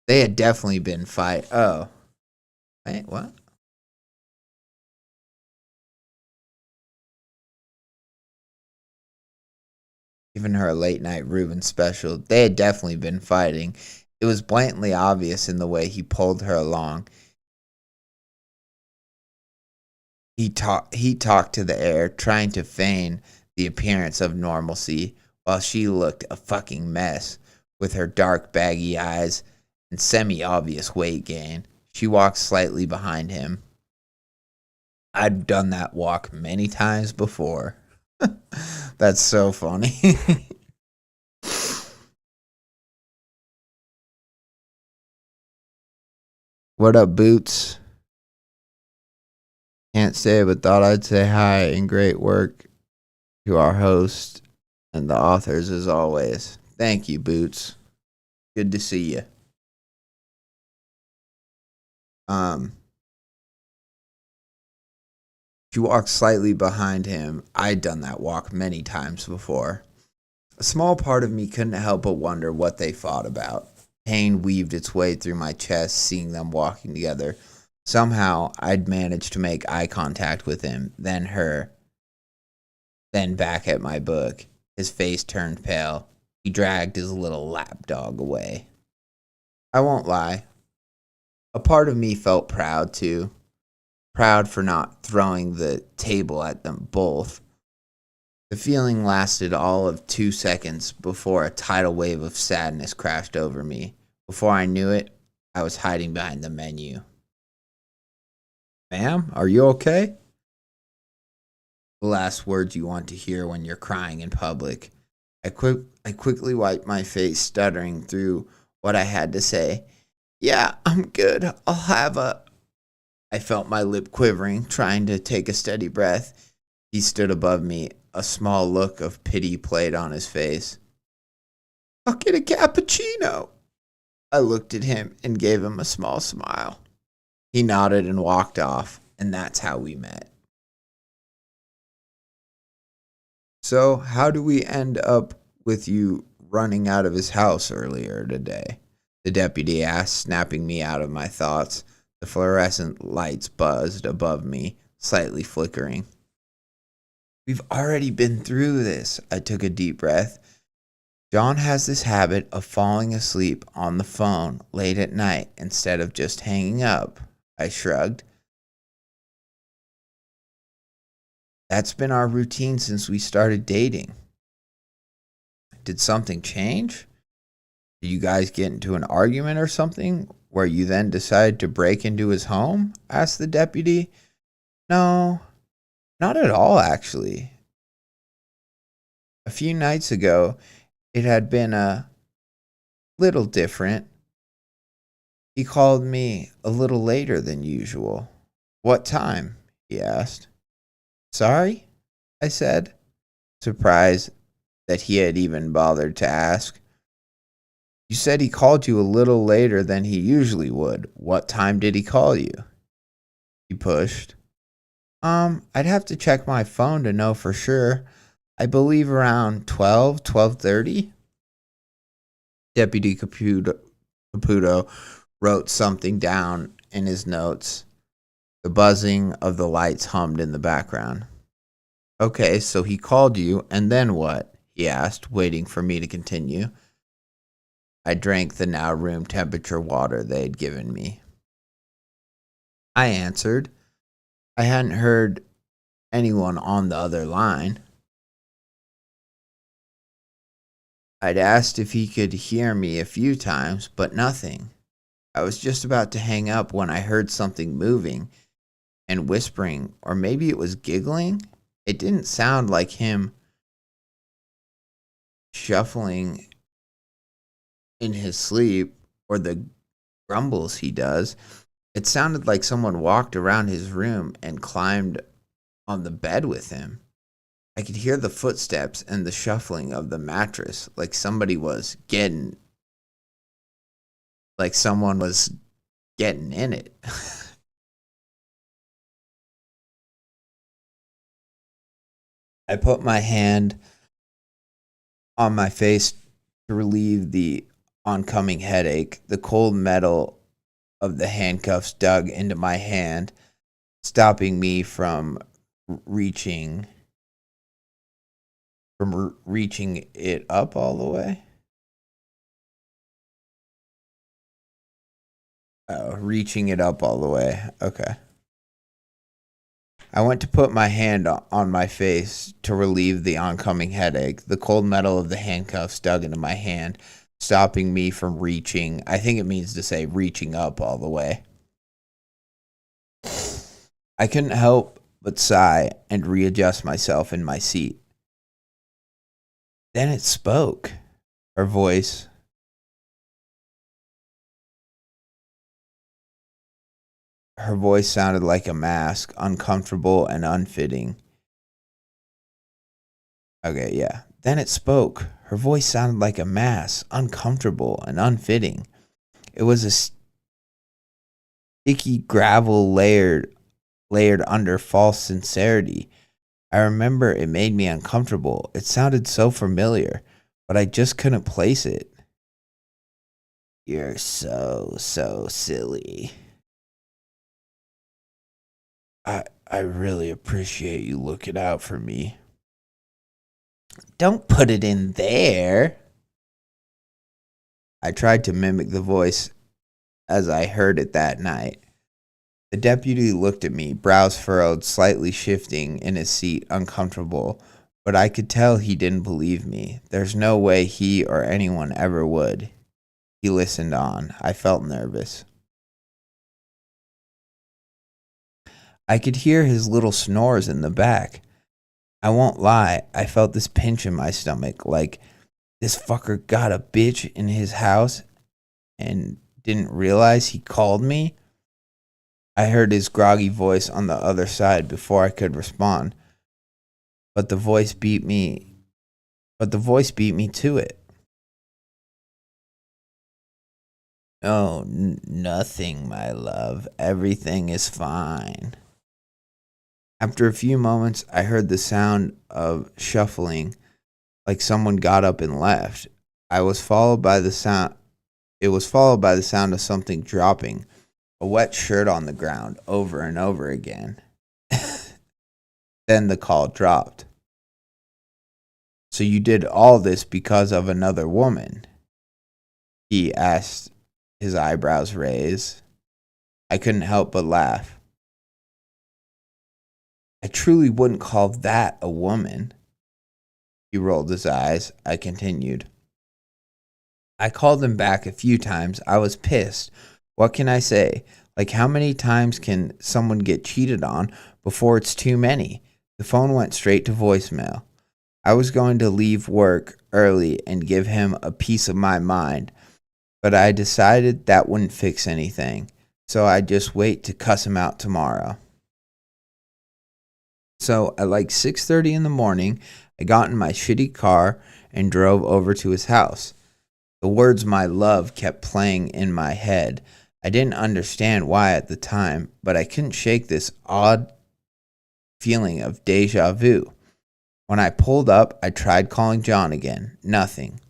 They had definitely been Oh. Wait, what? Giving her a late night Reuben special. They had definitely been fighting. It was blatantly obvious in the way he pulled her along. He talked to the air, trying to feign the appearance of normalcy, while she looked a fucking mess with her dark, baggy eyes and semi-obvious weight gain. She walked slightly behind him. I'd done that walk many times before. That's so funny. What up, Boots? Can't say, but thought I'd say hi and great work to our host and the authors as always. Thank you, Boots. Good to see you. She walked slightly behind him. I'd done that walk many times before. A small part of me couldn't help but wonder what they fought about. Pain weaved its way through my chest seeing them walking together. Somehow, I'd managed to make eye contact with him, then her, then back at my book. His face turned pale. He dragged his little lapdog away. I won't lie. A part of me felt proud, too. Proud for not throwing the table at them both. The feeling lasted all of 2 seconds before a tidal wave of sadness crashed over me. Before I knew it, I was hiding behind the menu. Ma'am, are you okay? The last words you want to hear when you're crying in public. I quickly wiped my face, stuttering through what I had to say. Yeah, I'm good. I'll have a... I felt my lip quivering, trying to take a steady breath. He stood above me. A small look of pity played on his face. I'll get a cappuccino. I looked at him and gave him a small smile. He nodded and walked off, and that's how we met. So, how do we end up with you running out of his house earlier today? The deputy asked, snapping me out of my thoughts. The fluorescent lights buzzed above me, slightly flickering. We've already been through this. I took a deep breath. John has this habit of falling asleep on the phone late at night instead of just hanging up. I shrugged. That's been our routine since we started dating. Did something change? Did you guys get into an argument or something where you then decided to break into his home? Asked the deputy. No, not at all, actually. A few nights ago, it had been a little different. He called me a little later than usual. What time? He asked. Sorry? I said, surprised that he had even bothered to ask. You said he called you a little later than he usually would. What time did he call you? He pushed. I'd have to check my phone to know for sure. I believe around 12:30. Deputy Caputo wrote something down in his notes. The buzzing of the lights hummed in the background. Okay, so he called you, and then what? He asked, waiting for me to continue. I drank the now room temperature water they had given me. I answered. I hadn't heard anyone on the other line. I'd asked if he could hear me a few times, but nothing. I was just about to hang up when I heard something moving and whispering, or maybe it was giggling. It didn't sound like him shuffling in his sleep or the grumbles he does. It sounded like someone walked around his room and climbed on the bed with him. I could hear the footsteps and the shuffling of the mattress, like someone was getting in it. I put my hand on my face to relieve the oncoming headache. The cold metal of the handcuffs dug into my hand, stopping me from reaching it up all the way. Oh, reaching it up all the way. Okay. I went to put my hand on my face to relieve the oncoming headache. The cold metal of the handcuffs dug into my hand, stopping me from reaching. I think it means to say reaching up all the way. I couldn't help but sigh and readjust myself in my seat. Then it spoke. Her voice sounded like a mask, uncomfortable and unfitting. Okay, yeah. Then it spoke. Her voice sounded like a mask, uncomfortable and unfitting. It was a sticky gravel layered under false sincerity. I remember it made me uncomfortable. It sounded so familiar, but I just couldn't place it. You're so silly. I really appreciate you looking out for me. Don't put it in there. I tried to mimic the voice as I heard it that night. The deputy looked at me, brows furrowed, slightly shifting in his seat, uncomfortable, but I could tell he didn't believe me. There's no way he or anyone ever would. He listened on. I felt nervous. I could hear his little snores in the back. I won't lie, I felt this pinch in my stomach, like this fucker got a bitch in his house and didn't realize he called me. I heard his groggy voice on the other side before I could respond, but the voice beat me to it. Oh, nothing, my love. Everything is fine. After a few moments, I heard the sound of shuffling, like someone got up and left. It was followed by the sound of something dropping, a wet shirt on the ground, over and over again. Then the call dropped. So you did all this because of another woman? He asked, his eyebrows raised. I couldn't help but laugh. I truly wouldn't call that a woman. He rolled his eyes. I continued. I called him back a few times. I was pissed. What can I say? Like, how many times can someone get cheated on before it's too many? The phone went straight to voicemail. I was going to leave work early and give him a piece of my mind, but I decided that wouldn't fix anything, so I'd just wait to cuss him out tomorrow. So at like 6:30 in the morning, I got in my shitty car and drove over to his house. The words "my love" kept playing in my head. I didn't understand why at the time, but I couldn't shake this odd feeling of deja vu. When I pulled up, I tried calling John again. Nothing.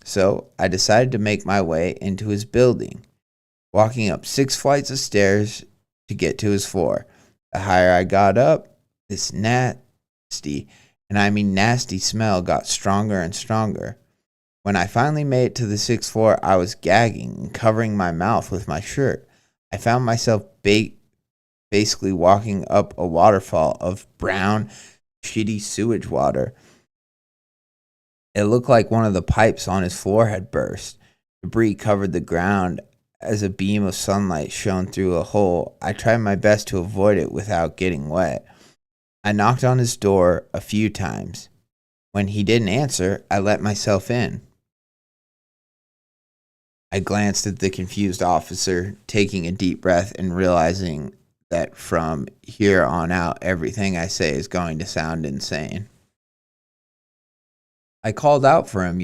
So I decided to make my way into his building, walking up 6 flights of stairs to get to his floor. The higher I got up, this nasty, and I mean nasty smell got stronger and stronger. When I finally made it to the 6th floor, I was gagging and covering my mouth with my shirt. I found myself basically walking up a waterfall of brown, shitty sewage water. It looked like one of the pipes on his floor had burst. Debris covered the ground as a beam of sunlight shone through a hole. I tried my best to avoid it without getting wet. I knocked on his door a few times. When he didn't answer, I let myself in. I glanced at the confused officer, taking a deep breath and realizing that from here on out, everything I say is going to sound insane. I called out for him,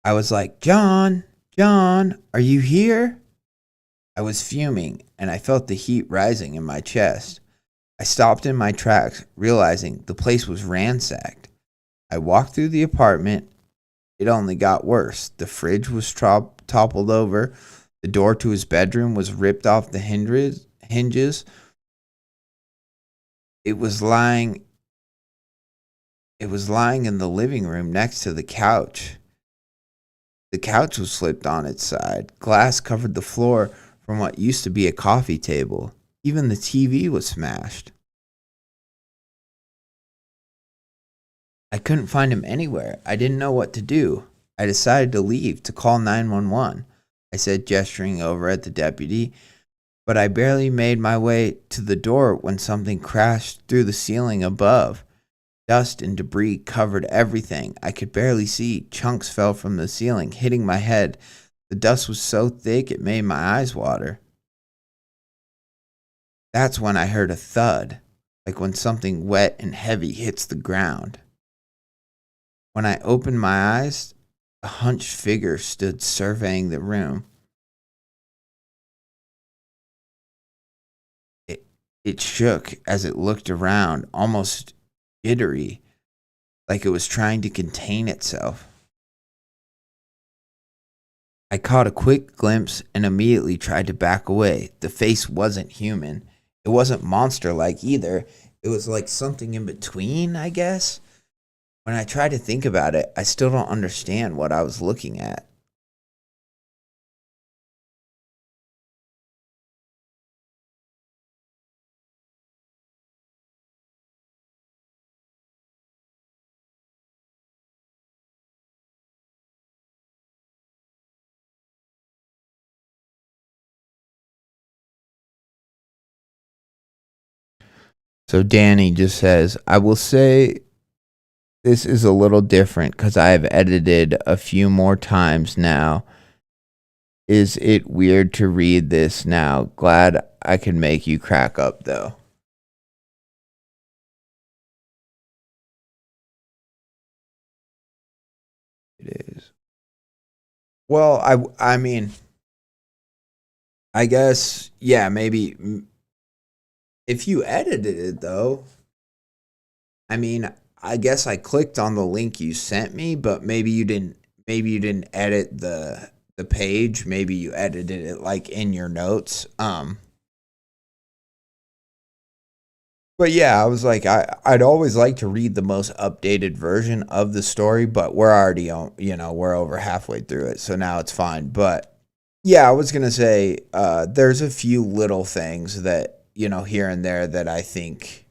I was like, John, are you here? I was fuming, and I felt the heat rising in my chest. I stopped in my tracks, realizing the place was ransacked. I walked through the apartment. It only got worse. The fridge was toppled over. The door to his bedroom was ripped off the hinges. It was lying in the living room next to the couch. The couch was flipped on its side. Glass covered the floor from what used to be a coffee table. Even the TV was smashed. I couldn't find him anywhere. I didn't know what to do. I decided to leave, to call 911. I said, gesturing over at the deputy. But I barely made my way to the door when something crashed through the ceiling above. Dust and debris covered everything. I could barely see. Chunks fell from the ceiling, hitting my head. The dust was so thick it made my eyes water. That's when I heard a thud, like when something wet and heavy hits the ground. When I opened my eyes, a hunched figure stood surveying the room. It shook as it looked around, almost jittery, like it was trying to contain itself. I caught a quick glimpse and immediately tried to back away. The face wasn't human. It wasn't monster-like either. It was like something in between, I guess. When I try to think about it, I still don't understand what I was looking at. So Danny just says, I will say this is a little different because I have edited a few more times now. Is it weird to read this now? Glad I can make you crack up though. It is. Well, I mean, I guess, yeah, maybe if you edited it though, I mean, I guess I clicked on the link you sent me, but maybe you didn't edit the page. Maybe you edited it like in your notes. But yeah, I was like, I'd always like to read the most updated version of the story, but we're already on, we're over halfway through it, so now it's fine. But yeah, I was gonna say, there's a few little things that, here and there that I think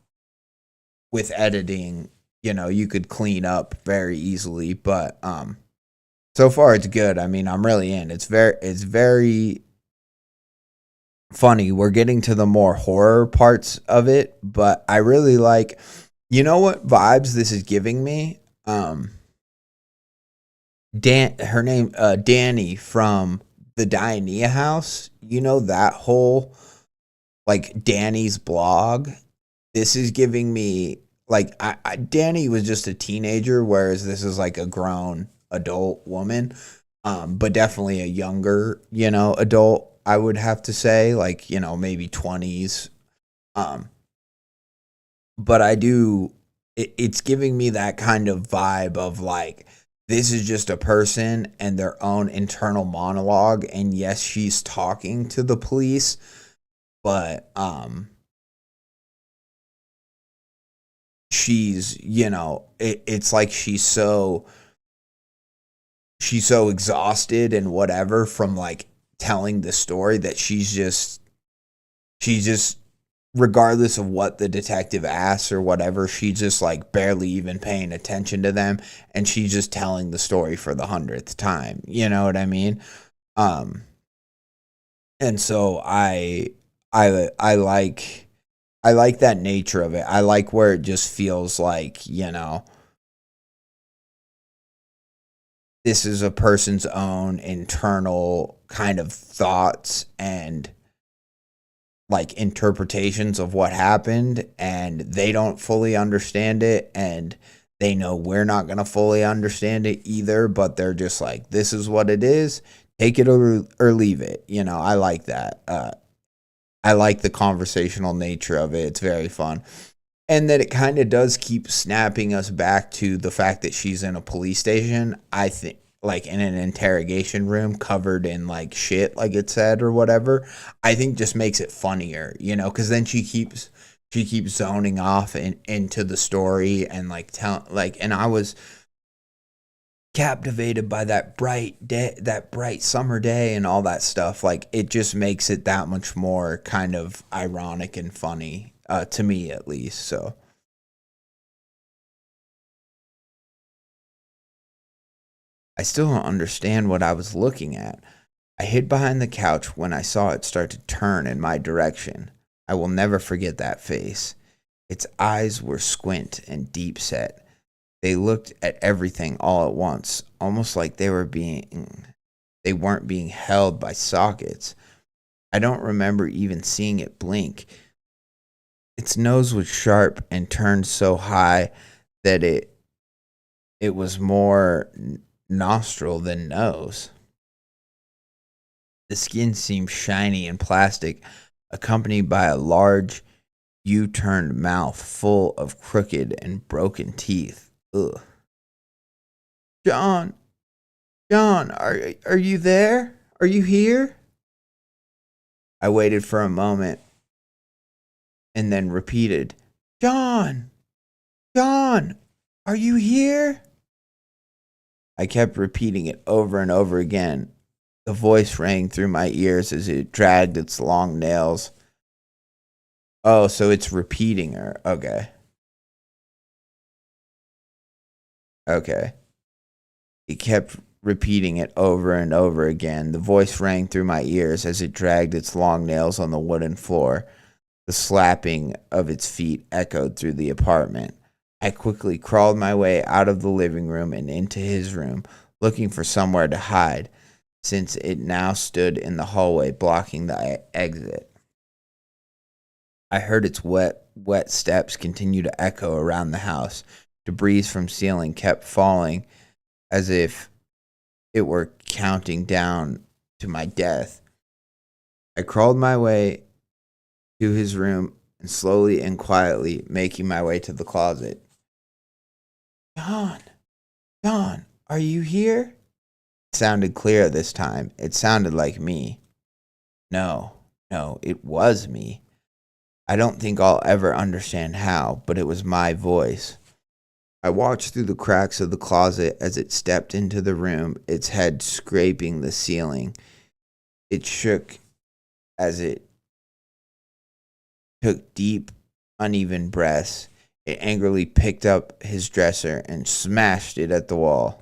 with editing, you could clean up very easily, but so far it's good. I mean, I'm really in. It's very funny. We're getting to the more horror parts of it, but I really like, what vibes this is giving me? Her name, Danny from the Diania house. That whole, like, Danny's blog. This is giving me, like, Danny was just a teenager, whereas this is like a grown adult woman, but definitely a younger, adult, I would have to say, like, maybe 20s. but I do. It's giving me that kind of vibe of like this is just a person and their own internal monologue. And yes, she's talking to the police, but she's it's like she's so exhausted and whatever from like telling the story that she's just regardless of what the detective asks or whatever, she's just like barely even paying attention to them, and she's just telling the story for the 100th time. You know what I mean? And so I like that nature of it. I like where it just feels like, this is a person's own internal kind of thoughts and like interpretations of what happened, and they don't fully understand it, and they know we're not going to fully understand it either, but they're just like, this is what it is, take it or leave it. I like that. I like the conversational nature of it. It's very fun. And that it kind of does keep snapping us back to the fact that she's in a police station. I think, like in an interrogation room covered in like shit, like it said or whatever, I think just makes it funnier, because then she keeps zoning off into the story and like and I was captivated by that bright summer day and all that stuff. Like it just makes it that much more kind of ironic and funny, to me at least. So I still don't understand what I was looking at. I hid behind the couch when I saw it start to turn in my direction. I will never forget that face. Its eyes were squint and deep set. They looked at everything all at once, almost like they weren't being held by sockets. I don't remember even seeing it blink. Its nose was sharp and turned so high that it was more nostril than nose. The skin seemed shiny and plastic, accompanied by a large U-turned mouth full of crooked and broken teeth. Ugh. John, are you there? Are you here? I waited for a moment and then repeated, John, are you here? I kept repeating it over and over again. The voice rang through my ears as it dragged its long nails. Oh, so it's repeating her. Okay. It kept repeating it over and over again. The voice rang through my ears as it dragged its long nails on the wooden floor. The slapping of its feet echoed through the apartment. I quickly crawled my way out of the living room and into his room, looking for somewhere to hide, since it now stood in the hallway blocking the exit. I heard its wet steps continue to echo around the house. Debris from ceiling kept falling as if it were counting down to my death. I crawled my way to his room and slowly and quietly making my way to the closet. John, are you here? It sounded clear this time. It sounded like me. No, it was me. I don't think I'll ever understand how, but it was my voice. I watched through the cracks of the closet as it stepped into the room, its head scraping the ceiling. It shook as it took deep, uneven breaths. It angrily picked up his dresser and smashed it at the wall.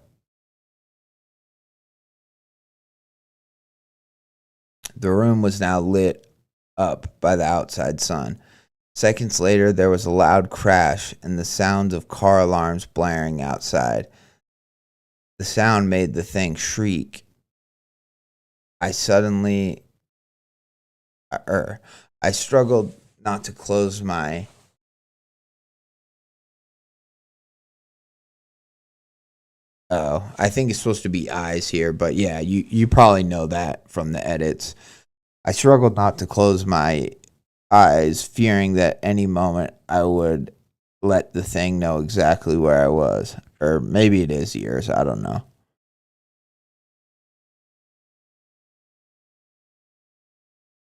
The room was now lit up by the outside sun. Seconds later, there was a loud crash and the sounds of car alarms blaring outside. The sound made the thing shriek. I struggled not to close my I think it's supposed to be eyes here, but yeah, you probably know that from the edits. I struggled not to close my eyes, fearing that any moment I would let the thing know exactly where I was. Or maybe it is years, I don't know.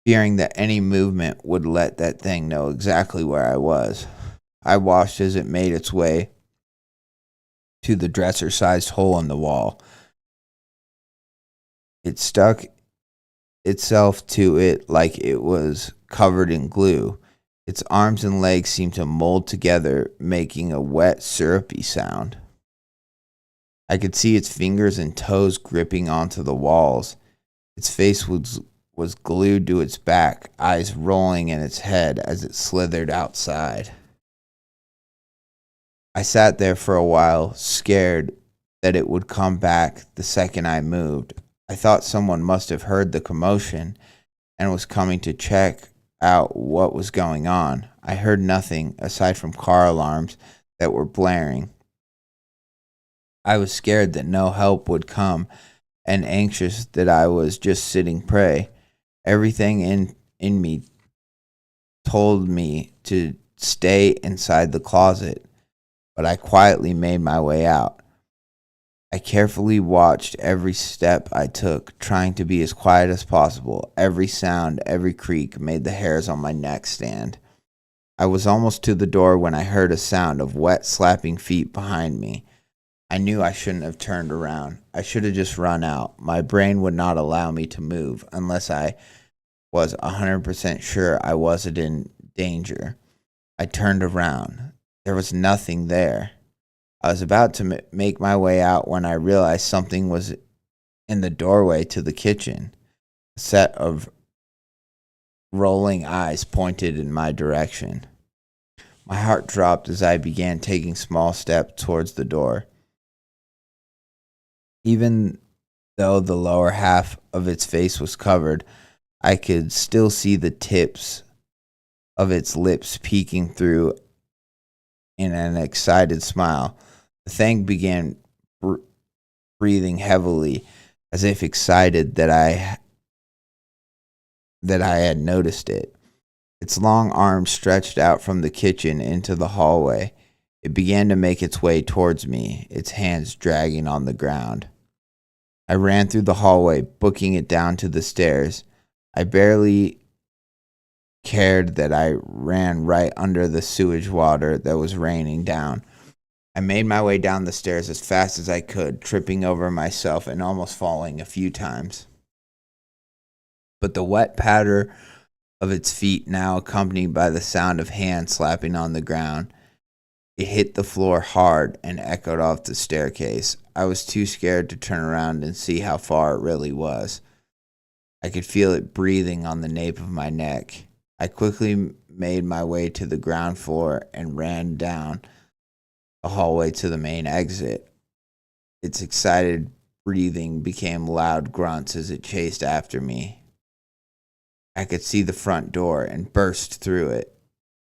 Fearing that any movement would let that thing know exactly where I was. I watched as it made its way to the dresser-sized hole in the wall. It stuck itself to it like it was covered in glue. Its arms and legs seemed to mold together, making a wet, syrupy sound. I could see its fingers and toes gripping onto the walls. Its face was glued to its back, eyes rolling in its head as it slithered outside. I sat there for a while, scared that it would come back the second I moved. I thought someone must have heard the commotion and was coming to check out what was going on. I heard nothing aside from car alarms that were blaring. I was scared that no help would come and anxious that I was just sitting prey. Everything in me told me to stay inside the closet, but I quietly made my way out. I carefully watched every step I took, trying to be as quiet as possible. Every sound, every creak made the hairs on my neck stand. I was almost to the door when I heard a sound of wet, slapping feet behind me. I knew I shouldn't have turned around. I should have just run out. My brain would not allow me to move unless I was 100% sure I wasn't in danger. I turned around. There was nothing there. I was about to make my way out when I realized something was in the doorway to the kitchen. A set of rolling eyes pointed in my direction. My heart dropped as I began taking small steps towards the door. Even though the lower half of its face was covered, I could still see the tips of its lips peeking through in an excited smile. The thing began breathing heavily, as if excited that I had noticed it. Its long arms stretched out from the kitchen into the hallway. It began to make its way towards me, its hands dragging on the ground. I ran through the hallway, booking it down to the stairs. I barely cared that I ran right under the sewage water that was raining down. I made my way down the stairs as fast as I could, tripping over myself and almost falling a few times. But the wet patter of its feet, now accompanied by the sound of hands slapping on the ground, it hit the floor hard and echoed off the staircase. I was too scared to turn around and see how far it really was. I could feel it breathing on the nape of my neck. I quickly made my way to the ground floor and ran down the hallway to the main exit. Its excited breathing became loud grunts as it chased after me. I could see the front door and burst through it.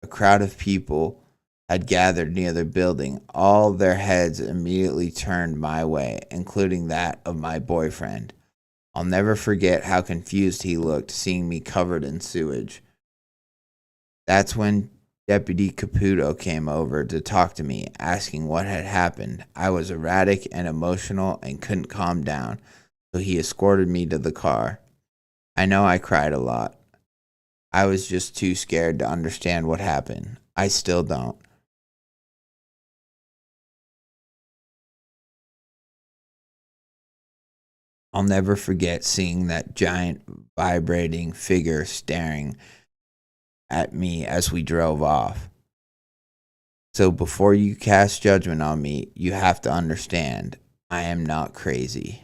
A crowd of people had gathered near the building. All their heads immediately turned my way, including that of my boyfriend. I'll never forget how confused he looked seeing me covered in sewage. That's when Deputy Caputo came over to talk to me, asking what had happened. I was erratic and emotional and couldn't calm down, so he escorted me to the car. I know I cried a lot. I was just too scared to understand what happened. I still don't. I'll never forget seeing that giant vibrating figure staring at me as we drove off. So before you cast judgment on me, you have to understand, I am not crazy.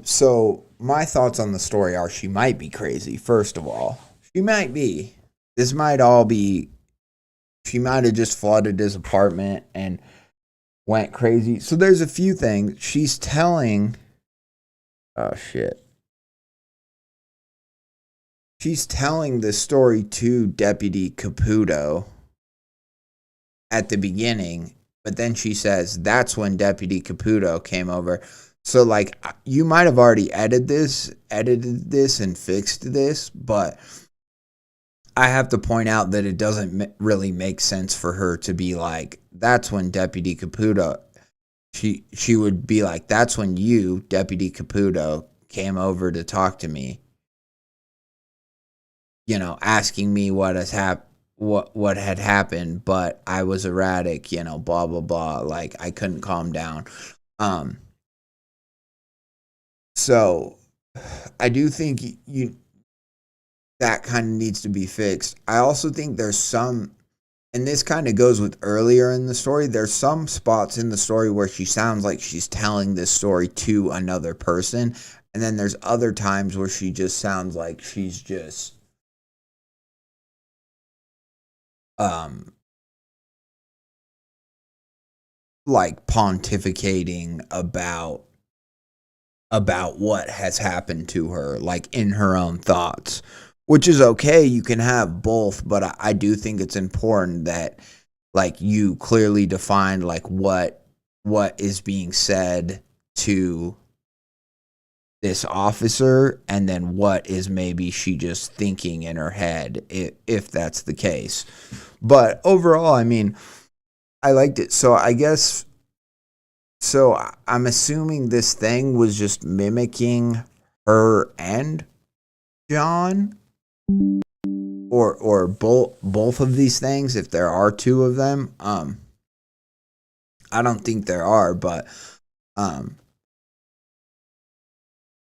So my thoughts on the story are she might be crazy, first of all. She might be. This might all be, she might have just flooded his apartment and went crazy. So there's a few things. She's telling, oh shit. She's telling this story to Deputy Caputo at the beginning, but then she says that's when Deputy Caputo came over. So like you might have already edited this and fixed this, but I have to point out that it doesn't really make sense for her to be like, that's when Deputy Caputo, she would be like, that's when you, Deputy Caputo, came over to talk to me, you know, asking me what had happened, but I was erratic, you know, blah blah blah, like I couldn't calm down. So I do think that kind of needs to be fixed. I also think there's some, and this kind of goes with earlier in the story, there's some spots in the story where she sounds like she's telling this story to another person, and then there's other times where she just sounds like she's just like pontificating about what has happened to her, like in her own thoughts, which is okay. You can have both, but I do think it's important that like you clearly define like what is being said to this officer, and then what is maybe she just thinking in her head, if that's the case. But overall, I mean, I liked it. So I guess, so I'm assuming this thing was just mimicking her and John, or both of these things, if there are two of them. I don't think there are, but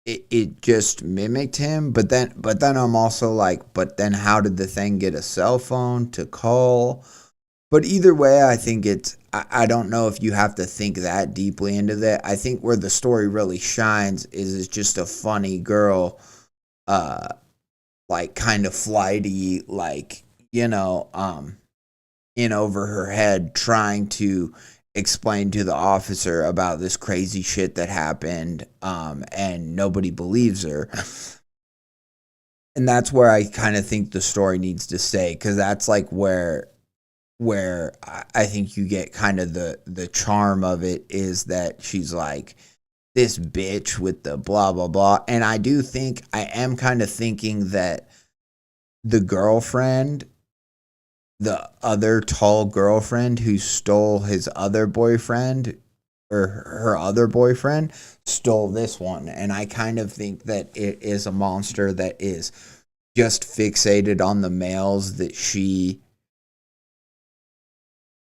it just mimicked him. But then I'm also like, but then how did the thing get a cell phone to call? But either way, I think I don't know if you have to think that deeply into that. I think where the story really shines is it's just a funny girl, like kind of flighty, like, you know, in over her head, trying to explain to the officer about this crazy shit that happened, and nobody believes her. And that's where I kind of think the story needs to stay, because that's like where I think you get kind of the charm of it, is that she's like this bitch with the blah blah blah. And I am kind of thinking that the girlfriend, the other tall girlfriend who stole his other boyfriend, or her other boyfriend, stole this one. And I kind of think that it is a monster that is just fixated on the males that she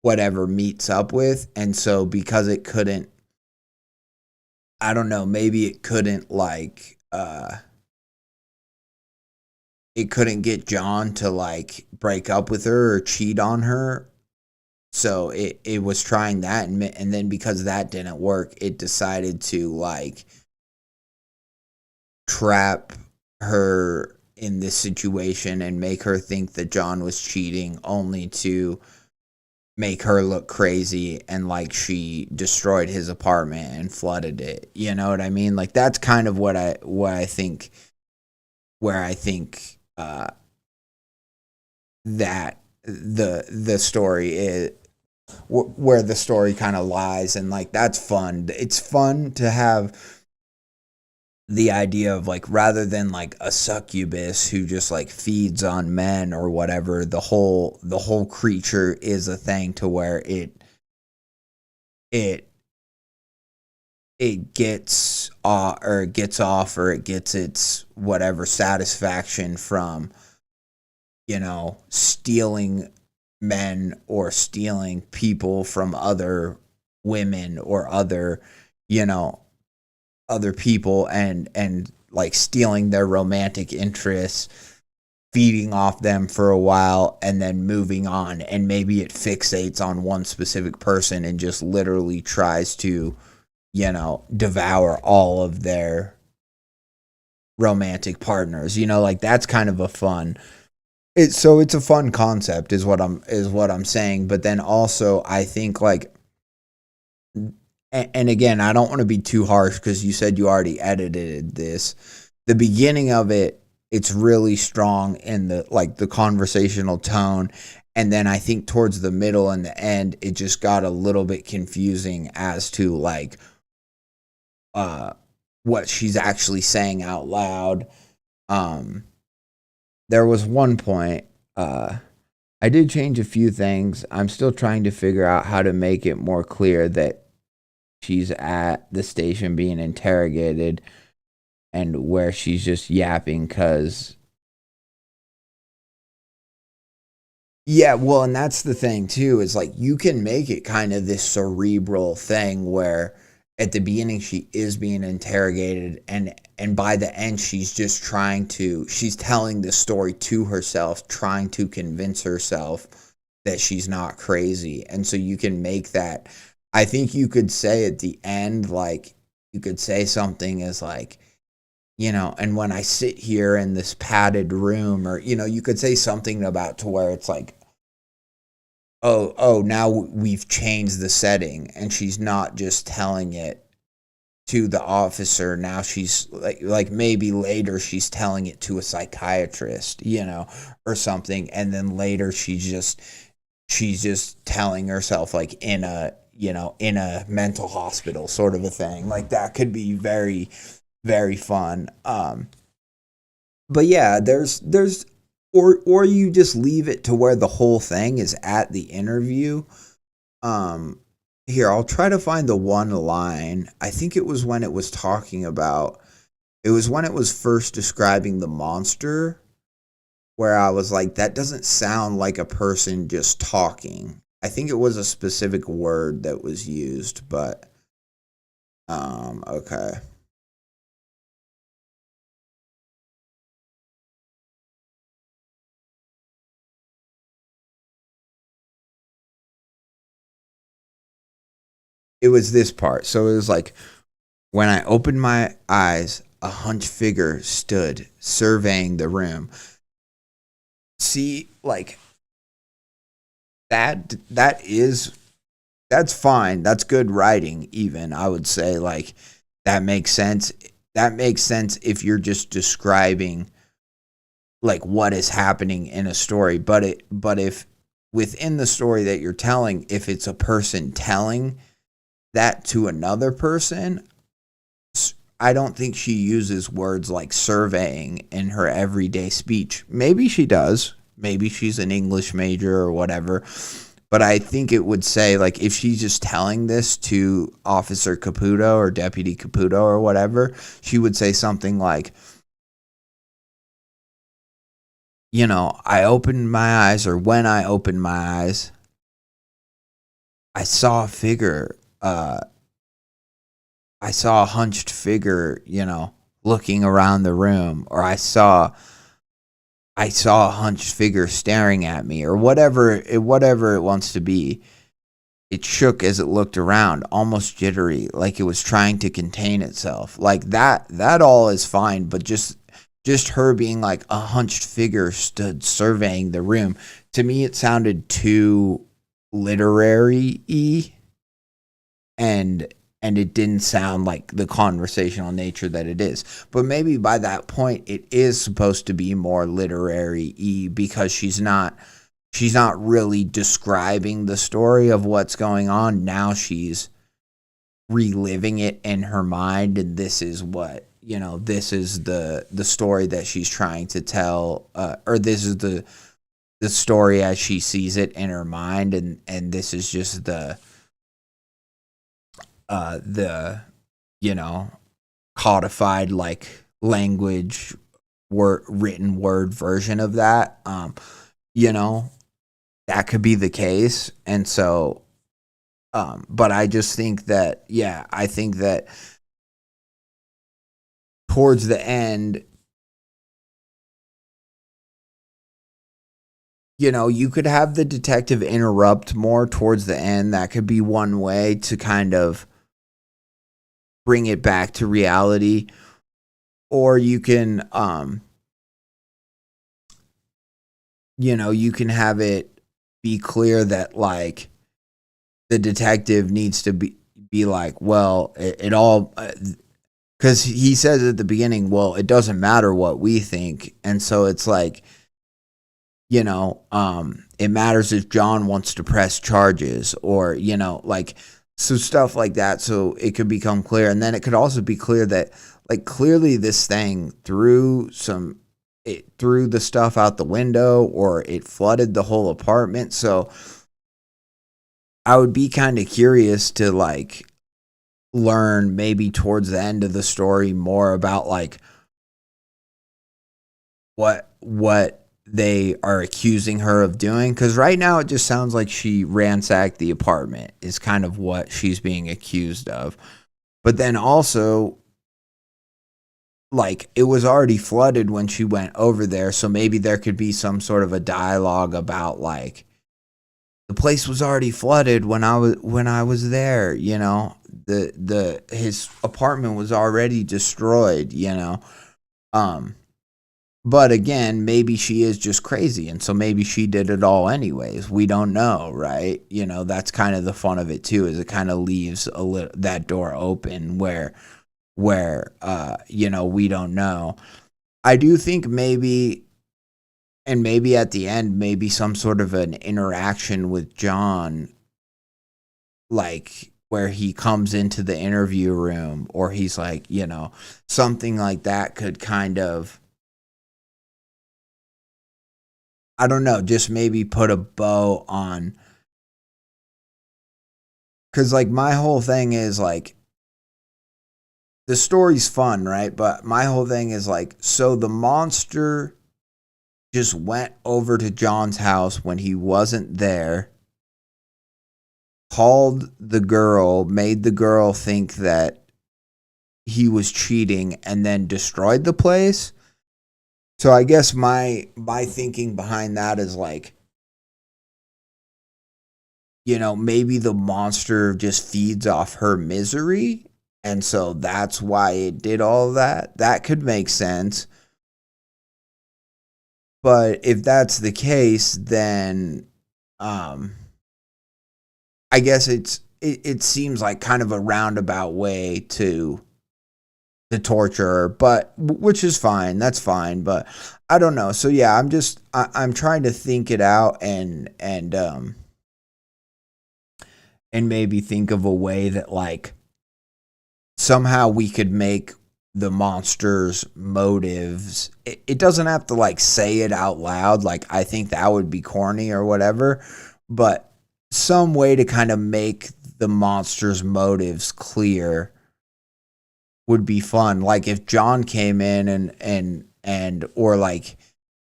whatever meets up with. And so because it couldn't, I don't know, maybe it couldn't like it couldn't get John to like break up with her or cheat on her, so it was trying that, and then because that didn't work, it decided to like trap her in this situation and make her think that John was cheating, only to make her look crazy and like she destroyed his apartment and flooded it. You know what I mean? Like that's kind of what I think, where I think that the story is, where the story kind of lies. And like that's fun. It's fun to have the idea of like, rather than like a succubus who just like feeds on men or whatever, the whole creature is a thing to where it gets off, or it gets its whatever satisfaction from, you know, stealing men or stealing people from other women or other, you know, other people, and like stealing their romantic interests, feeding off them for a while, and then moving on. And maybe it fixates on one specific person and just literally tries to, you know, devour all of their romantic partners. You know, like that's kind of a fun, it's a fun concept is what I'm saying. But then also I think like, and again, I don't want to be too harsh because you said you already edited this. The beginning of it, it's really strong in the conversational tone. And then I think towards the middle and the end, it just got a little bit confusing as to like, what she's actually saying out loud. There was one point, I did change a few things. I'm still trying to figure out how to make it more clear that she's at the station being interrogated and where she's just yapping because... Yeah, well, and that's the thing, too, is like you can make it kind of this cerebral thing where at the beginning she is being interrogated and by the end she's just she's telling the story to herself, trying to convince herself that she's not crazy. And so you can make that, I think you could say at the end, like you could say something as like, and when I sit here in this padded room, or, you could say something about to where it's like, oh, now we've changed the setting and she's not just telling it to the officer. Now she's like maybe later she's telling it to a psychiatrist, or something. And then later she's just telling herself like in a mental hospital sort of a thing. Like that could be very, very fun. But yeah, there's or you just leave it to where the whole thing is at the interview. Here, I'll try to find the one line. I think it was when it was when it was first describing the monster, where I was like, that doesn't sound like a person just talking. I think it was a specific word that was used, but okay. It was this part. So it was like, when I opened my eyes, a hunched figure stood surveying the room. See, like that's fine. That's good writing, even. I would say, like, that makes sense. That makes sense if you're just describing like what is happening in a story. But if within the story that you're telling, if it's a person telling that to another person, I don't think she uses words like surveying in her everyday speech. Maybe she does. Maybe she's an English major or whatever. But I think it would say, like, if she's just telling this to Officer Caputo or Deputy Caputo or whatever, she would say something like, I opened my eyes, or when I opened my eyes, I saw a figure. I saw a hunched figure, looking around the room, or I saw a hunched figure staring at me, or whatever it wants to be. It shook as it looked around, almost jittery, like it was trying to contain itself. Like that all is fine, but just her being like, a hunched figure stood surveying the room. To me, it sounded too literary-y, and it didn't sound like the conversational nature that it is. But maybe by that point, it is supposed to be more literary-y, because she's not really describing the story of what's going on. Now she's reliving it in her mind, and this is what, this is the story that she's trying to tell, or this is the story as she sees it in her mind, and this is just the codified, like, language written word version of that. That could be the case. And so but I just think that, I think that towards the end, you could have the detective interrupt more towards the end. That could be one way to kind of bring it back to reality. Or you can, you can have it be clear that, like, the detective needs to be like, well, it all, because he says at the beginning, well, it doesn't matter what we think. And so it's like, it matters if John wants to press charges, or, like, So stuff like that, so it could become clear. And then it could also be clear that, like, clearly this thing threw the stuff out the window, or it flooded the whole apartment. So I would be kind of curious to, like, learn maybe towards the end of the story more about, like, what they are accusing her of doing, because right now it just sounds like she ransacked the apartment is kind of what she's being accused of. But then also, like, it was already flooded when she went over there, so maybe there could be some sort of a dialogue about, like, the place was already flooded when I was there, you know. His apartment was already destroyed, you know. But again, maybe she is just crazy, and so maybe she did it all anyways. We don't know, right? You know, that's kind of the fun of it too, is it kind of leaves that door open where you know, we don't know. I do think maybe at the end, maybe some sort of an interaction with John, like where he comes into the interview room, or he's like, you know, something like that could kind of, I don't know, just maybe put a bow on. Because, like, my whole thing is, like, the story's fun, right? But my whole thing is, like, so the monster just went over to John's house when he wasn't there, called the girl, made the girl think that he was cheating, and then destroyed the place. So I guess my thinking behind that is, like, you know, maybe the monster just feeds off her misery, and so that's why it did all that. That could make sense. But if that's the case, then I guess it seems like kind of a roundabout way to torture her, but which is fine. That's fine. But I don't know. So yeah, I'm trying to think it out and maybe think of a way that, like, somehow we could make the monster's motives. It doesn't have to, like, say it out loud. Like, I think that would be corny or whatever, but some way to kind of make the monster's motives clear would be fun. Like, if John came in and or, like,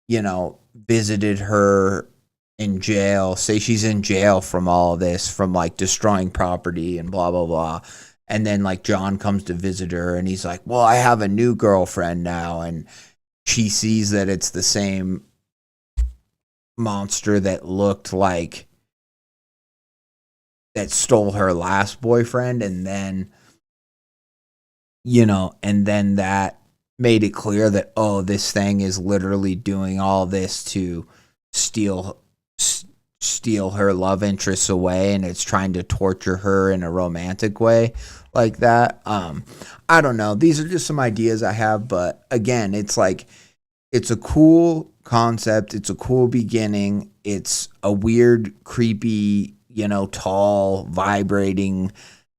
you know, visited her in jail, say she's in jail from all of this, from, like, destroying property and blah blah blah, and then, like, John comes to visit her and he's like, well, I have a new girlfriend now, and she sees that it's the same monster that looked like that stole her last boyfriend, and then, you know, and then that made it clear that, oh, this thing is literally doing all this to steal her love interests away, and it's trying to torture her in a romantic way like that. I don't know. These are just some ideas I have, but again, it's like, it's a cool concept. It's a cool beginning. It's a weird, creepy, you know, tall, vibrating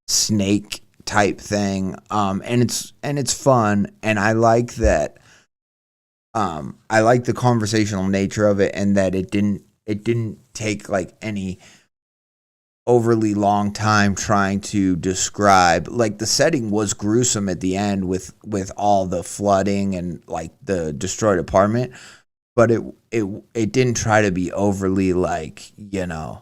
snake type thing. And it's fun, and I like that. I like the conversational nature of it, and that it didn't take, like, any overly long time trying to describe. Like, the setting was gruesome at the end with all the flooding and, like, the destroyed apartment, but it didn't try to be overly, like, you know,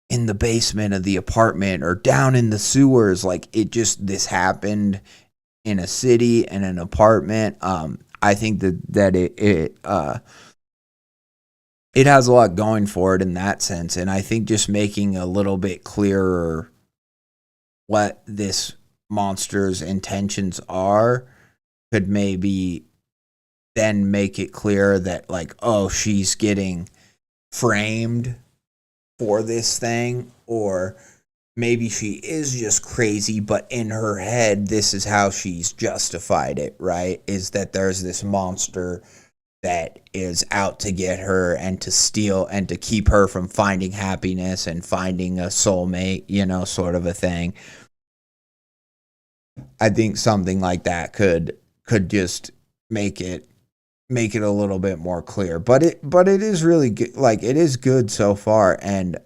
in the basement of the apartment or down in the sewers. Like, it just, this happened in a city and an apartment. I think that it has a lot going for it in that sense. And I think just making a little bit clearer what this monster's intentions are could maybe then make it clear that, like, oh, she's getting framed for this thing, or maybe she is just crazy, but in her head, this is how she's justified it, right? Is that there's this monster that is out to get her and to steal and to keep her from finding happiness and finding a soulmate, sort of a thing. I think something like that could just make it a little bit more clear. But it is really good. Like, it is good so far. And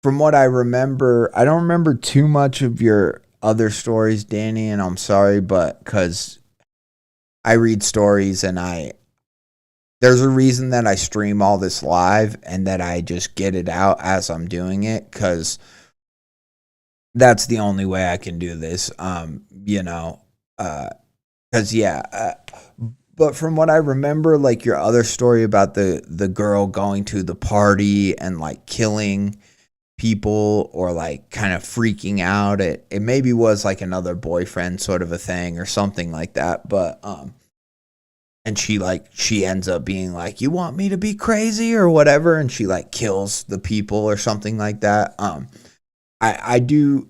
from what I remember, I don't remember too much of your other stories, Danny, and I'm sorry, but because I read stories and there's a reason that I stream all this live and that I just get it out as I'm doing it, because that's the only way I can do this. But from what I remember, like your other story about the girl going to the party and like killing people or like kind of freaking out, it maybe was like another boyfriend sort of a thing or something like that. But and she ends up being like, you want me to be crazy or whatever, and she like kills the people or something like that. I do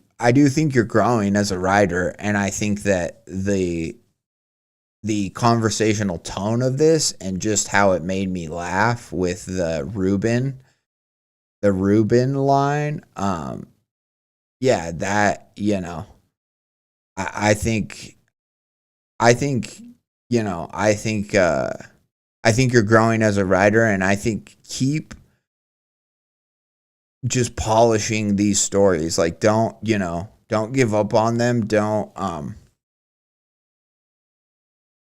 think you're growing as a writer, and I think that the conversational tone of this and just how it made me laugh with the Reuben line, I think you're growing as a writer, and I think keep just polishing these stories. Like, don't give up on them. Don't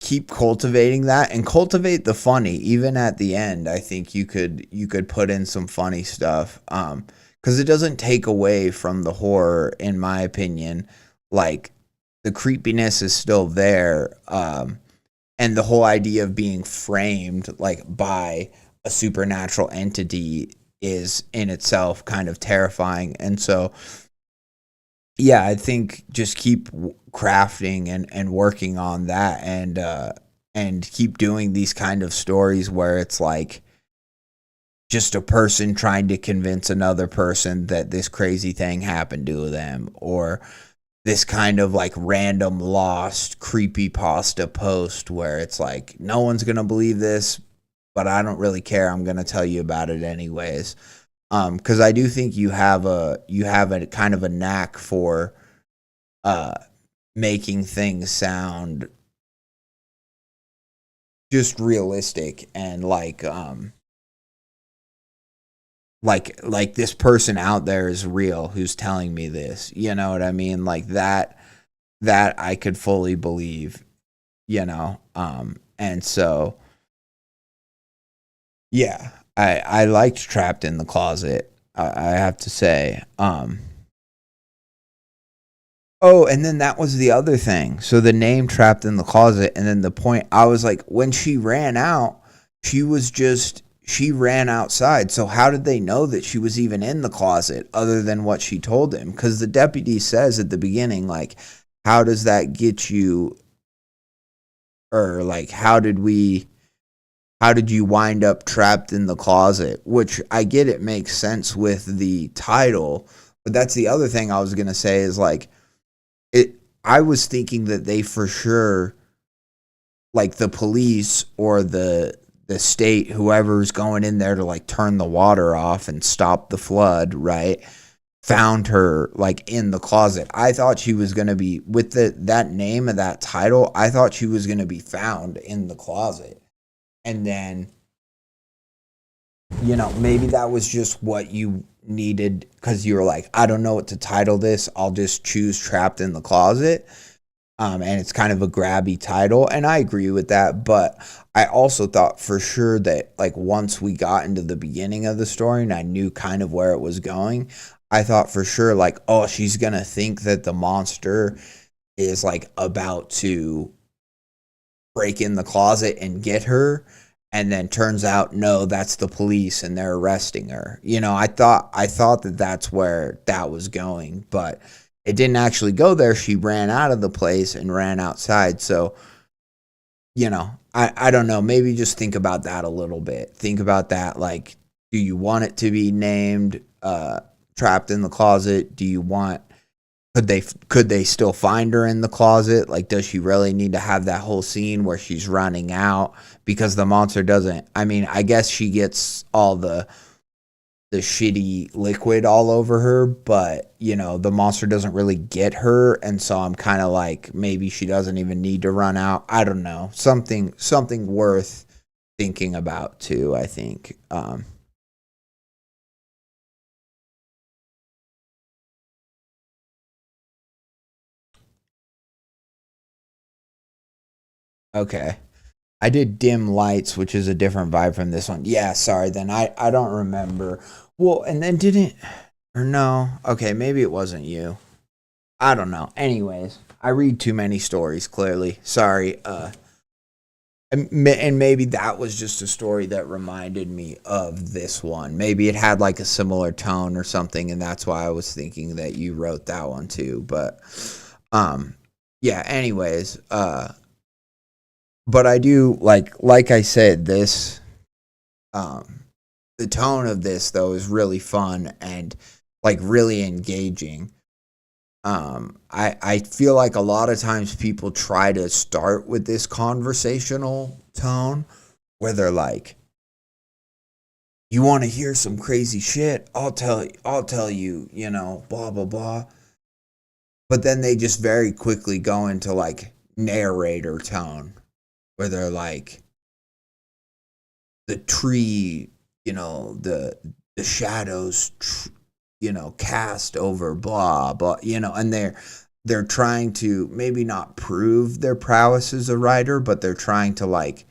keep cultivating that and cultivate the funny. Even at the end, I think you could put in some funny stuff. Because it doesn't take away from the horror, in my opinion. Like, the creepiness is still there. And the whole idea of being framed like by a supernatural entity is in itself kind of terrifying. And so, yeah, I think just keep crafting and working on that, and keep doing these kind of stories where it's like just a person trying to convince another person that this crazy thing happened to them, or this kind of like random lost creepypasta post where it's like, no one's going to believe this, but I don't really care. I'm going to tell you about it anyways. Cause I do think you have a kind of a knack for, making things sound just realistic and like this person out there is real who's telling me this, you know what I mean? Like that I could fully believe, and so, yeah, I liked Trapped in the Closet. I have to say, oh, and then that was the other thing. So the name Trapped in the Closet, and then the point, I was like, when she ran out, she ran outside. So how did they know that she was even in the closet other than what she told him? Because the deputy says at the beginning, like, how does that get you? Or like, how did you wind up trapped in the closet? Which I get, it makes sense with the title. But that's the other thing I was going to say is like, I was thinking that they for sure, like the police or the state, whoever's going in there to like turn the water off and stop the flood, right, found her like in the closet. I thought she was going to be, with that name of that title, I thought she was going to be found in the closet. And then, maybe that was just what you needed, because you were like, I don't know what to title this, I'll just choose Trapped in the Closet. And it's kind of a grabby title, and I agree with that. But I also thought for sure that like once we got into the beginning of the story and I knew kind of where it was going, I thought for sure like, oh, she's gonna think that the monster is like about to break in the closet and get her, and then turns out no, that's the police and they're arresting her. I thought that that's where that was going, but it didn't actually go there. She ran out of the place and ran outside. So, I don't know. Maybe just think about that a little bit. Think about that. Like, do you want it to be named Trapped in the Closet? Do you want could they still find her in the closet? Like, does she really need to have that whole scene where she's running out because the monster doesn't? I mean, I guess she gets all the shitty liquid all over her, but the monster doesn't really get her, and so I'm kind of like, maybe she doesn't even need to run out. I don't know. Something worth thinking about too, I think. Okay. I did dim lights, which is a different vibe from this one. Yeah, sorry, then I don't remember. Well, and then or no. Okay, maybe it wasn't you. I don't know. Anyways, I read too many stories, clearly. Sorry. And maybe that was just a story that reminded me of this one. Maybe it had like a similar tone or something, and that's why I was thinking that you wrote that one too. But yeah, anyways, but I do like I said, this the tone of this though is really fun and like really engaging. I feel like a lot of times people try to start with this conversational tone where they're like, you want to hear some crazy shit? I'll tell you, blah blah blah. But then they just very quickly go into like narrator tone where they're like, the tree, the shadows cast over blah blah, and they're trying to maybe not prove their prowess as a writer, but they're trying to like,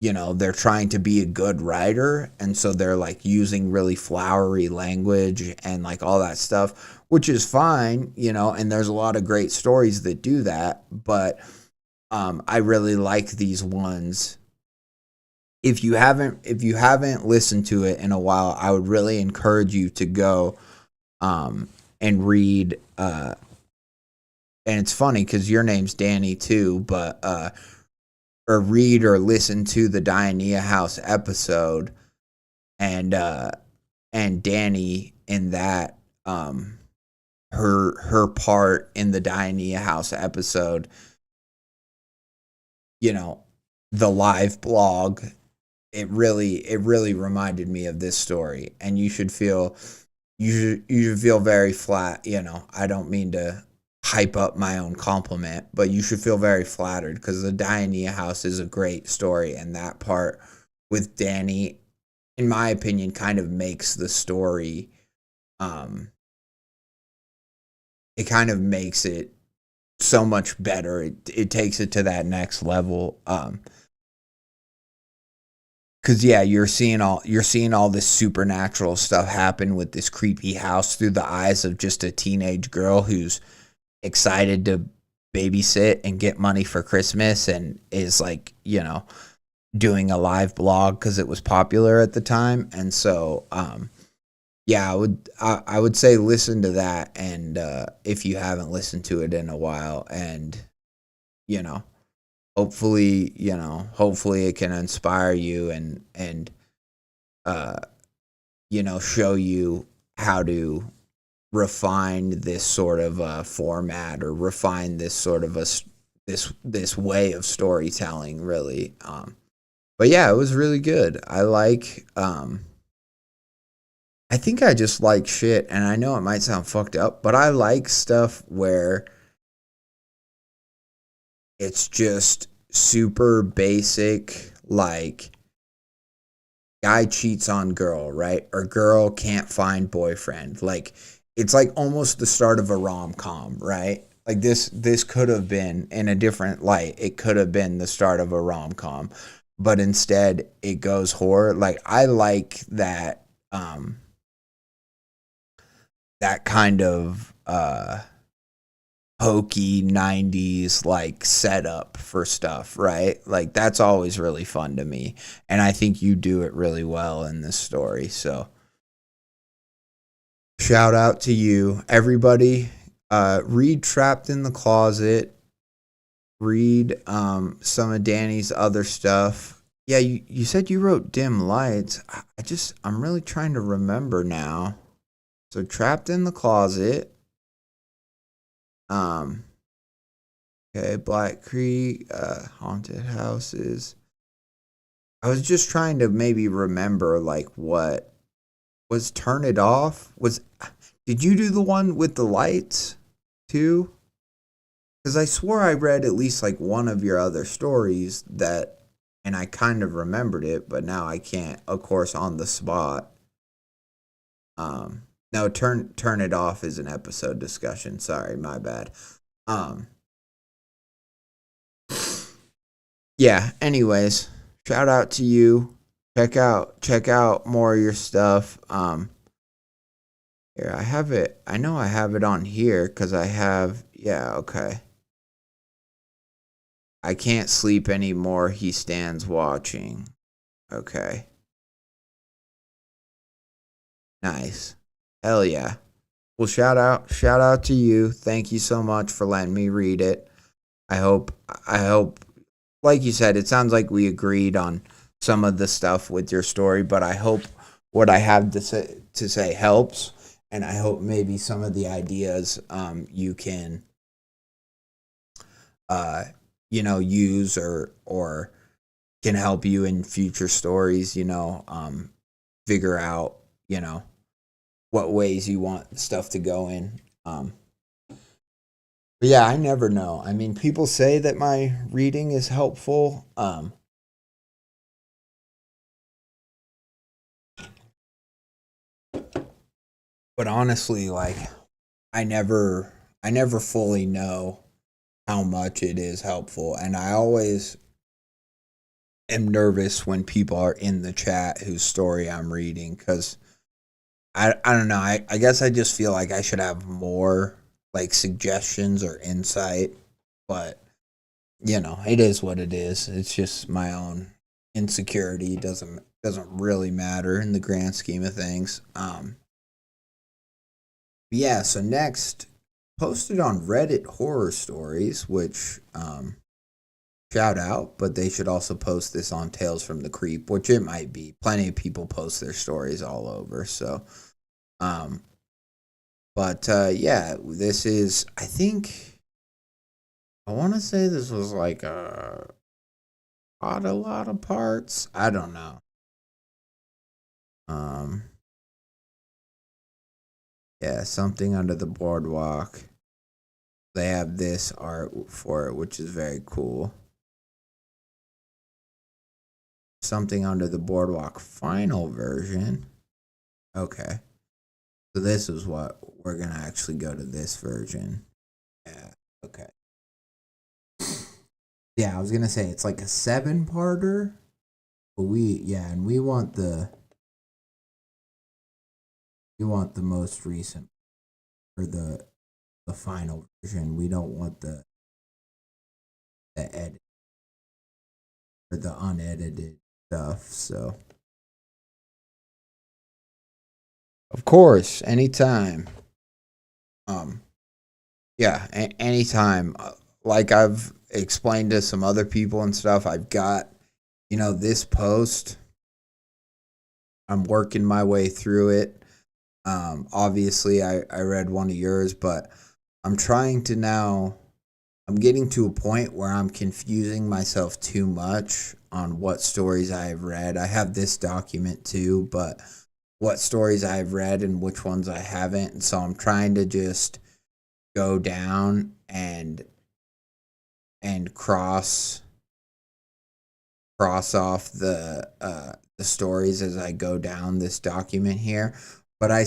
they're trying to be a good writer, and so they're like using really flowery language and like all that stuff, which is fine, and there's a lot of great stories that do that, but I really like these ones. If you haven't listened to it in a while, I would really encourage you to go and read. And it's funny because your name's Danny too, but or read or listen to the Diania House episode, and Danny in that her part in the Diania House episode, the live blog. It really reminded me of this story, and you should feel very flat. I don't mean to hype up my own compliment, but you should feel very flattered because the Diania House is a great story, and that part with Danny, in my opinion, kind of makes the story. It kind of makes it so much better. It takes it to that next level. Cause yeah, you're seeing all this supernatural stuff happen with this creepy house through the eyes of just a teenage girl who's excited to babysit and get money for Christmas, and is like, doing a live blog because it was popular at the time. And so, yeah, I would say listen to that, and if you haven't listened to it in a while, and hopefully it can inspire you and show you how to refine this sort of format, or refine this sort of this way of storytelling, really. But yeah, it was really good. I think I just like shit, and I know it might sound fucked up, but I like stuff where it's just super basic, like guy cheats on girl, right? Or girl can't find boyfriend. Like, it's like almost the start of a rom-com, right? Like this could have been, in a different light, it could have been the start of a rom-com, but instead it goes horror. Like, I like that that kind of hokey 90s like setup for stuff, right? Like, that's always really fun to me, and I think you do it really well in this story. So shout out to you, everybody. Read Trapped in the Closet, read some of Danny's other stuff. Yeah, you said you wrote Dim Lights. I'm really trying to remember now. So Trapped in the Closet, Okay, Black Creek, haunted houses. I was just trying to maybe remember like what was Turn It Off. Did you do the one with the lights too? Because I swore I read at least like one of your other stories that, and I kind of remembered it, but now I can't, of course, on the spot. No, Turn It Off is an episode discussion. Sorry, my bad. Yeah, anyways, shout out to you. Check out more of your stuff. Here, I have it. I know I have it on here because I have, yeah, okay. I can't sleep anymore. He stands watching. Okay. Nice. Hell yeah. Well, shout out to you. Thank you so much for letting me read it. I hope, like you said, it sounds like we agreed on some of the stuff with your story, but I hope what I have to say helps, and I hope maybe some of the ideas you can use or can help you in future stories, figure out, what ways you want stuff to go in. But yeah, I never know. I mean, people say that my reading is helpful. But honestly, like I never fully know how much it is helpful, and I always am nervous when people are in the chat whose story I'm reading, because I don't know. I guess I just feel like I should have more like suggestions or insight, but it is what it is. It's just my own insecurity. Doesn't really matter in the grand scheme of things. Yeah, so next, posted on Reddit horror stories, which shout out, but they should also post this on Tales from the Creep, which it might be. Plenty of people post their stories all over, so yeah, this is, I think, I want to say this was like a lot of parts. I don't know. Yeah, Something Under the Boardwalk. They have this art for it, which is very cool. Something Under the Boardwalk final version. Okay. So this is what we're going to actually go to, this version. Yeah, okay. Yeah, I was going to say it's like a 7-parter. But we want the most recent, or the final version. We don't want the edit or the unedited stuff. So of course, anytime. Yeah, anytime. Like I've explained to some other people and stuff, I've got, this post. I'm working my way through it. Obviously, I read one of yours, but I'm trying to now. I'm getting to a point where I'm confusing myself too much on what stories I have read. I have this document too, but what stories I've read and which ones I haven't. And so I'm trying to just go down and cross off the stories as I go down this document here. But I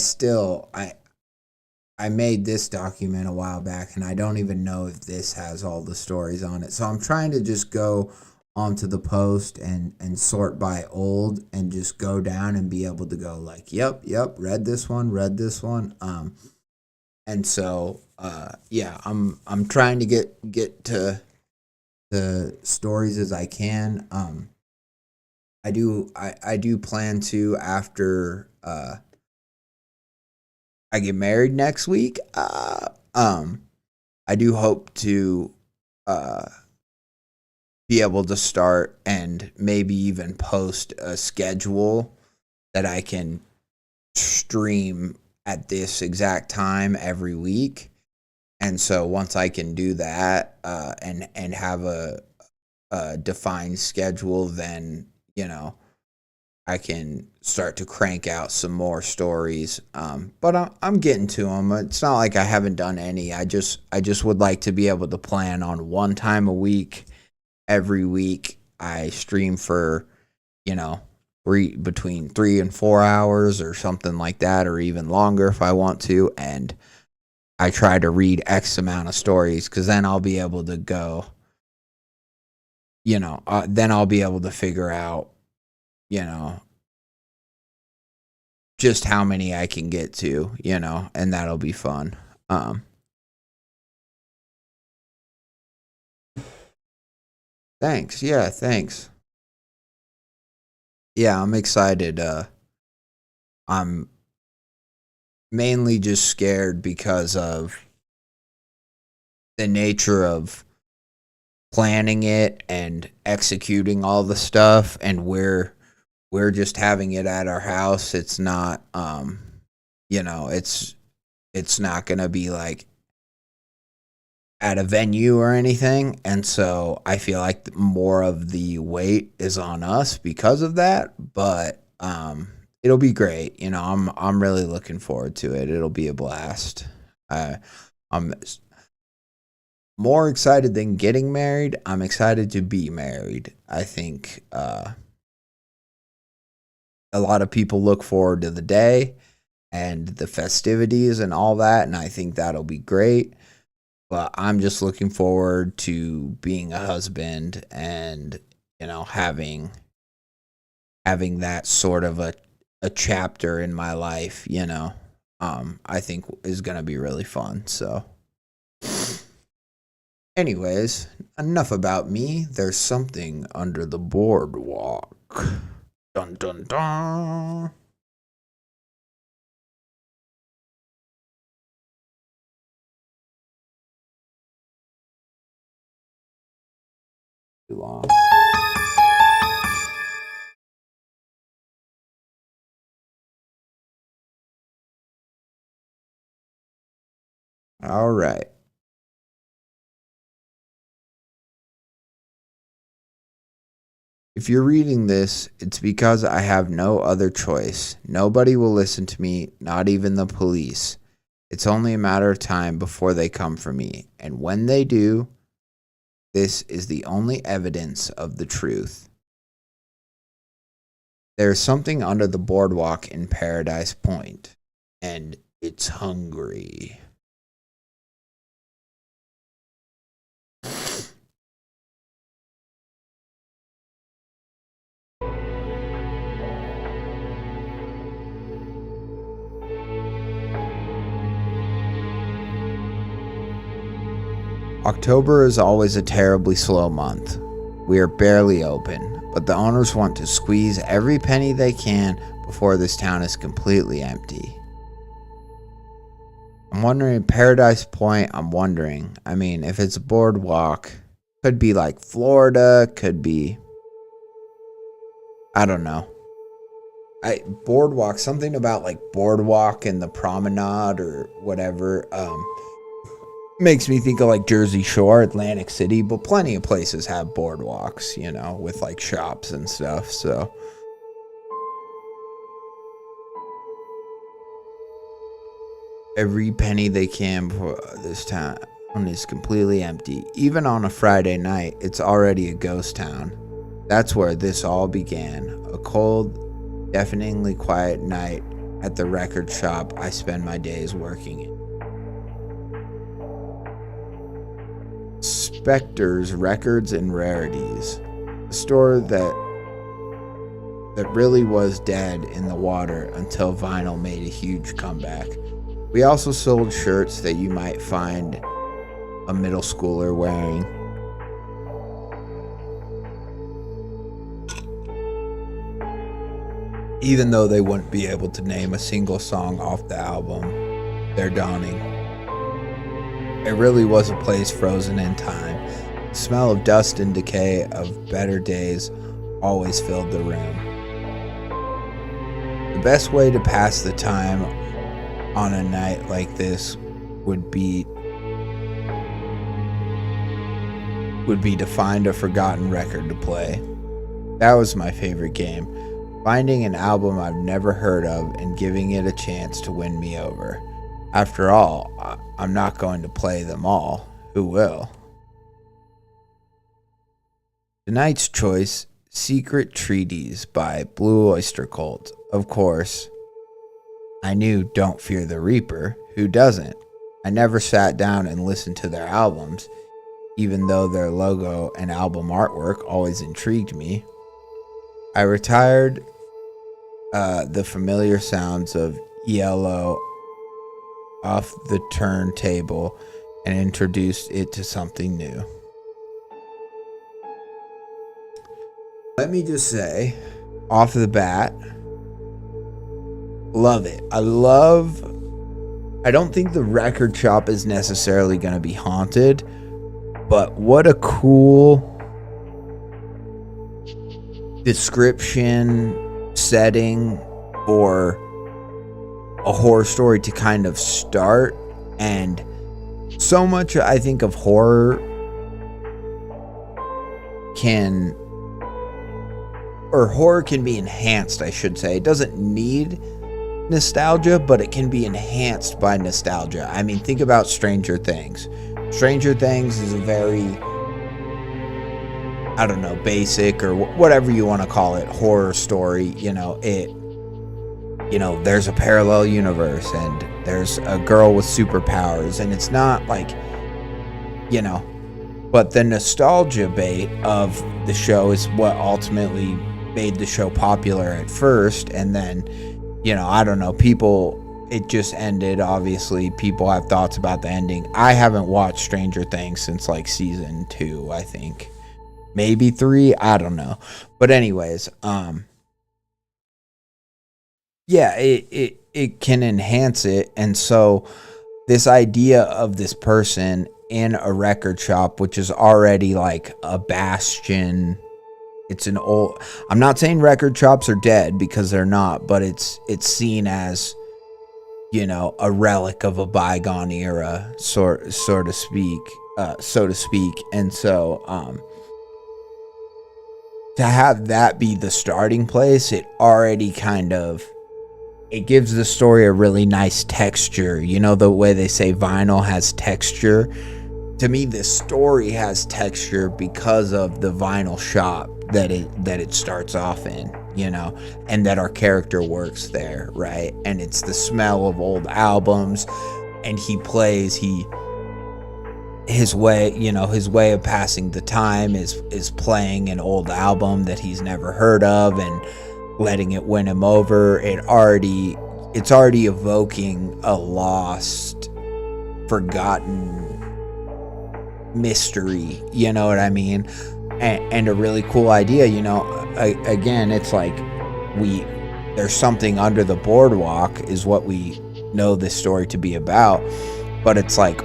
made this document a while back, and I don't even know if this has all the stories on it. So I'm trying to just go onto the post and sort by old and just go down and be able to go like, yep, read this one. And so yeah, I'm trying to get to the stories as I can. I do plan to, after I get married next week. I do hope to be able to start and maybe even post a schedule that I can stream at this exact time every week. And so once I can do that and have a defined schedule, then, you know, I can start to crank out some more stories. But I'm getting to them. It's not like I haven't done any. I just would like to be able to plan on one time a week. Every week I stream for, you know, between 3 and 4 hours or something like that, or even longer if I want to. And I try to read X amount of stories, because then I'll be able to go, you know, then I'll be able to figure out, you know, just how many I can get to, you know, and that'll be fun. Thanks. Yeah, thanks. Yeah, I'm excited. I'm mainly just scared because of the nature of planning it and executing all the stuff, and we're just having it at our house. It's not you know, it's not gonna be like at a venue or anything, and so I feel like more of the weight is on us because of that. But it'll be great. You know, I'm really looking forward to it. It'll be a blast. I'm more excited than getting married. I'm excited to be married. I think a lot of people look forward to the day and the festivities and all that, and I think that'll be great. But I'm just looking forward to being a husband and, you know, having that sort of a chapter in my life, you know. I think is going to be really fun. So anyways, enough about me. There's something under the boardwalk. Dun dun dun. Too long. All right. If you're reading this, it's because I have no other choice. Nobody will listen to me, not even the police. It's only a matter of time before they come for me. And when they do, this is the only evidence of the truth. There's something under the boardwalk in Paradise Point, and it's hungry. October is always a terribly slow month. We are barely open, but the owners want to squeeze every penny they can before this town is completely empty. I'm wondering, Paradise Point, I mean, if it's a boardwalk, could be like Florida, could be, I don't know. Boardwalk, something about like boardwalk and the promenade or whatever, makes me think of like Jersey Shore, Atlantic City, but plenty of places have boardwalks, you know, with like shops and stuff. So every penny they can before this town is completely empty. Even on a Friday night, it's already a ghost town. That's where this all began. A cold, deafeningly quiet night at the record shop I spend my days working in. Spectre's Records and Rarities, a store that really was dead in the water until vinyl made a huge comeback. We also sold shirts that you might find a middle schooler wearing. Even though they wouldn't be able to name a single song off the album, They're Dawning. It really was a place frozen in time. The smell of dust and decay of better days always filled the room. The best way to pass the time on a night like this would be would be to find a forgotten record to play. That was my favorite game. Finding an album I've never heard of and giving it a chance to win me over. After all, I'm not going to play them all. Who will? Tonight's choice, Secret Treaties by Blue Oyster Cult. Of course, I knew Don't Fear the Reaper. Who doesn't? I never sat down and listened to their albums, even though their logo and album artwork always intrigued me. I retired the familiar sounds of ELO off the turntable and introduced it to something new. Let me just say, off the bat, love it. I don't think the record shop is necessarily going to be haunted, but what a cool description setting for a horror story to kind of start. And so much I think of horror can be enhanced, I should say. It doesn't need nostalgia, but it can be enhanced by nostalgia. I mean, think about Stranger Things. Stranger Things is a very, I don't know, basic or whatever you want to call it, horror story. There's a parallel universe and there's a girl with superpowers, and it's not like, but the nostalgia bait of the show is what ultimately made the show popular at first. And then, I don't know, it just ended. Obviously, people have thoughts about the ending. I haven't watched Stranger Things since like season 2, I think. Maybe 3, I don't know. But anyways, it can enhance it. And so this idea of this person in a record shop, which is already like a bastion. I'm not saying record shops are dead, because they're not, but it's seen as, a relic of a bygone era, so to speak. And so, to have that be the starting place, it already it gives the story a really nice texture. The way they say vinyl has texture. To me, this story has texture because of the vinyl shop that it starts off in, and that our character works there, right? And it's the smell of old albums, and his way of passing the time is playing an old album that he's never heard of and letting it win him over. It's already evoking a lost, forgotten mystery, you know what I mean? And a really cool idea. Again, it's like there's something under the boardwalk is what we know this story to be about. But it's like,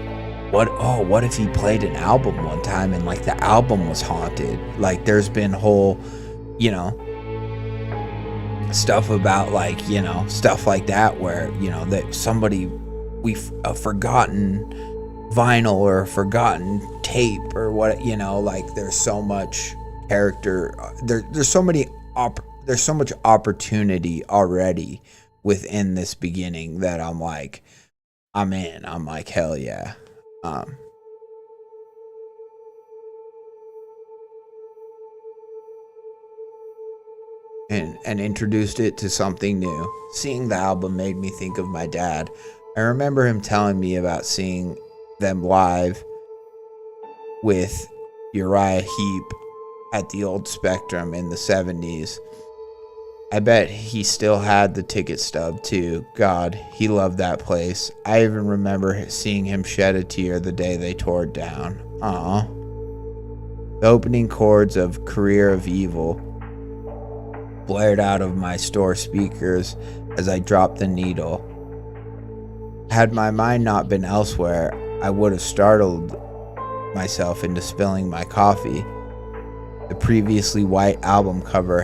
what if he played an album one time and like the album was haunted? Like there's been whole, stuff about like, stuff like that where, that somebody, a forgotten vinyl or a forgotten tape or what, like there's so much character, there's so much opportunity already within this beginning that I'm like, I'm in. I'm like, hell yeah. And introduced it to something new. Seeing the album made me think of my dad. I remember him telling me about seeing them live with Uriah Heep at the old Spectrum in the 70s. I bet he still had the ticket stub too. God, he loved that place. I even remember seeing him shed a tear the day they tore it down. The opening chords of Career of Evil blared out of my store speakers as I dropped the needle. Had my mind not been elsewhere, I would have startled myself into spilling my coffee. The previously white album cover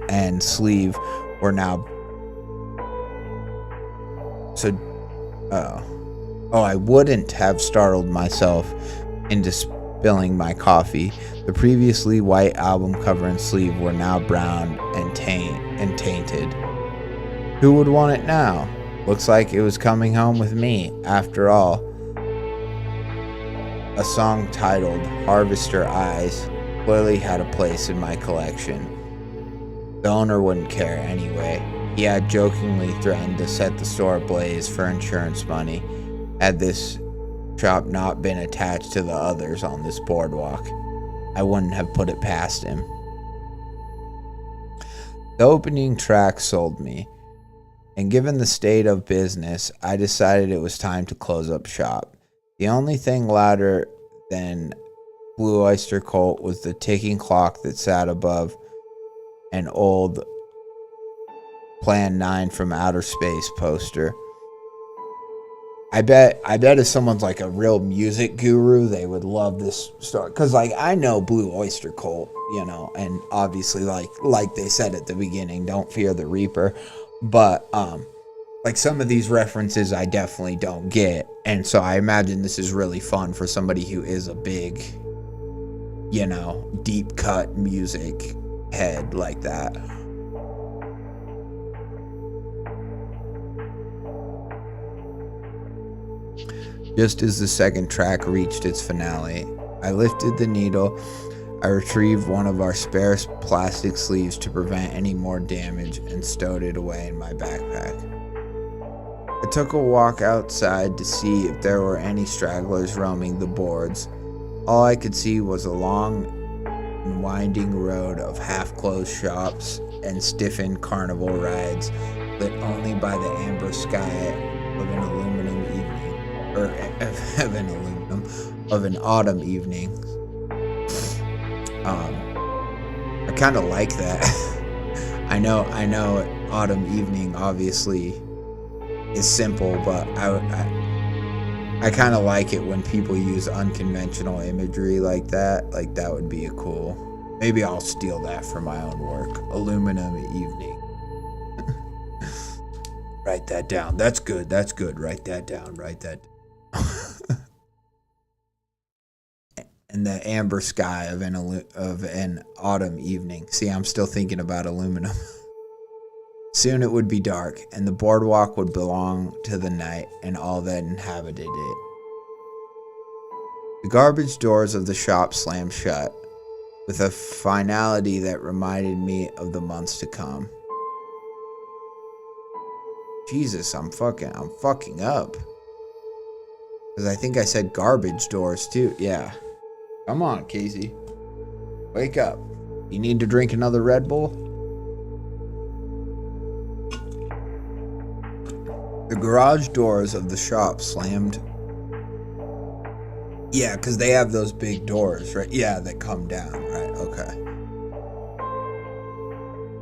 and sleeve were now Oh, I wouldn't have startled myself into spilling my coffee. The previously white album cover and sleeve were now brown and tainted. Who would want it now? Looks like it was coming home with me, after all. A song titled Harvester Eyes clearly had a place in my collection. The owner wouldn't care anyway. He had jokingly threatened to set the store ablaze for insurance money had this shop not been attached to the others on this boardwalk. I wouldn't have put it past him. The opening track sold me, and given the state of business, I decided it was time to close up shop. The only thing louder than Blue Oyster Cult was the ticking clock that sat above an old Plan 9 from Outer Space poster. I bet if someone's like a real music guru, they would love this story. Cause like I know Blue Oyster Cult, you know, and obviously like they said at the beginning, don't fear the Reaper. But like some of these references I definitely don't get. And so I imagine this is really fun for somebody who is a big, you know, deep cut music head like that. Just as the second track reached its finale, I lifted the needle. I retrieved one of our spare plastic sleeves to prevent any more damage and stowed it away in my backpack. I took a walk outside to see if there were any stragglers roaming the boards. All I could see was a long and winding road of half-closed shops and stiffened carnival rides lit only by the amber sky of an aluminum evening, or of an autumn evening. I kind of like that. I know autumn evening obviously is simple, but I kind of like it when people use unconventional imagery like that. Like that would be a cool. Maybe I'll steal that for my own work. Aluminum evening. Write that down. That's good. Write that down. And the amber sky of an autumn evening. See, I'm still thinking about aluminum. Soon it would be dark, and the boardwalk would belong to the night and all that inhabited it. The garbage doors of the shop slammed shut, with a finality that reminded me of the months to come. Jesus, I'm fucking up. Because I think I said garbage doors too. Yeah. Come on, Casey. Wake up. You need to drink another Red Bull? The garage doors of the shop slammed. Yeah, because they have those big doors, right? Yeah, that come down, right? Okay.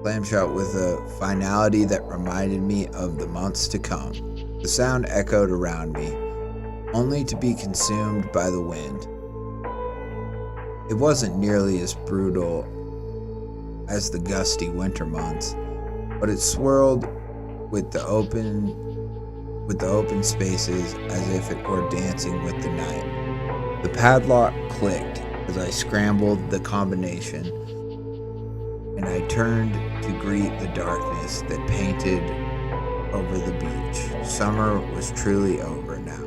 Slammed shut with a finality that reminded me of the months to come. The sound echoed around me, only to be consumed by the wind. It wasn't nearly as brutal as the gusty winter months, but it swirled with the open spaces as if it were dancing with the night. The padlock clicked as I scrambled the combination, and I turned to greet the darkness that painted over the beach. Summer was truly over now.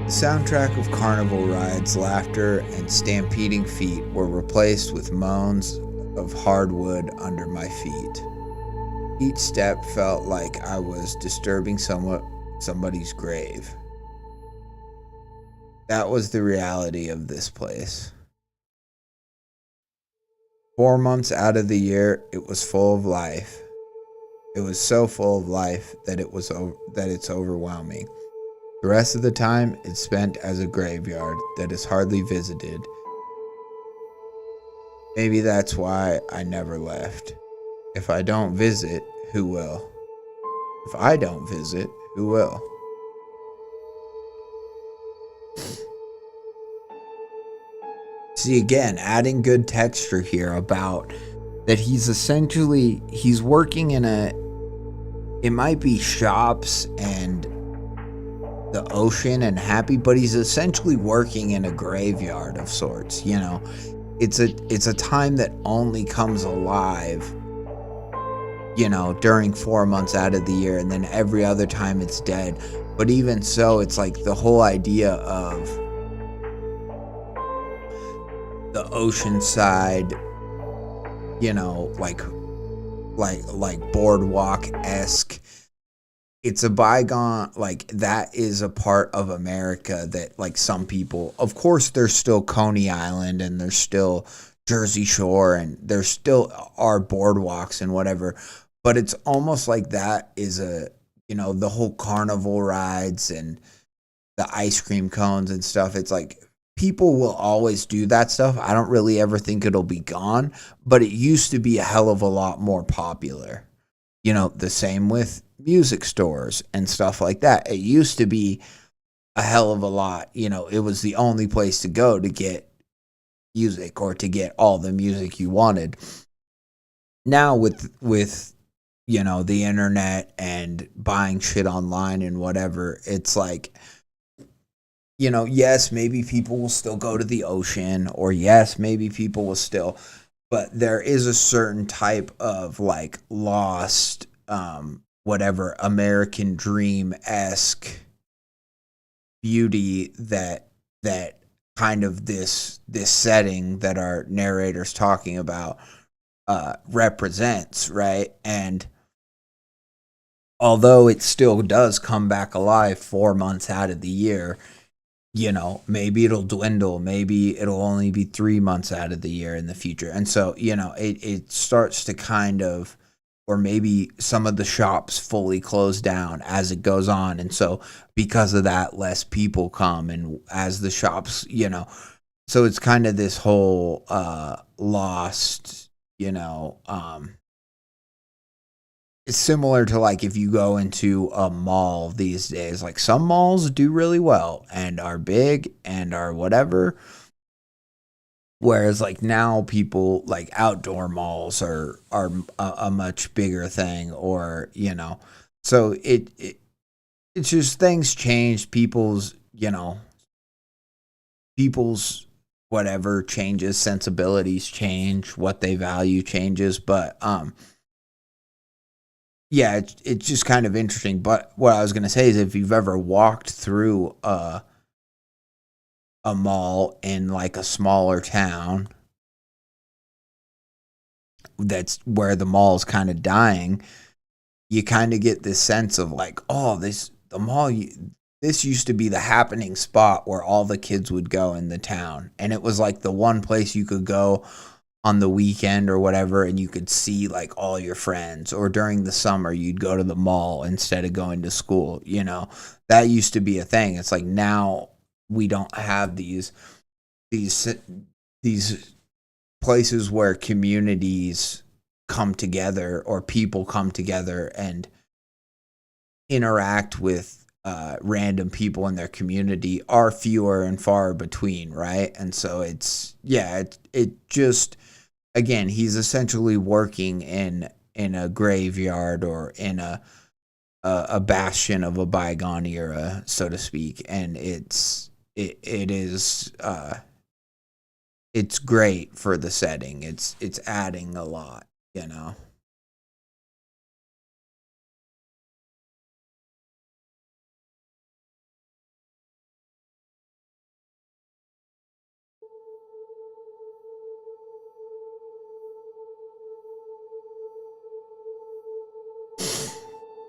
The soundtrack of carnival rides, laughter, and stampeding feet were replaced with moans of hardwood under my feet. Each step felt like I was disturbing somebody's grave. That was the reality of this place. 4 months out of the year, it was full of life. It was so full of life that it's overwhelming. The rest of the time, it's spent as a graveyard that is hardly visited. Maybe that's why I never left. If I don't visit, who will? If I don't visit, who will? See, again, adding good texture here about that he's working in it might be shops and the ocean and happy, but he's essentially working in a graveyard of sorts, you know. It's a time that only comes alive, you know, during 4 months out of the year, and then every other time it's dead. But even so, it's like the whole idea of the ocean side, you know, like Boardwalk-esque. It's a bygone, like, that is a part of America that, like, some people, of course, there's still Coney Island and there's still Jersey Shore and there still are boardwalks and whatever, but it's almost like that is you know, the whole carnival rides and the ice cream cones and stuff. It's like people will always do that stuff. I don't really ever think it'll be gone, but it used to be a hell of a lot more popular. You know, the same with music stores and stuff like that. It used to be a hell of a lot. You know, it was the only place to go to get music or to get all the music you wanted. Now with you know, the internet and buying shit online and whatever, it's like, you know, yes, maybe people will still go to the ocean, or yes, maybe people will still, but there is a certain type of like lost, whatever, American dream-esque beauty that kind of this setting that our narrator's talking about represents, right? And although it still does come back alive 4 months out of the year, you know, maybe it'll dwindle. Maybe it'll only be 3 months out of the year in the future. And so, you know, it starts to kind of, or maybe some of the shops fully close down as it goes on. And so because of that, less people come. And as the shops, you know, so it's kind of this whole lost, you know, it's similar to like if you go into a mall these days, like some malls do really well and are big and are whatever. Whereas like now people like outdoor malls are a much bigger thing, or, you know, so it's just things change. People's, you know, people's whatever changes, sensibilities change, what they value changes. But, yeah, it's just kind of interesting. But what I was going to say is if you've ever walked through a mall in like a smaller town that's where the mall is kind of dying, you kind of get this sense of like, oh, this used to be the happening spot where all the kids would go in the town. And it was like the one place you could go on the weekend or whatever, and you could see like all your friends. Or during the summer, you'd go to the mall instead of going to school. You know, that used to be a thing. It's like now we don't have these places where communities come together or people come together and interact with random people in their community are fewer and far between, right? And so it's, yeah, it just, again, he's essentially working in a graveyard or in a bastion of a bygone era, so to speak. And it is it's great for the setting. It's adding a lot, you know.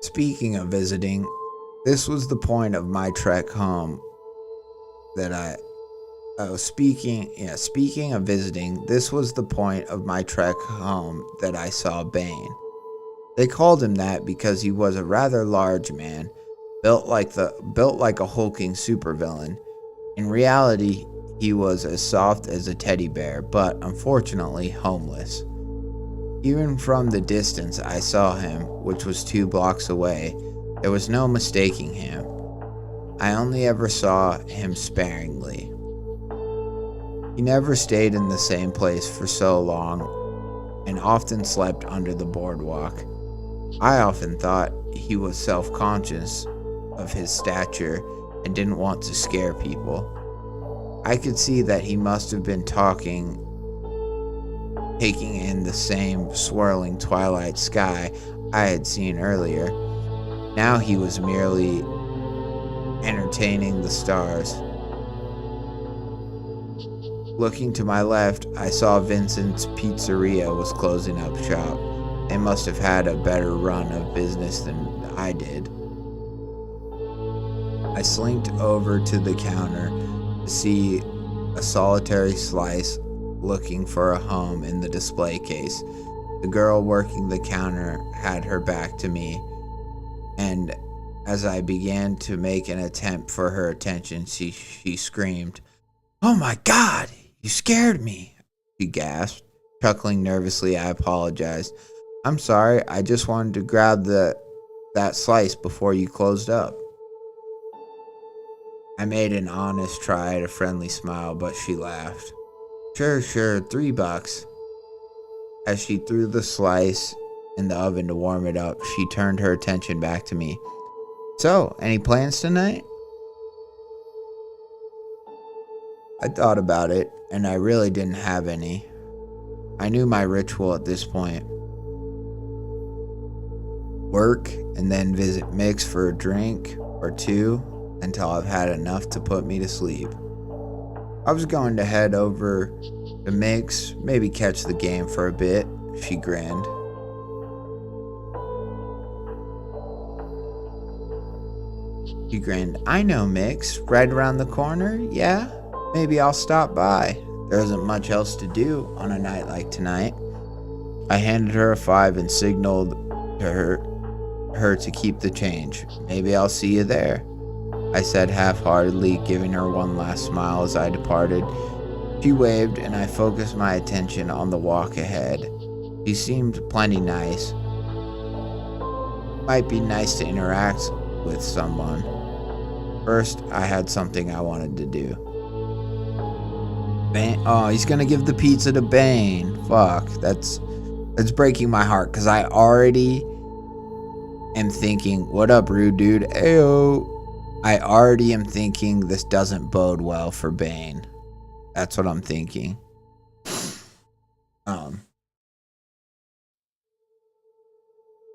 Speaking of visiting, this was the point of my trek home that speaking of visiting, this was the point of my trek home that I saw Bane. They called him that because he was a rather large man, built like a hulking supervillain. In reality, he was as soft as a teddy bear, but unfortunately homeless. Even from the distance I saw him, which was 2 blocks away, there was no mistaking him. I only ever saw him sparingly. He never stayed in the same place for so long, and often slept under the boardwalk. I often thought he was self-conscious of his stature and didn't want to scare people. I could see that he must have been taking in the same swirling twilight sky I had seen earlier. Now he was merely entertaining the stars. Looking to my left, I saw Vincent's Pizzeria was closing up shop. They must have had a better run of business than I did. I slinked over to the counter to see a solitary slice looking for a home in the display case. The girl working the counter had her back to me, and as I began to make an attempt for her attention, she screamed, "Oh my God, you scared me," she gasped. Chuckling nervously, I apologized. "I'm sorry, I just wanted to grab that slice before you closed up." I made an honest try at a friendly smile, but she laughed. Sure, $3. As she threw the slice in the oven to warm it up, she turned her attention back to me. "So, any plans tonight?" I thought about it, and I really didn't have any. I knew my ritual at this point. Work, and then visit Mix for a drink or two until I've had enough to put me to sleep. I was going to head over to Mix, maybe catch the game for a bit. She grinned. "I know Mix, right around the corner, yeah? Maybe I'll stop by. There isn't much else to do on a night like tonight." I handed her a $5 and signaled to her to keep the change. "Maybe I'll see you there," I said half-heartedly, giving her one last smile as I departed. She waved, and I focused my attention on the walk ahead. She seemed plenty nice. Might be nice to interact with someone. First, I had something I wanted to do. Oh, he's gonna give the pizza to Bane. Fuck, that's breaking my heart, because I already am thinking, what up, rude dude? Ayo. I already am thinking this doesn't bode well for Bane. That's what I'm thinking.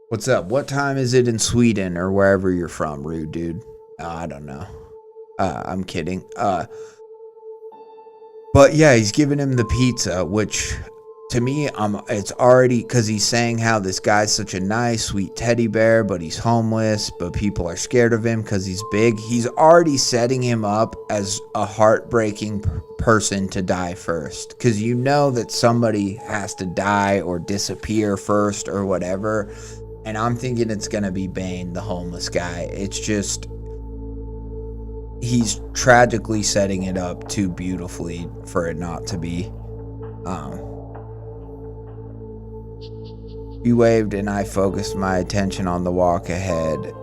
What's up? What time is it in Sweden or wherever you're from, rude dude? I don't know. I'm kidding. But yeah, he's giving him the pizza, which to me, it's already, because he's saying how this guy's such a nice, sweet teddy bear, but he's homeless, but people are scared of him because he's big. He's already setting him up as a heartbreaking person to die first, because you know that somebody has to die or disappear first or whatever. And I'm thinking it's going to be Bane, the homeless guy. It's just, he's tragically setting it up too beautifully for it not to be. He waved, and I focused my attention on the walk ahead.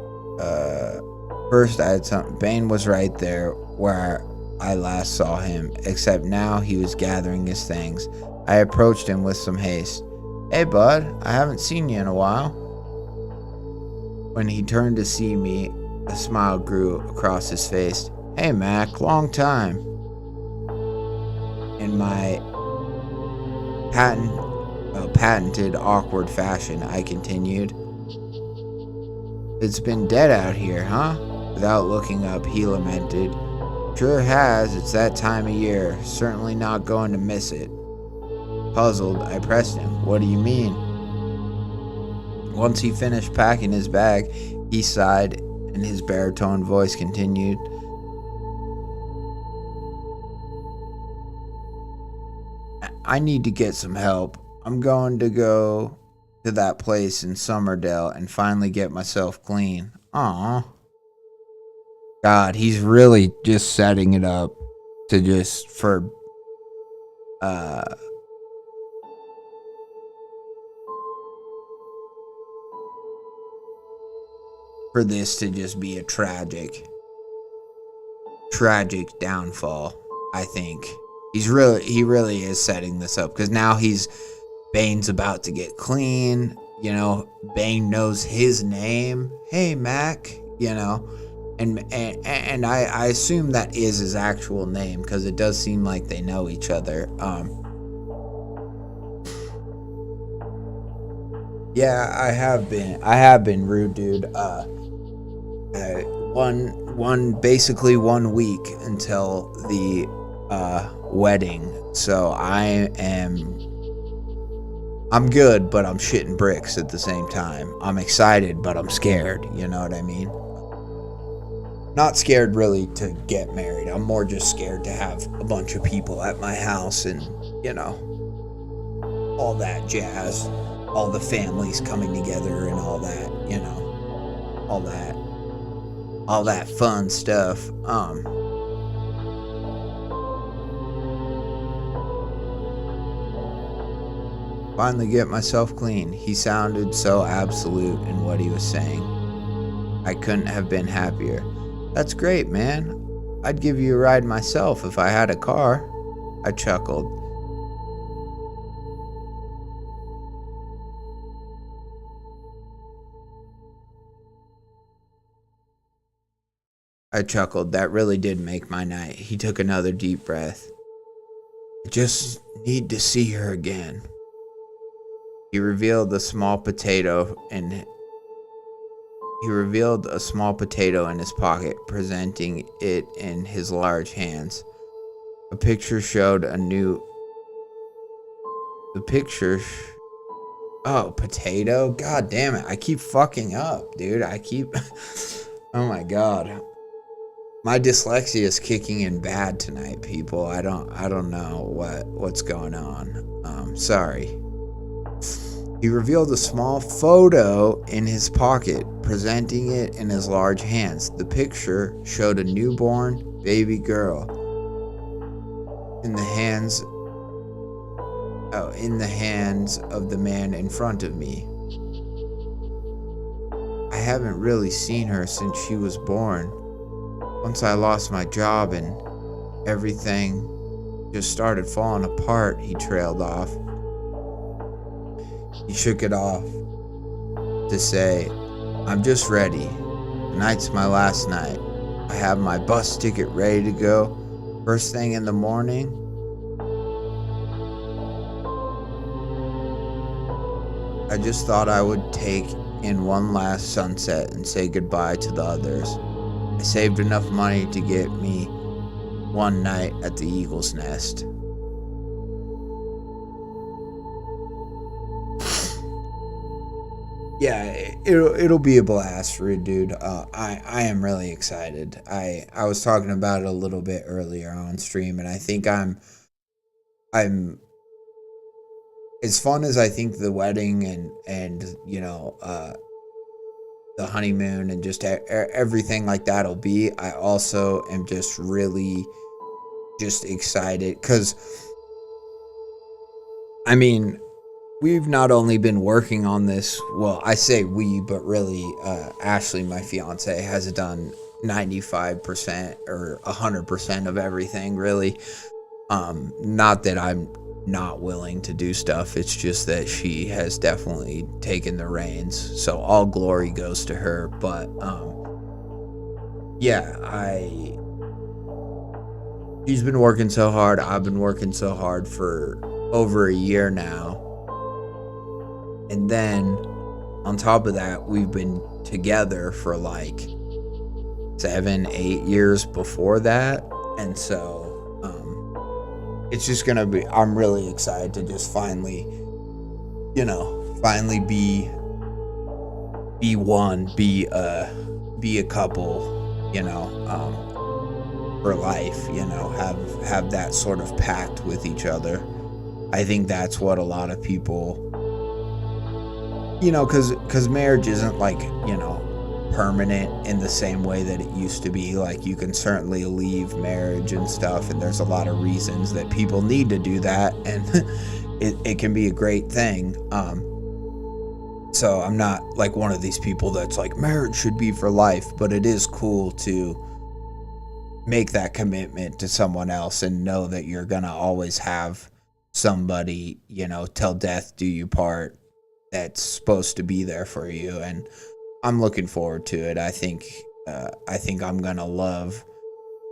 First, I had something. Bane was right there where I last saw him, except now he was gathering his things. I approached him with some haste. "Hey, bud, I haven't seen you in a while." When he turned to see me, a smile grew across his face. "Hey, Mac, long time." In my patented awkward fashion, I continued. "It's been dead out here, huh?" Without looking up, he lamented. "Sure has, it's that time of year. Certainly not going to miss it." Puzzled, I pressed him. "What do you mean?" Once he finished packing his bag, he sighed, and his baritone voice continued. "I need to get some help. I'm going to go to that place in Summerdale and finally get myself clean." Aw. God, he's really just setting it up to just for this to just be a tragic downfall. I think he really is setting this up, because now Bane's about to get clean. You know, Bane knows his name. "Hey, Mac," you know, And I assume that is his actual name because it does seem like they know each other. Yeah, I have been rude, dude. Basically 1 week until the wedding, so I'm good, but I'm shitting bricks at the same time. I'm excited, but I'm scared. You know what I mean? Not scared really to get married. I'm more just scared to have a bunch of people at my house and, all that jazz. All the families coming together and all that, all that fun stuff. Finally get myself clean. He sounded so absolute in what he was saying. I couldn't have been happier. That's great, man. I'd give you a ride myself if I had a car. I chuckled. That really did make my night. He took another deep breath. I just need to see her again. He revealed a small potato in his pocket, presenting it in his large hands. A picture showed potato? God damn it. I keep fucking up, dude. Oh my god. My dyslexia is kicking in bad tonight, people. I don't know what's going on. Sorry. He revealed a small photo in his pocket, presenting it in his large hands. The picture showed a newborn baby girl in the hands of the man in front of me. I haven't really seen her since she was born. Once I lost my job and everything just started falling apart, he trailed off. He shook it off to say, I'm just ready. Tonight's my last night. I have my bus ticket ready to go. First thing in the morning. I just thought I would take in one last sunset and say goodbye to the others. I saved enough money to get me one night at the Eagle's Nest. Yeah, it'll be a blast for you, dude. I am really excited. I was talking about it a little bit earlier on stream, and I think I'm as fun as I think the wedding and the honeymoon and just everything like that'll be. I also am just really just excited because we've not only been working on this, well, I say we, but really Ashley, my fiance, has done 95% or 100% of everything, really. Not that I'm not willing to do stuff, it's just that she has definitely taken the reins, so all glory goes to her. But she's been working so hard, I've been working so hard for over a year now, and then on top of that, we've been together for like 7-8 years before that, and so it's just gonna be, I'm really excited to just finally be one, be a couple, for life, have that sort of pact with each other. I think that's what a lot of people, because marriage isn't like, permanent in the same way that it used to be. Like, you can certainly leave marriage and stuff, and there's a lot of reasons that people need to do that, and it can be a great thing. So I'm not like one of these people that's like marriage should be for life, but it is cool to make that commitment to someone else and know that you're gonna always have somebody, till death do you part, that's supposed to be there for you. And I'm looking forward to it. I think I think I'm gonna love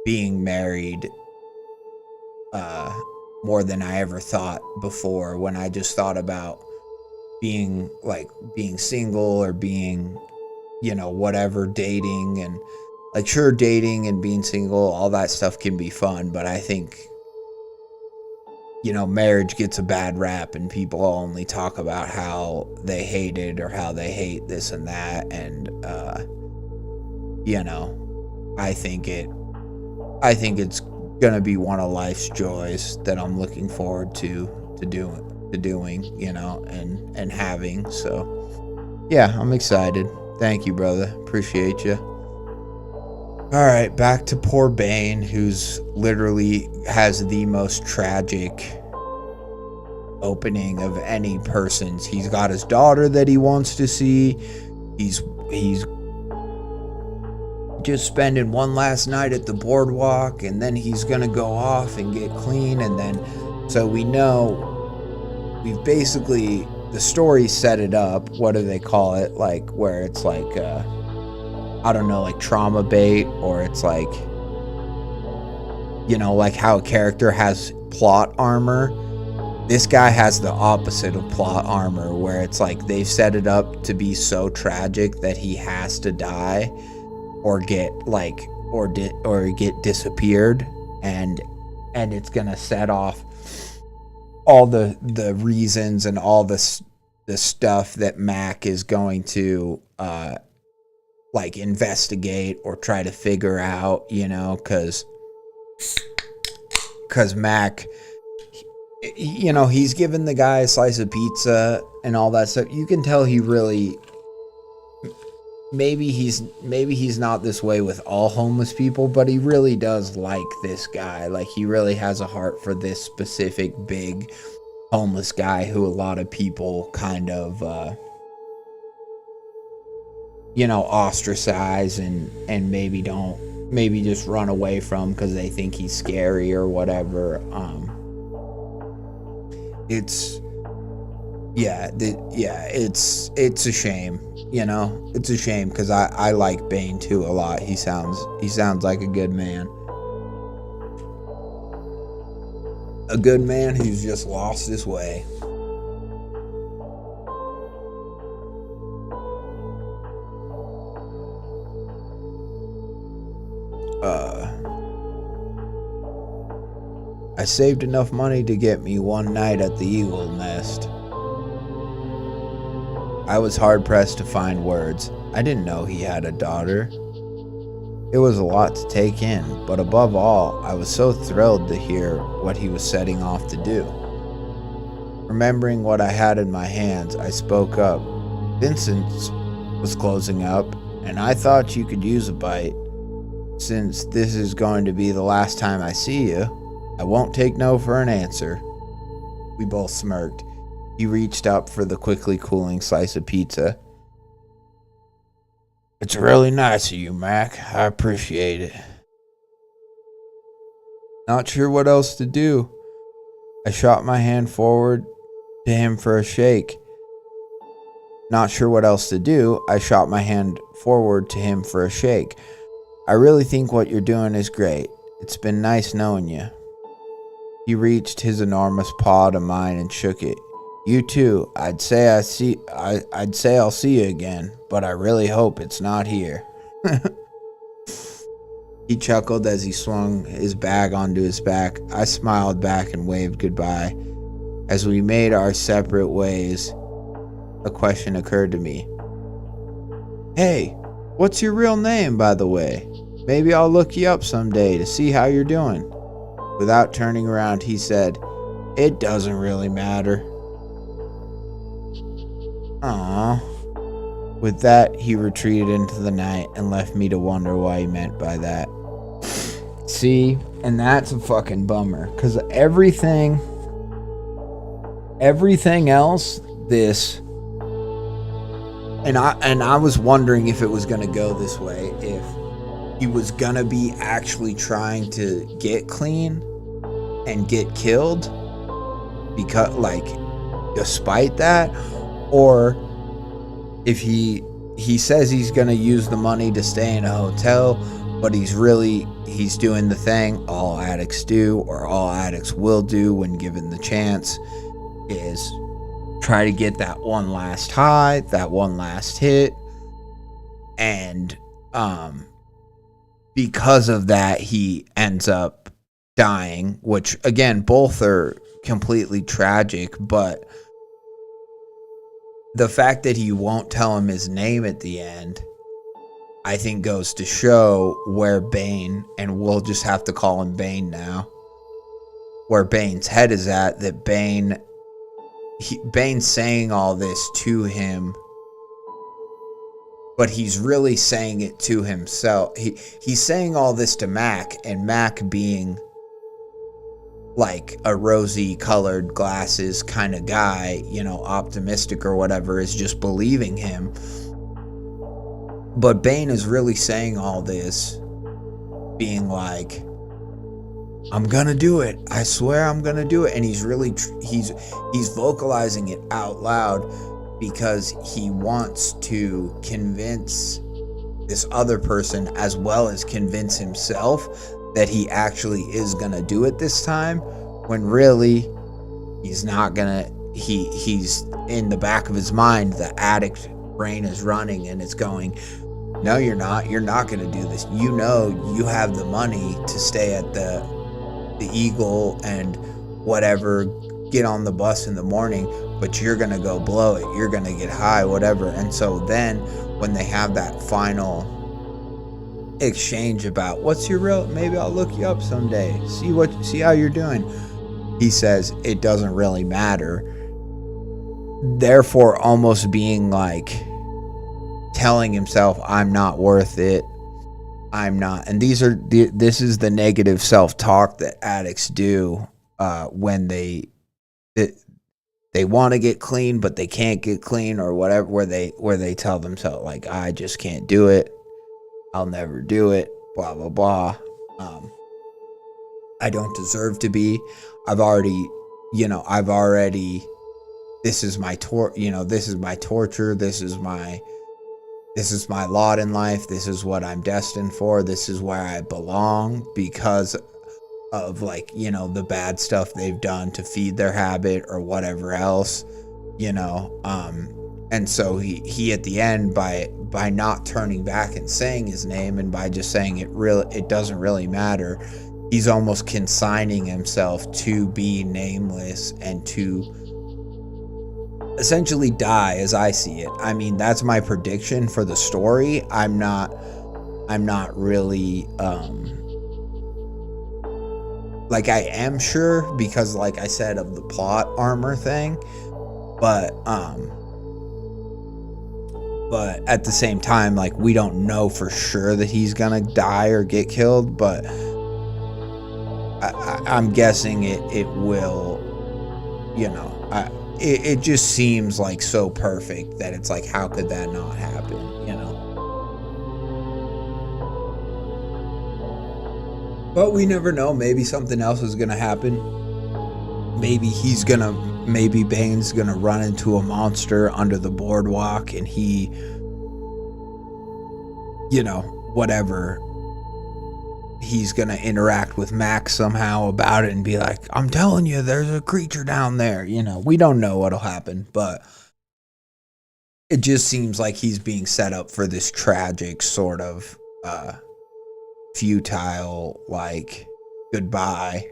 being married more than I ever thought before, when I just thought about being single or being, whatever, dating. And like, sure, dating and being single, all that stuff can be fun, but I think, marriage gets a bad rap, and people only talk about how they hate it or how they hate this and that. And I think it's gonna be one of life's joys that I'm looking forward to doing, and having. So yeah, I'm excited. Thank you, brother. Appreciate you. All right, back to poor Bane, who's literally has the most tragic opening of any person's. He's got his daughter that he wants to see. He's just spending one last night at the Boardwalk, and then he's gonna go off and get clean. And then, so we know, we've basically, the story set it up. What do they call it? Like, where it's like, I don't know, like trauma bait, or it's like, like how a character has plot armor. This guy has the opposite of plot armor, where it's like they've set it up to be so tragic that he has to die or get get disappeared, and it's gonna set off all the reasons and all the stuff that Mac is going to investigate or try to figure out, because Mac, he's given the guy a slice of pizza and all that stuff. You can tell he really, maybe he's not this way with all homeless people, but he really does like this guy. Like, he really has a heart for this specific big homeless guy who a lot of people kind of ostracize and maybe just run away from because they think he's scary or whatever. It's a shame, it's a shame, because I like Bane too a lot. He sounds like a good man. A good man who's just lost his way. I saved enough money to get me one night at the Eagle Nest. I was hard-pressed to find words. I didn't know he had a daughter. It was a lot to take in, but above all, I was so thrilled to hear what he was setting off to do. Remembering what I had in my hands, I spoke up. Vincent's was closing up, and I thought you could use a bite. Since this is going to be the last time I see you, I won't take no for an answer. We both smirked. He reached up for the quickly cooling slice of pizza. It's really nice of you, Mac. I appreciate it. Not sure what else to do. I shot my hand forward to him for a shake. Not sure what else to do. I shot my hand forward to him for a shake. I really think what you're doing is great. It's been nice knowing you. He reached his enormous paw to mine and shook it. You too. I'd say I'll see you again, but I really hope it's not here. He chuckled as he swung his bag onto his back. I smiled back and waved goodbye. As we made our separate ways, a question occurred to me. Hey, what's your real name, by the way? Maybe I'll look you up someday to see how you're doing. Without turning around, he said, It doesn't really matter. Aww. With that, he retreated into the night and left me to wonder what he meant by that. See, and that's a fucking bummer, because everything else, this, and I was wondering if it was going to go this way, if he was going to be actually trying to get clean and get killed, because, like, despite that, or if he he says he's going to use the money to stay in a hotel, but he's doing the thing all addicts do, or all addicts will do when given the chance, is try to get that one last high, that one last hit. And because of that, he ends up dying, which again, both are completely tragic, but the fact that he won't tell him his name at the end, I think goes to show where Bane, and we'll just have to call him Bane now, where Bane's head is at, that Bane's saying all this to him, but he's really saying it to himself. He's saying all this to Mac, and Mac, being like a rosy colored glasses kind of guy, you know, optimistic or whatever, is just believing him. But Bane is really saying all this, being like, I'm gonna do it, I swear I'm gonna do it. And he's really he's vocalizing it out loud because he wants to convince this other person, as well as convince himself, that he actually is gonna do it this time, when really he's not gonna. He's in the back of his mind, the addict brain is running, and it's going, no, you're not gonna do this. You know, you have the money to stay at the Eagle and whatever, get on the bus in the morning, but you're gonna go blow it, you're gonna get high, whatever. And so then when they have that final exchange about what's your real, maybe I'll look you up someday, see how you're doing, he says it doesn't really matter, therefore almost being like telling himself, I'm not worth it, I'm not. And this is the negative self-talk that addicts do when they want to get clean but they can't get clean, or whatever, where they tell themselves like, I just can't do it, I'll never do it, blah blah blah. I don't deserve to be. I've already this is my this is my torture, this is my lot in life, this is what I'm destined for, this is where I belong, because of the bad stuff they've done to feed their habit or whatever else, and so he at the end, by not turning back and saying his name, and by just saying it doesn't really matter, he's almost consigning himself to be nameless and to essentially die, as I see it. I mean, that's my prediction for the story. I'm not really I am sure, because like I said, of the plot armor thing, but at the same time, we don't know for sure that he's gonna die or get killed, but I'm guessing it will, it just seems so perfect that it's how could that not happen, But we never know. Maybe something else is gonna happen. Maybe Bane's gonna run into a monster under the boardwalk, and he, whatever, he's gonna interact with Max somehow about it and be like, I'm telling you, there's a creature down there. We don't know what'll happen, but it just seems like he's being set up for this tragic sort of futile goodbye.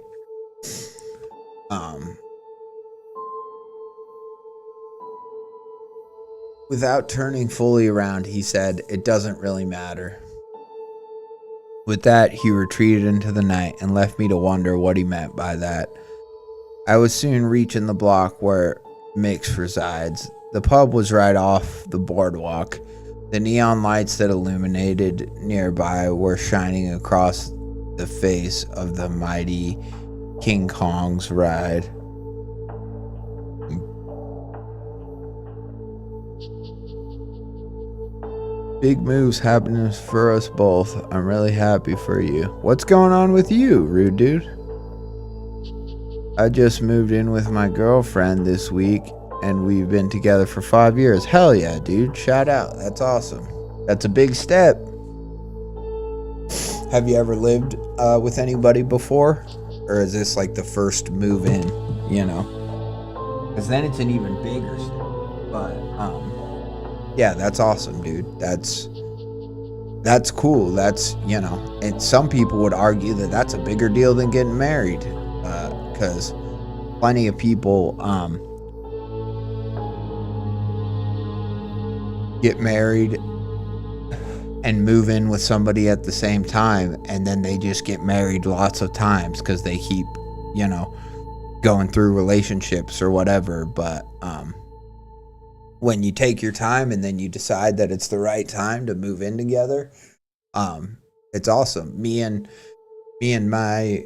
Without turning fully around, he said, it doesn't really matter. With that, he retreated into the night and left me to wonder what he meant by that. I was soon reaching the block where Mix resides. The pub was right off the boardwalk. The neon lights that illuminated nearby were shining across the face of the mighty King Kong's ride. Big moves happening for us both. I'm really happy for you. What's going on with you, rude dude? I just moved in with my girlfriend this week, and we've been together for 5 years. Hell yeah, dude. Shout out. That's awesome. That's a big step. Have you ever lived with anybody before? Or is this like the first move in, you know? Because then it's an even bigger step. But, yeah, that's awesome, dude. That's cool. That's, you know, and some people would argue that that's a bigger deal than getting married. Because plenty of people get married and move in with somebody at the same time, and then they just get married lots of times because they keep, you know, going through relationships or whatever. But when you take your time and then you decide that it's the right time to move in together, it's awesome. Me and my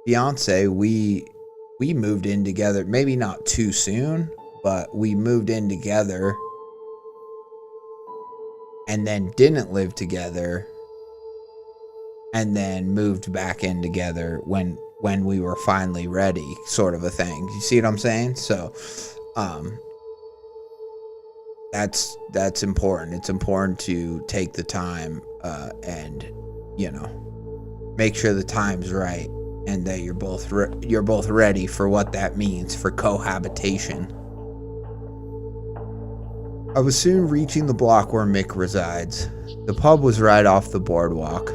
fiance, we moved in together, maybe not too soon, but we moved in together and then didn't live together and then moved back in together when we were finally ready, sort of a thing. You see what I'm saying? So that's important. It's important to take the time and, you know, make sure the time's right and that you're both ready for what that means for cohabitation. I was soon reaching the block where Mick resides. The pub was right off the boardwalk.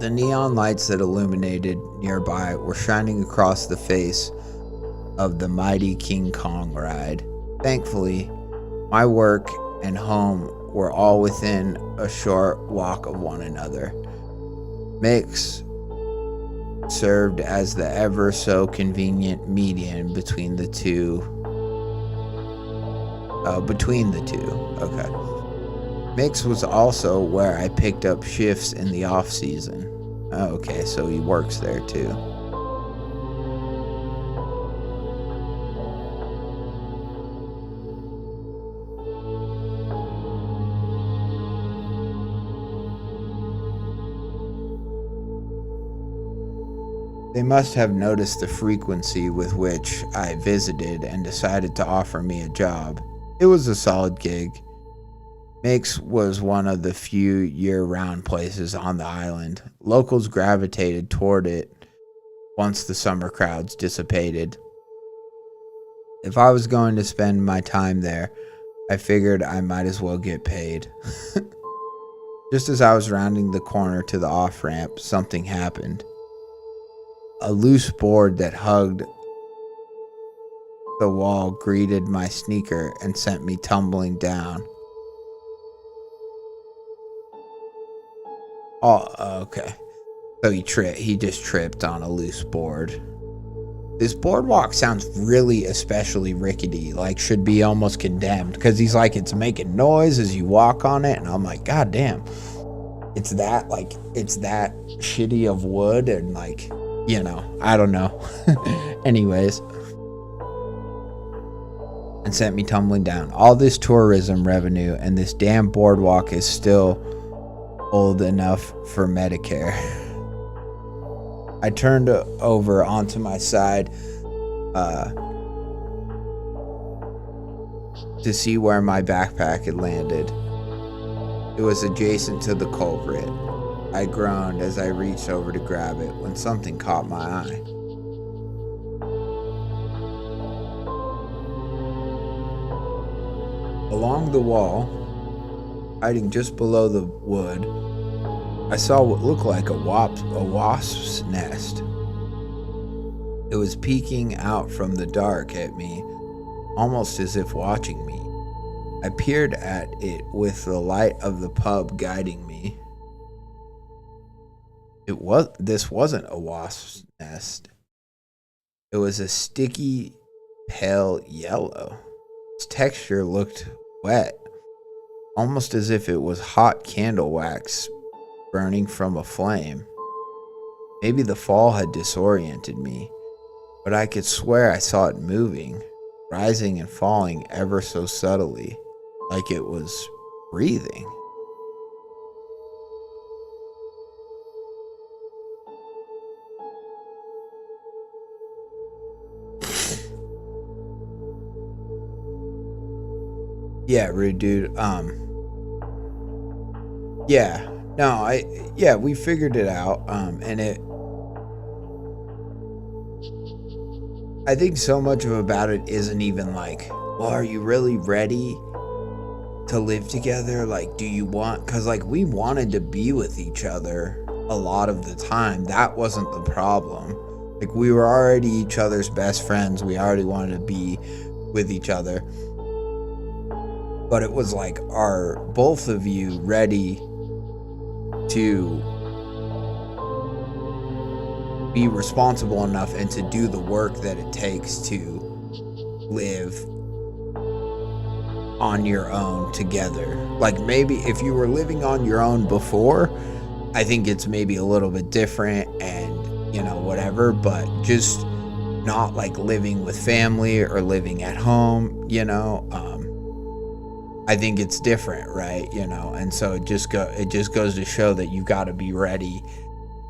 The neon lights that illuminated nearby were shining across the face of the mighty King Kong ride. Thankfully, my work and home were all within a short walk of one another. Mick's served as the ever so convenient median between the two. Okay. Mick's was also where I picked up shifts in the off season. Okay, so he works there too. They must have noticed the frequency with which I visited and decided to offer me a job. It was a solid gig. Mick's was one of the few year-round places on the island. Locals gravitated toward it once the summer crowds dissipated. If I was going to spend my time there, I figured I might as well get paid. Just as I was rounding the corner to the off-ramp, something happened. A loose board that hugged the wall greeted my sneaker and sent me tumbling down. Oh, okay. So he just tripped on a loose board. This boardwalk sounds really especially rickety, like should be almost condemned, because he's like, it's making noise as you walk on it, and I'm like, god damn. It's that shitty of wood, and like, you know, I don't know. Anyways. And sent me tumbling down. All this tourism revenue and this damn boardwalk is still old enough for Medicare. I turned over onto my side to see where my backpack had landed. It was adjacent to the culvert. I groaned as I reached over to grab it when something caught my eye. Along the wall, hiding just below the wood, I saw what looked like a wasp's nest. It was peeking out from the dark at me, almost as if watching me. I peered at it with the light of the pub guiding me. This wasn't a wasp's nest. It was a sticky, pale yellow. Its texture looked wet, almost as if it was hot candle wax burning from a flame. Maybe the fall had disoriented me, but I could swear I saw it moving, rising and falling ever so subtly, like it was breathing. Yeah, rude dude. Yeah. No, we figured it out. And I think so much about it isn't even like, well, are you really ready to live together? Like, do you want, because like we wanted to be with each other a lot of the time. That wasn't the problem. Like, we were already each other's best friends. We already wanted to be with each other. But it was like, are both of you ready to be responsible enough and to do the work that it takes to live on your own together? Like, maybe if you were living on your own before, I think it's maybe a little bit different and, you know, whatever, but just not like living with family or living at home, you know, I think it's different, right? You know, and so it just goes to show that you got to be ready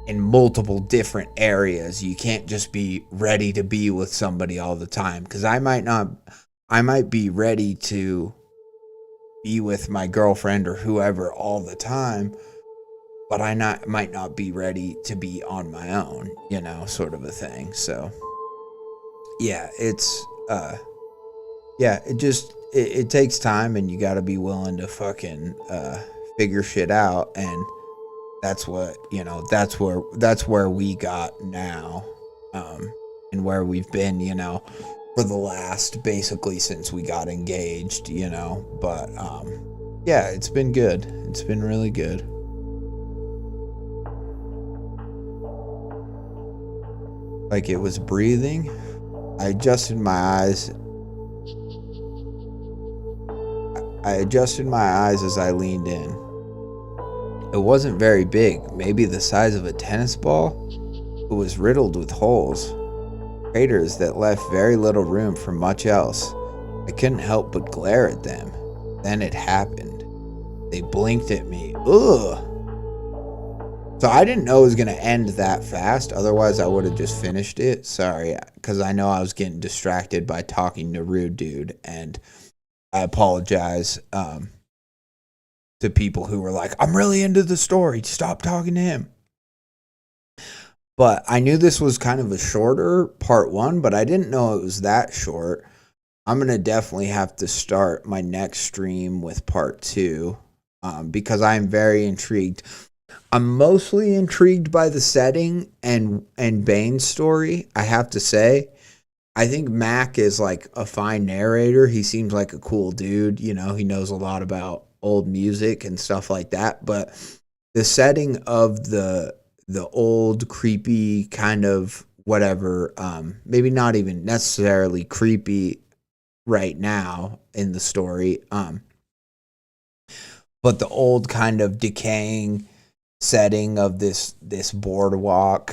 in multiple different areas. You can't just be ready to be with somebody all the time, because I might be ready to be with my girlfriend or whoever all the time, but might not be ready to be on my own, you know, sort of a thing. So yeah, it's it takes time, and you got to be willing to fucking figure shit out. And that's what, you know, that's where we got now, and where we've been, you know, for the last, basically since we got engaged, you know. But yeah, it's been good. It's been really good. Like, it was breathing. I adjusted my eyes as I leaned in. It wasn't very big, maybe the size of a tennis ball. It was riddled with holes, craters that left very little room for much else. I couldn't help but glare at them. Then it happened. They blinked at me. Ugh. So I didn't know it was going to end that fast. Otherwise, I would have just finished it. Sorry, because I know I was getting distracted by talking to Rude Dude. And I apologize to people who were like, I'm really into the story. Stop talking to him. But I knew this was kind of a shorter part one, but I didn't know it was that short. I'm going to definitely have to start my next stream with part two, because I'm very intrigued. I'm mostly intrigued by the setting and Bane's story, I have to say. I think Mac is like a fine narrator. He seems like a cool dude. You know, he knows a lot about old music and stuff like that. But the setting of the old creepy kind of whatever, maybe not even necessarily creepy right now in the story, but the old kind of decaying setting of this boardwalk,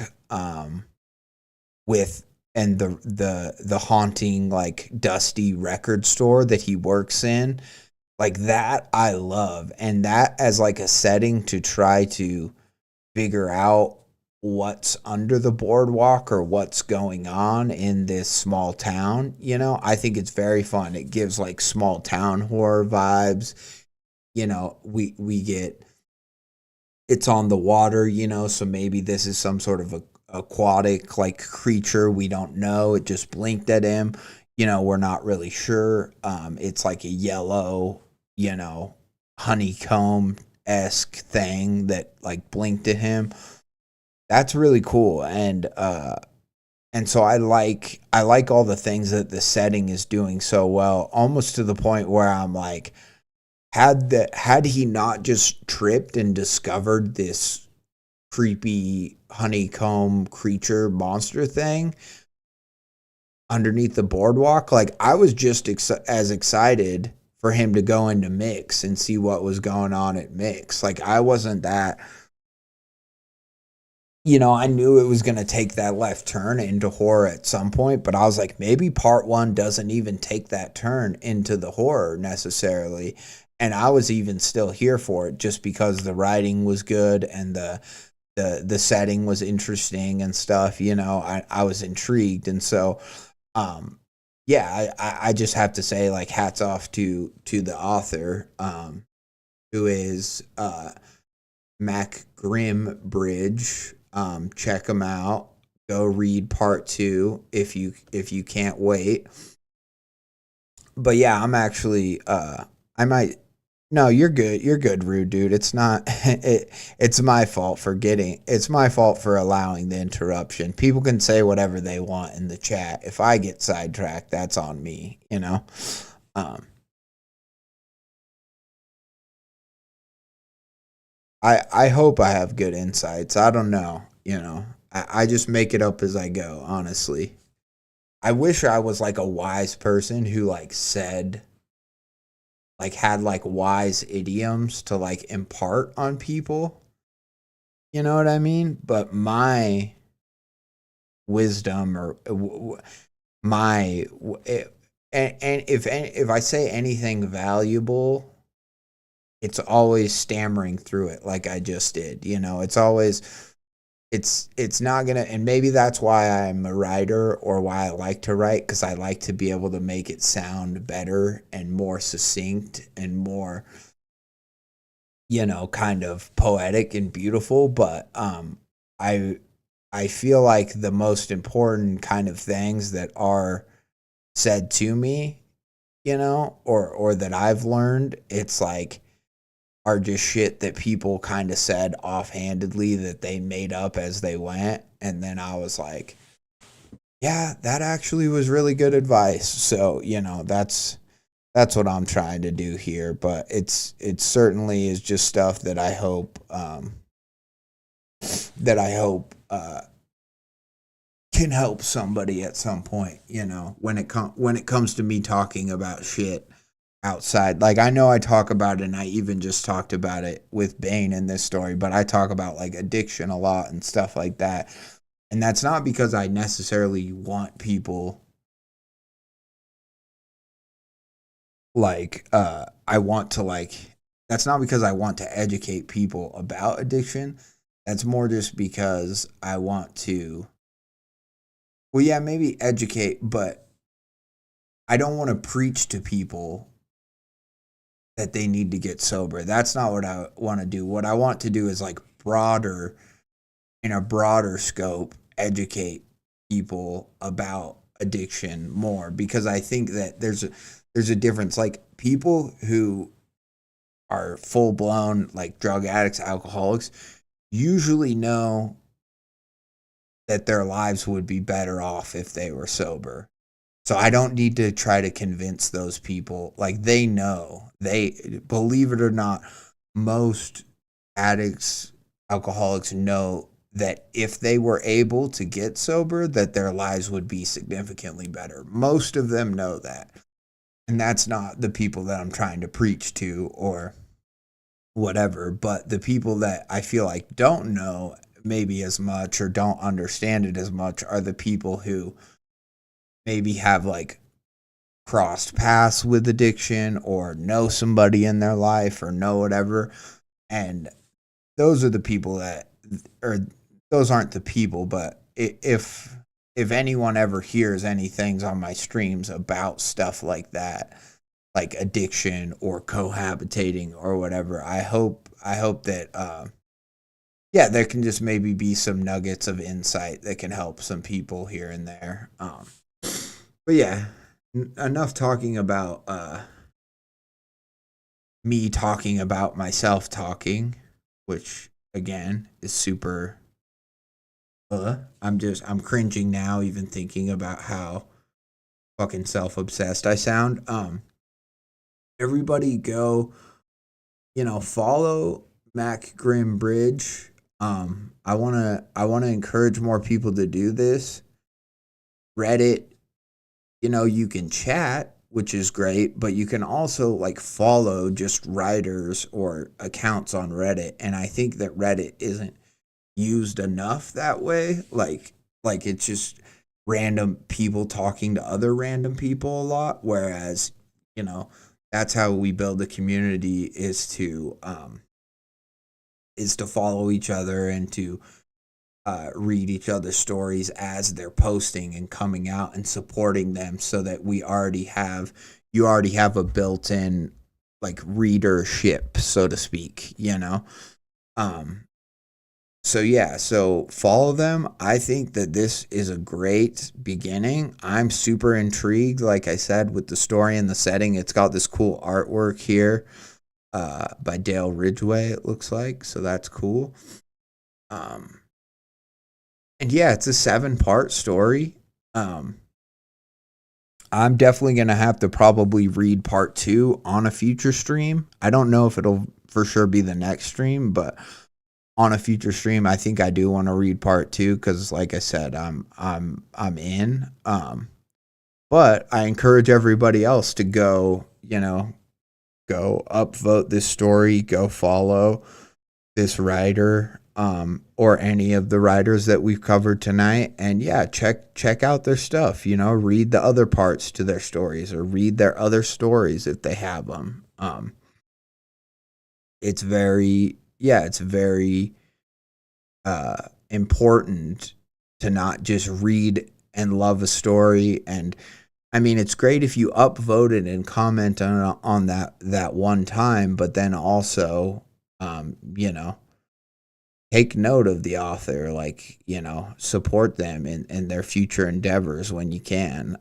with, and the haunting, like, dusty record store that he works in, like, that I love. And that as like a setting to try to figure out what's under the boardwalk or what's going on in this small town, you know, I think it's very fun. It gives like small town horror vibes. You know, we get, it's on the water, you know, so maybe this is some sort of a aquatic like creature. We don't know. It just blinked at him. You know, we're not really sure. It's like a yellow, you know, honeycomb-esque thing that like blinked at him. That's really cool. And so I like all the things that the setting is doing so well, almost to the point where I'm like, had he not just tripped and discovered this creepy honeycomb creature monster thing underneath the boardwalk, like, I was just as excited for him to go into Mix and see what was going on at Mix. Like, I wasn't that, you know, I knew it was going to take that left turn into horror at some point, but I was like, maybe part one doesn't even take that turn into the horror necessarily. And I was even still here for it just because the writing was good and the setting was interesting and stuff, you know. I was intrigued. And so yeah, I just have to say, like, hats off to the author, who is macgrimbridge. Check him out. Go read part 2 if you can't wait. But yeah, I'm actually I might. No, you're good. You're good, rude dude. It's not. It's my fault for getting. It's my fault for allowing the interruption. People can say whatever they want in the chat. If I get sidetracked, that's on me. You know. I hope I have good insights. I don't know. You know. I just make it up as I go. Honestly, I wish I was like a wise person who like said. Like had like wise idioms to like impart on people. You know what I mean? But my wisdom or my and if I say anything valuable, it's always stammering through it like I just did. You know, it's always it's not gonna, and maybe that's why I'm a writer or why I like to write, because I like to be able to make it sound better and more succinct and more, you know, kind of poetic and beautiful. But I feel like the most important kind of things that are said to me, you know, or that I've learned, it's like are just shit that people kind of said offhandedly that they made up as they went. And then I was like, yeah, that actually was really good advice. So, you know, that's what I'm trying to do here. But it certainly is just stuff that I hope can help somebody at some point, you know, when it comes to me talking about shit outside. Like, I know I talk about it, and I even just talked about it with Bane in this story, but I talk about like addiction a lot and stuff like that. And that's not because I necessarily want people like I want to like that's not because I want to educate people about addiction. That's more just because I want to, well, yeah, maybe educate, but I don't want to preach to people that they need to get sober. That's not what I want to do. What I want to do is like in a broader scope, educate people about addiction more, because I think that there's a difference. Like, people who are full blown like drug addicts, alcoholics, usually know that their lives would be better off if they were sober. So I don't need to try to convince those people. Like, they know. They, believe it or not, most addicts, alcoholics know that if they were able to get sober, that their lives would be significantly better. Most of them know that. And that's not the people that I'm trying to preach to or whatever, but the people that I feel like don't know maybe as much or don't understand it as much are the people who maybe have like crossed paths with addiction or know somebody in their life or know whatever. And those are the people that, or those aren't the people, but if anyone ever hears any things on my streams about stuff like that, like addiction or cohabitating or whatever, I hope that yeah, there can just maybe be some nuggets of insight that can help some people here and there. But yeah, enough talking about me talking about myself talking, which again is super. I'm cringing now even thinking about how fucking self-obsessed I sound. Everybody go, you know, follow macgrimbridge. I wanna encourage more people to do this. Reddit, you know, you can chat, which is great, but you can also like follow just writers or accounts on Reddit. And I think that Reddit isn't used enough that way. Like it's just random people talking to other random people a lot. Whereas, you know, that's how we build a community, is to follow each other and to read each other's stories as they're posting and coming out and supporting them, so that you already have a built-in like readership, so to speak, So yeah, so follow them. I think that this is a great beginning. I'm super intrigued, like I said, with the story and the setting. It's got this cool artwork here by Dale Ridgway, it looks like. So that's cool. And yeah, it's a 7-part story. I'm definitely going to have to probably read part 2 on a future stream. I don't know if it'll for sure be the next stream, but on a future stream, I think I do want to read part 2 because, like I said, I'm in. But I encourage everybody else to go upvote this story, go follow this writer, or any of the writers that we've covered tonight, and yeah, check out their stuff. Read the other parts to their stories, or read their other stories if they have them. It's very important to not just read and love a story. And I mean, it's great if you upvoted and comment on that one time, but then also, take note of the author, support them in their future endeavors when you can.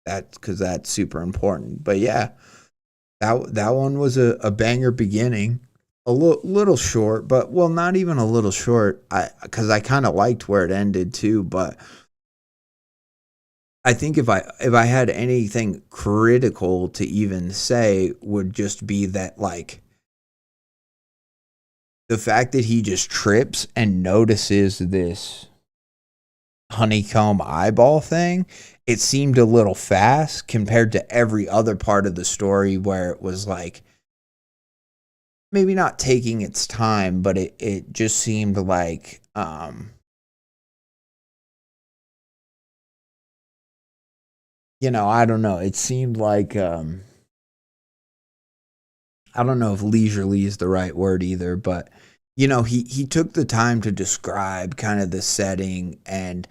That's super important. But yeah, that one was a banger beginning. A little short, but not even a little short. Because I kind of liked where it ended too. But I think if I had anything critical to even say, would just be that the fact that he just trips and notices this honeycomb eyeball thing. It seemed a little fast compared to every other part of the story where it was maybe not taking its time, but it just seemed like I don't know. It seemed like I don't know if leisurely is the right word either, but he took the time to describe kind of the setting and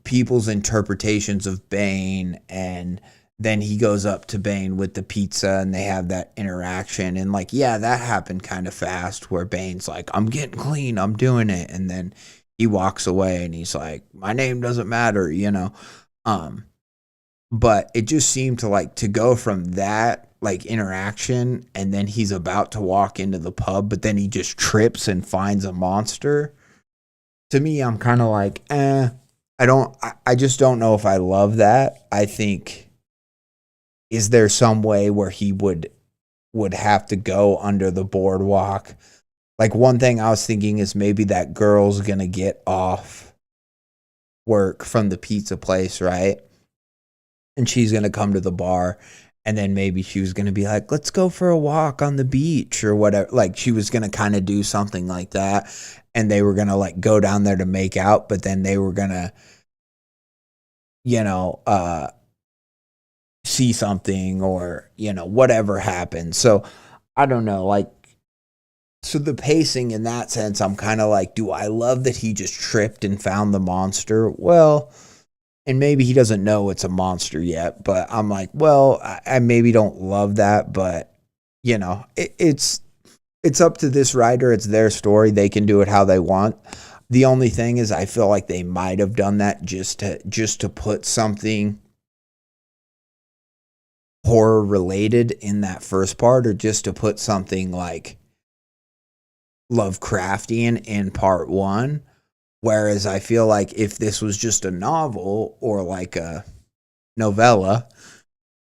people's interpretations of Bane, and then he goes up to Bane with the pizza and they have that interaction. And that happened kind of fast where Bane's like, I'm getting clean, I'm doing it. And then he walks away and he's like, my name doesn't matter, But it just seemed to go from that interaction, and then he's about to walk into the pub, but then he just trips and finds a monster. To me, I'm kind of I just don't know if I love that. I think, is there some way where he would have to go under the boardwalk? One thing I was thinking is maybe that girl's going to get off work from the pizza place, right? And she's going to come to the bar, and then maybe she was going to be like, let's go for a walk on the beach or whatever. She was going to kind of do something like that, and they were going to go down there to make out, but then they were going to, see something, or whatever happened. So I don't know, so the pacing in that sense, I'm kind of do I love that he just tripped and found the monster? Well, and maybe he doesn't know it's a monster yet, but I'm I maybe don't love that, but it's up to this writer. It's their story. They can do it how they want. The only thing is, I feel like they might have done that just to put something horror related in that first part, or just to put something Lovecraftian in part 1. Whereas I feel like if this was just a novel or a novella,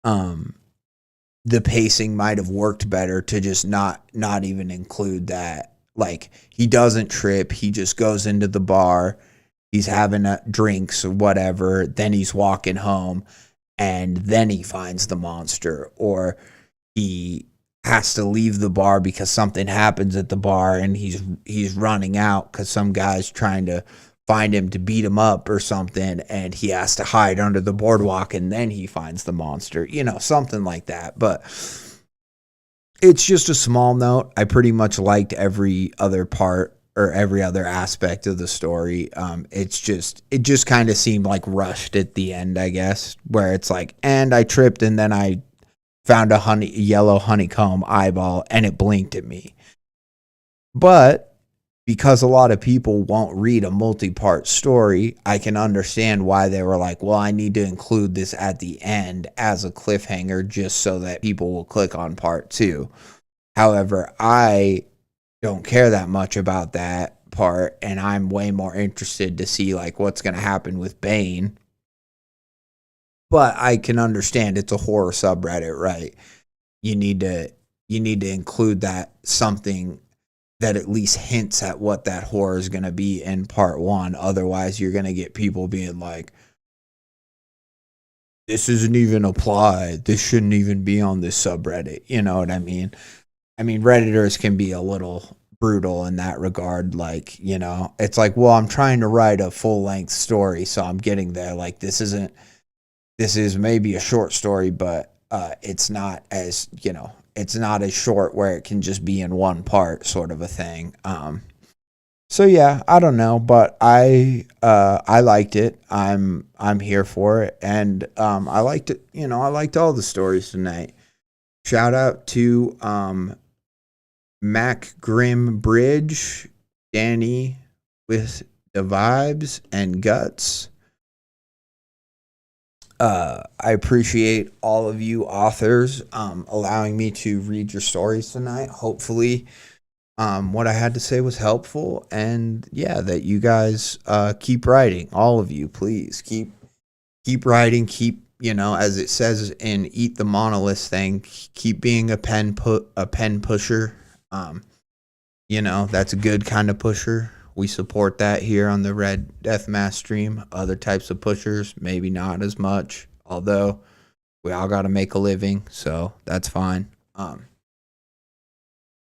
the pacing might have worked better to just not even include that. He doesn't trip, he just goes into the bar, he's having drinks or whatever, then he's walking home, and then he finds the monster, or he has to leave the bar because something happens at the bar and he's running out because some guy's trying to find him to beat him up or something, and he has to hide under the boardwalk, and then he finds the monster, something like that. But it's just a small note. I pretty much liked every other part, or every other aspect of the story. It just kind of seemed like rushed at the end, I guess, where it's like, and I tripped and then I found a yellow honeycomb eyeball and it blinked at me. But because a lot of people won't read a multi-part story, I can understand why they were like, well, I need to include this at the end as a cliffhanger just so that people will click on part 2. However, I don't care that much about that part, and I'm way more interested to see like what's going to happen with Bane. But I can understand it's a horror subreddit, right? You need to include that something that at least hints at what that horror is going to be in part 1. Otherwise, you're going to get people being like, this isn't even applied. This shouldn't even be on this subreddit. You know what I mean? I mean, Redditors can be a little brutal in that regard. Like, you know, it's like, well, I'm trying to write a full-length story, so I'm getting there. Like, this is maybe a short story, but it's not as, you know, it's not as short where it can just be in one part sort of a thing. So yeah, I don't know, but I liked it. I'm here for it. And I liked it, you know, I liked all the stories tonight. Shout out to macgrimbridge, DaniWitDaVibez, and Guts. I appreciate all of you authors allowing me to read your stories tonight. Hopefully what I had to say was helpful, and yeah, that you guys keep writing. All of you, please keep writing. Keep, you know, as it says in Eat the Monolith thing, keep being a pen pusher. You know, that's a good kind of pusher. We support that here on the RedDeathMask stream. Other types of pushers, maybe not as much, although we all got to make a living, so that's fine. But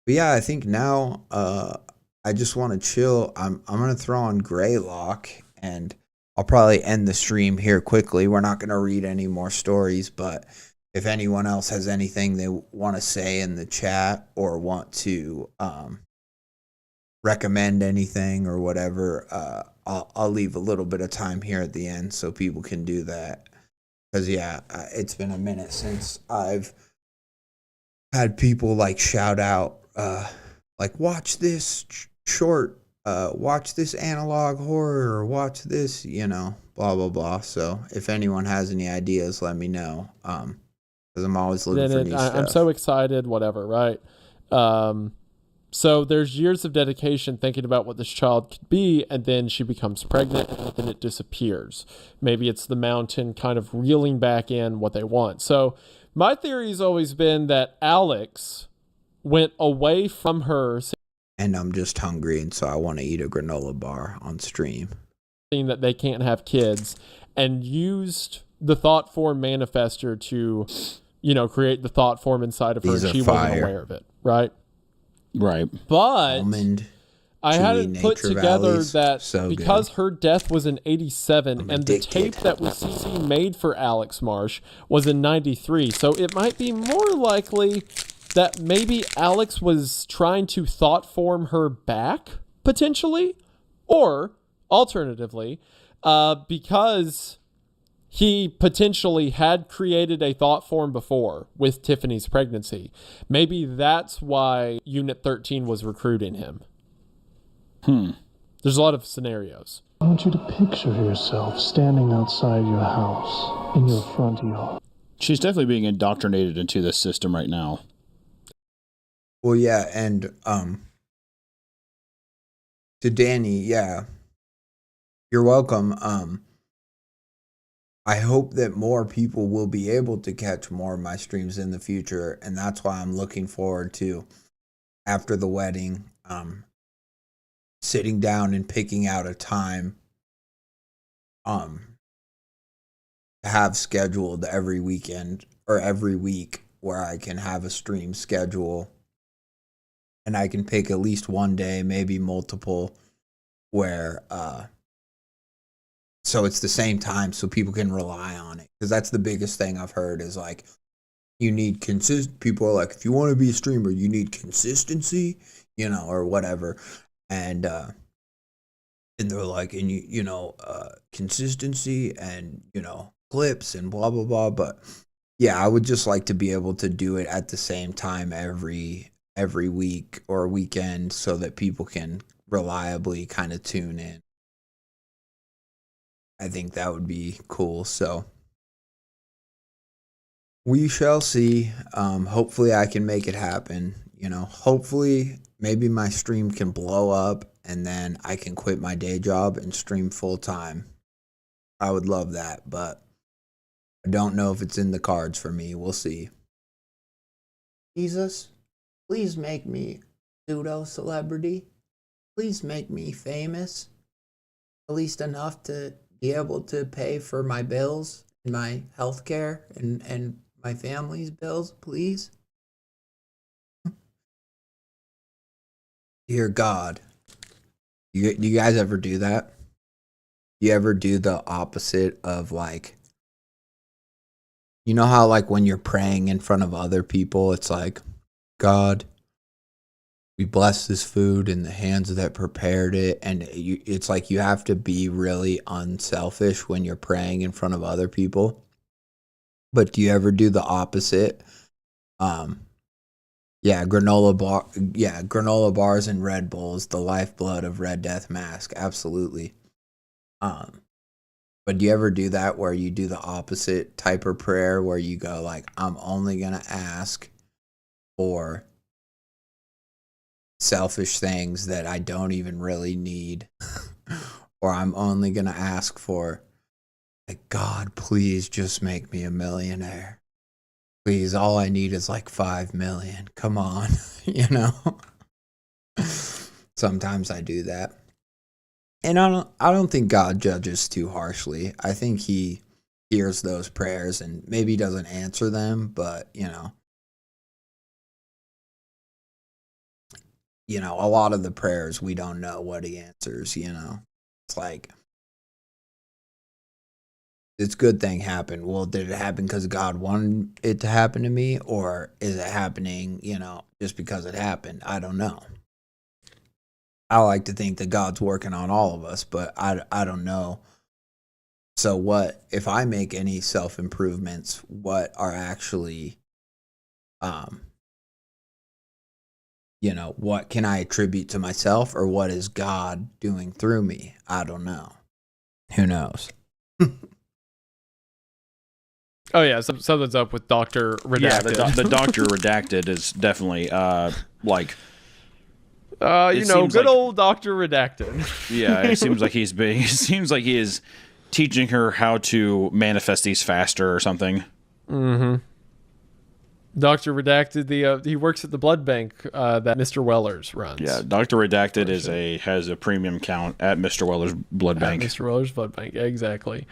yeah, I think now I just want to chill. I'm going to throw on Greylock, and I'll probably end the stream here quickly. We're not going to read any more stories, but if anyone else has anything they want to say in the chat or want to recommend anything or whatever, I'll leave a little bit of time here at the end so people can do that. Because yeah, it's been a minute since I've had people like shout out like, watch this short, watch this analog horror, or watch this, you know, blah blah blah. So if anyone has any ideas, let me know, because I'm always looking for new stuff. I'm so excited, whatever, right? So there's years of dedication thinking about what this child could be, and then she becomes pregnant, and then it disappears. Maybe it's the mountain kind of reeling back in what they want. So my theory has always been that Alex went away from her. And I'm just hungry, and so I want to eat a granola bar on stream. Seeing that they can't have kids, and used the thought form manifester to, you know, create the thought form inside of her. And she wasn't aware of it, right? Right. But Almond, I hadn't put together valleys, that so because good. her death was in 87 and addicted. the tape that we see made for Alex Marsh was in 93. So it might be more likely that maybe Alex was trying to thought form her back, potentially, or alternatively, because he potentially had created a thought form before with Tiffany's pregnancy. Maybe that's why Unit 13 was recruiting him. There's a lot of scenarios. I want you to picture yourself standing outside your house in your front yard. She's definitely being indoctrinated into this system right now. Well, yeah, and to Danny, yeah, you're welcome. I hope that more people will be able to catch more of my streams in the future, and that's why I'm looking forward to, after the wedding, sitting down and picking out a time to have scheduled every weekend or every week where I can have a stream schedule, and I can pick at least one day, maybe multiple, where so it's the same time so people can rely on it. Because that's the biggest thing I've heard is like, you need people are like, if you want to be a streamer, you need consistency, you know, or whatever. And they're like, and consistency and, clips and blah, blah, blah. But yeah, I would just like to be able to do it at the same time every week or weekend so that people can reliably kind of tune in. I think that would be cool. So we shall see. Hopefully I can make it happen. Hopefully maybe my stream can blow up and then I can quit my day job and stream full time. I would love that, but I don't know if it's in the cards for me. We'll see. Jesus, please make me pseudo celebrity. Please make me famous. At least enough to be able to pay for my bills and my health care and my family's bills, please. Dear God. Do you guys ever do that? You ever do the opposite of like, how like when you're praying in front of other people, it's like, God, we bless this food in the hands that prepared it. And it's like you have to be really unselfish when you're praying in front of other people. But do you ever do the opposite? Granola bars and Red Bulls, the lifeblood of RedDeathMask, absolutely. But do you ever do that where you do the opposite type of prayer where you go like, I'm only gonna ask for selfish things that I don't even really need, or I'm only gonna ask for, like, God, please just make me a millionaire. Please, all I need is like 5 million. Come on, Sometimes I do that. And I don't think God judges too harshly. I think he hears those prayers and maybe doesn't answer them, but a lot of the prayers we don't know what he answers, It's like, this good thing happened. Well, did it happen because God wanted it to happen to me, or is it happening, just because it happened? I don't know. I like to think that God's working on all of us, but I don't know. So what, if I make any self-improvements, what are actually, what can I attribute to myself, or what is God doing through me? I don't know. Who knows? Oh yeah, something's up with Dr. Redacted. Yeah, the Dr. Redacted is definitely like. Good old Dr. Redacted. Yeah, it seems like it seems like he is teaching her how to manifest these faster or something. Mm-hmm. Dr. Redacted, he works at the blood bank that Mr. Wellers runs. Yeah, Dr. Redacted has a premium count at Mr. Wellers blood bank. Mr. Wellers blood bank, exactly.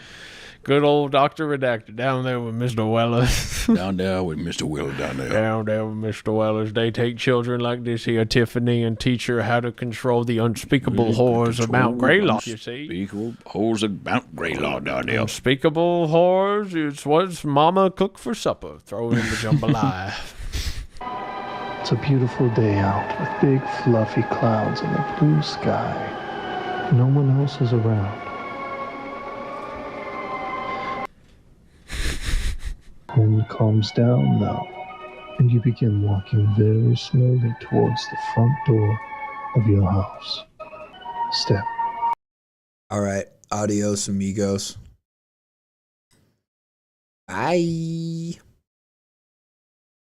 Good old Dr. Redacted down there with Mr. Wellers. Down there with Mr. Wellers down there. Down there with Mr. Wellers. They take children like this here, Tiffany, and teach her how to control the unspeakable horrors of Mount Greylock, you see. Unspeakable horrors of Mount Greylock down there. Unspeakable horrors is what's Mama cooked for supper. Throw it in the jambalaya. It's a beautiful day out with big fluffy clouds and a blue sky. No one else is around. Wind calms down now, and you begin walking very slowly towards the front door of your house. Step. All right. Adios, amigos. Bye.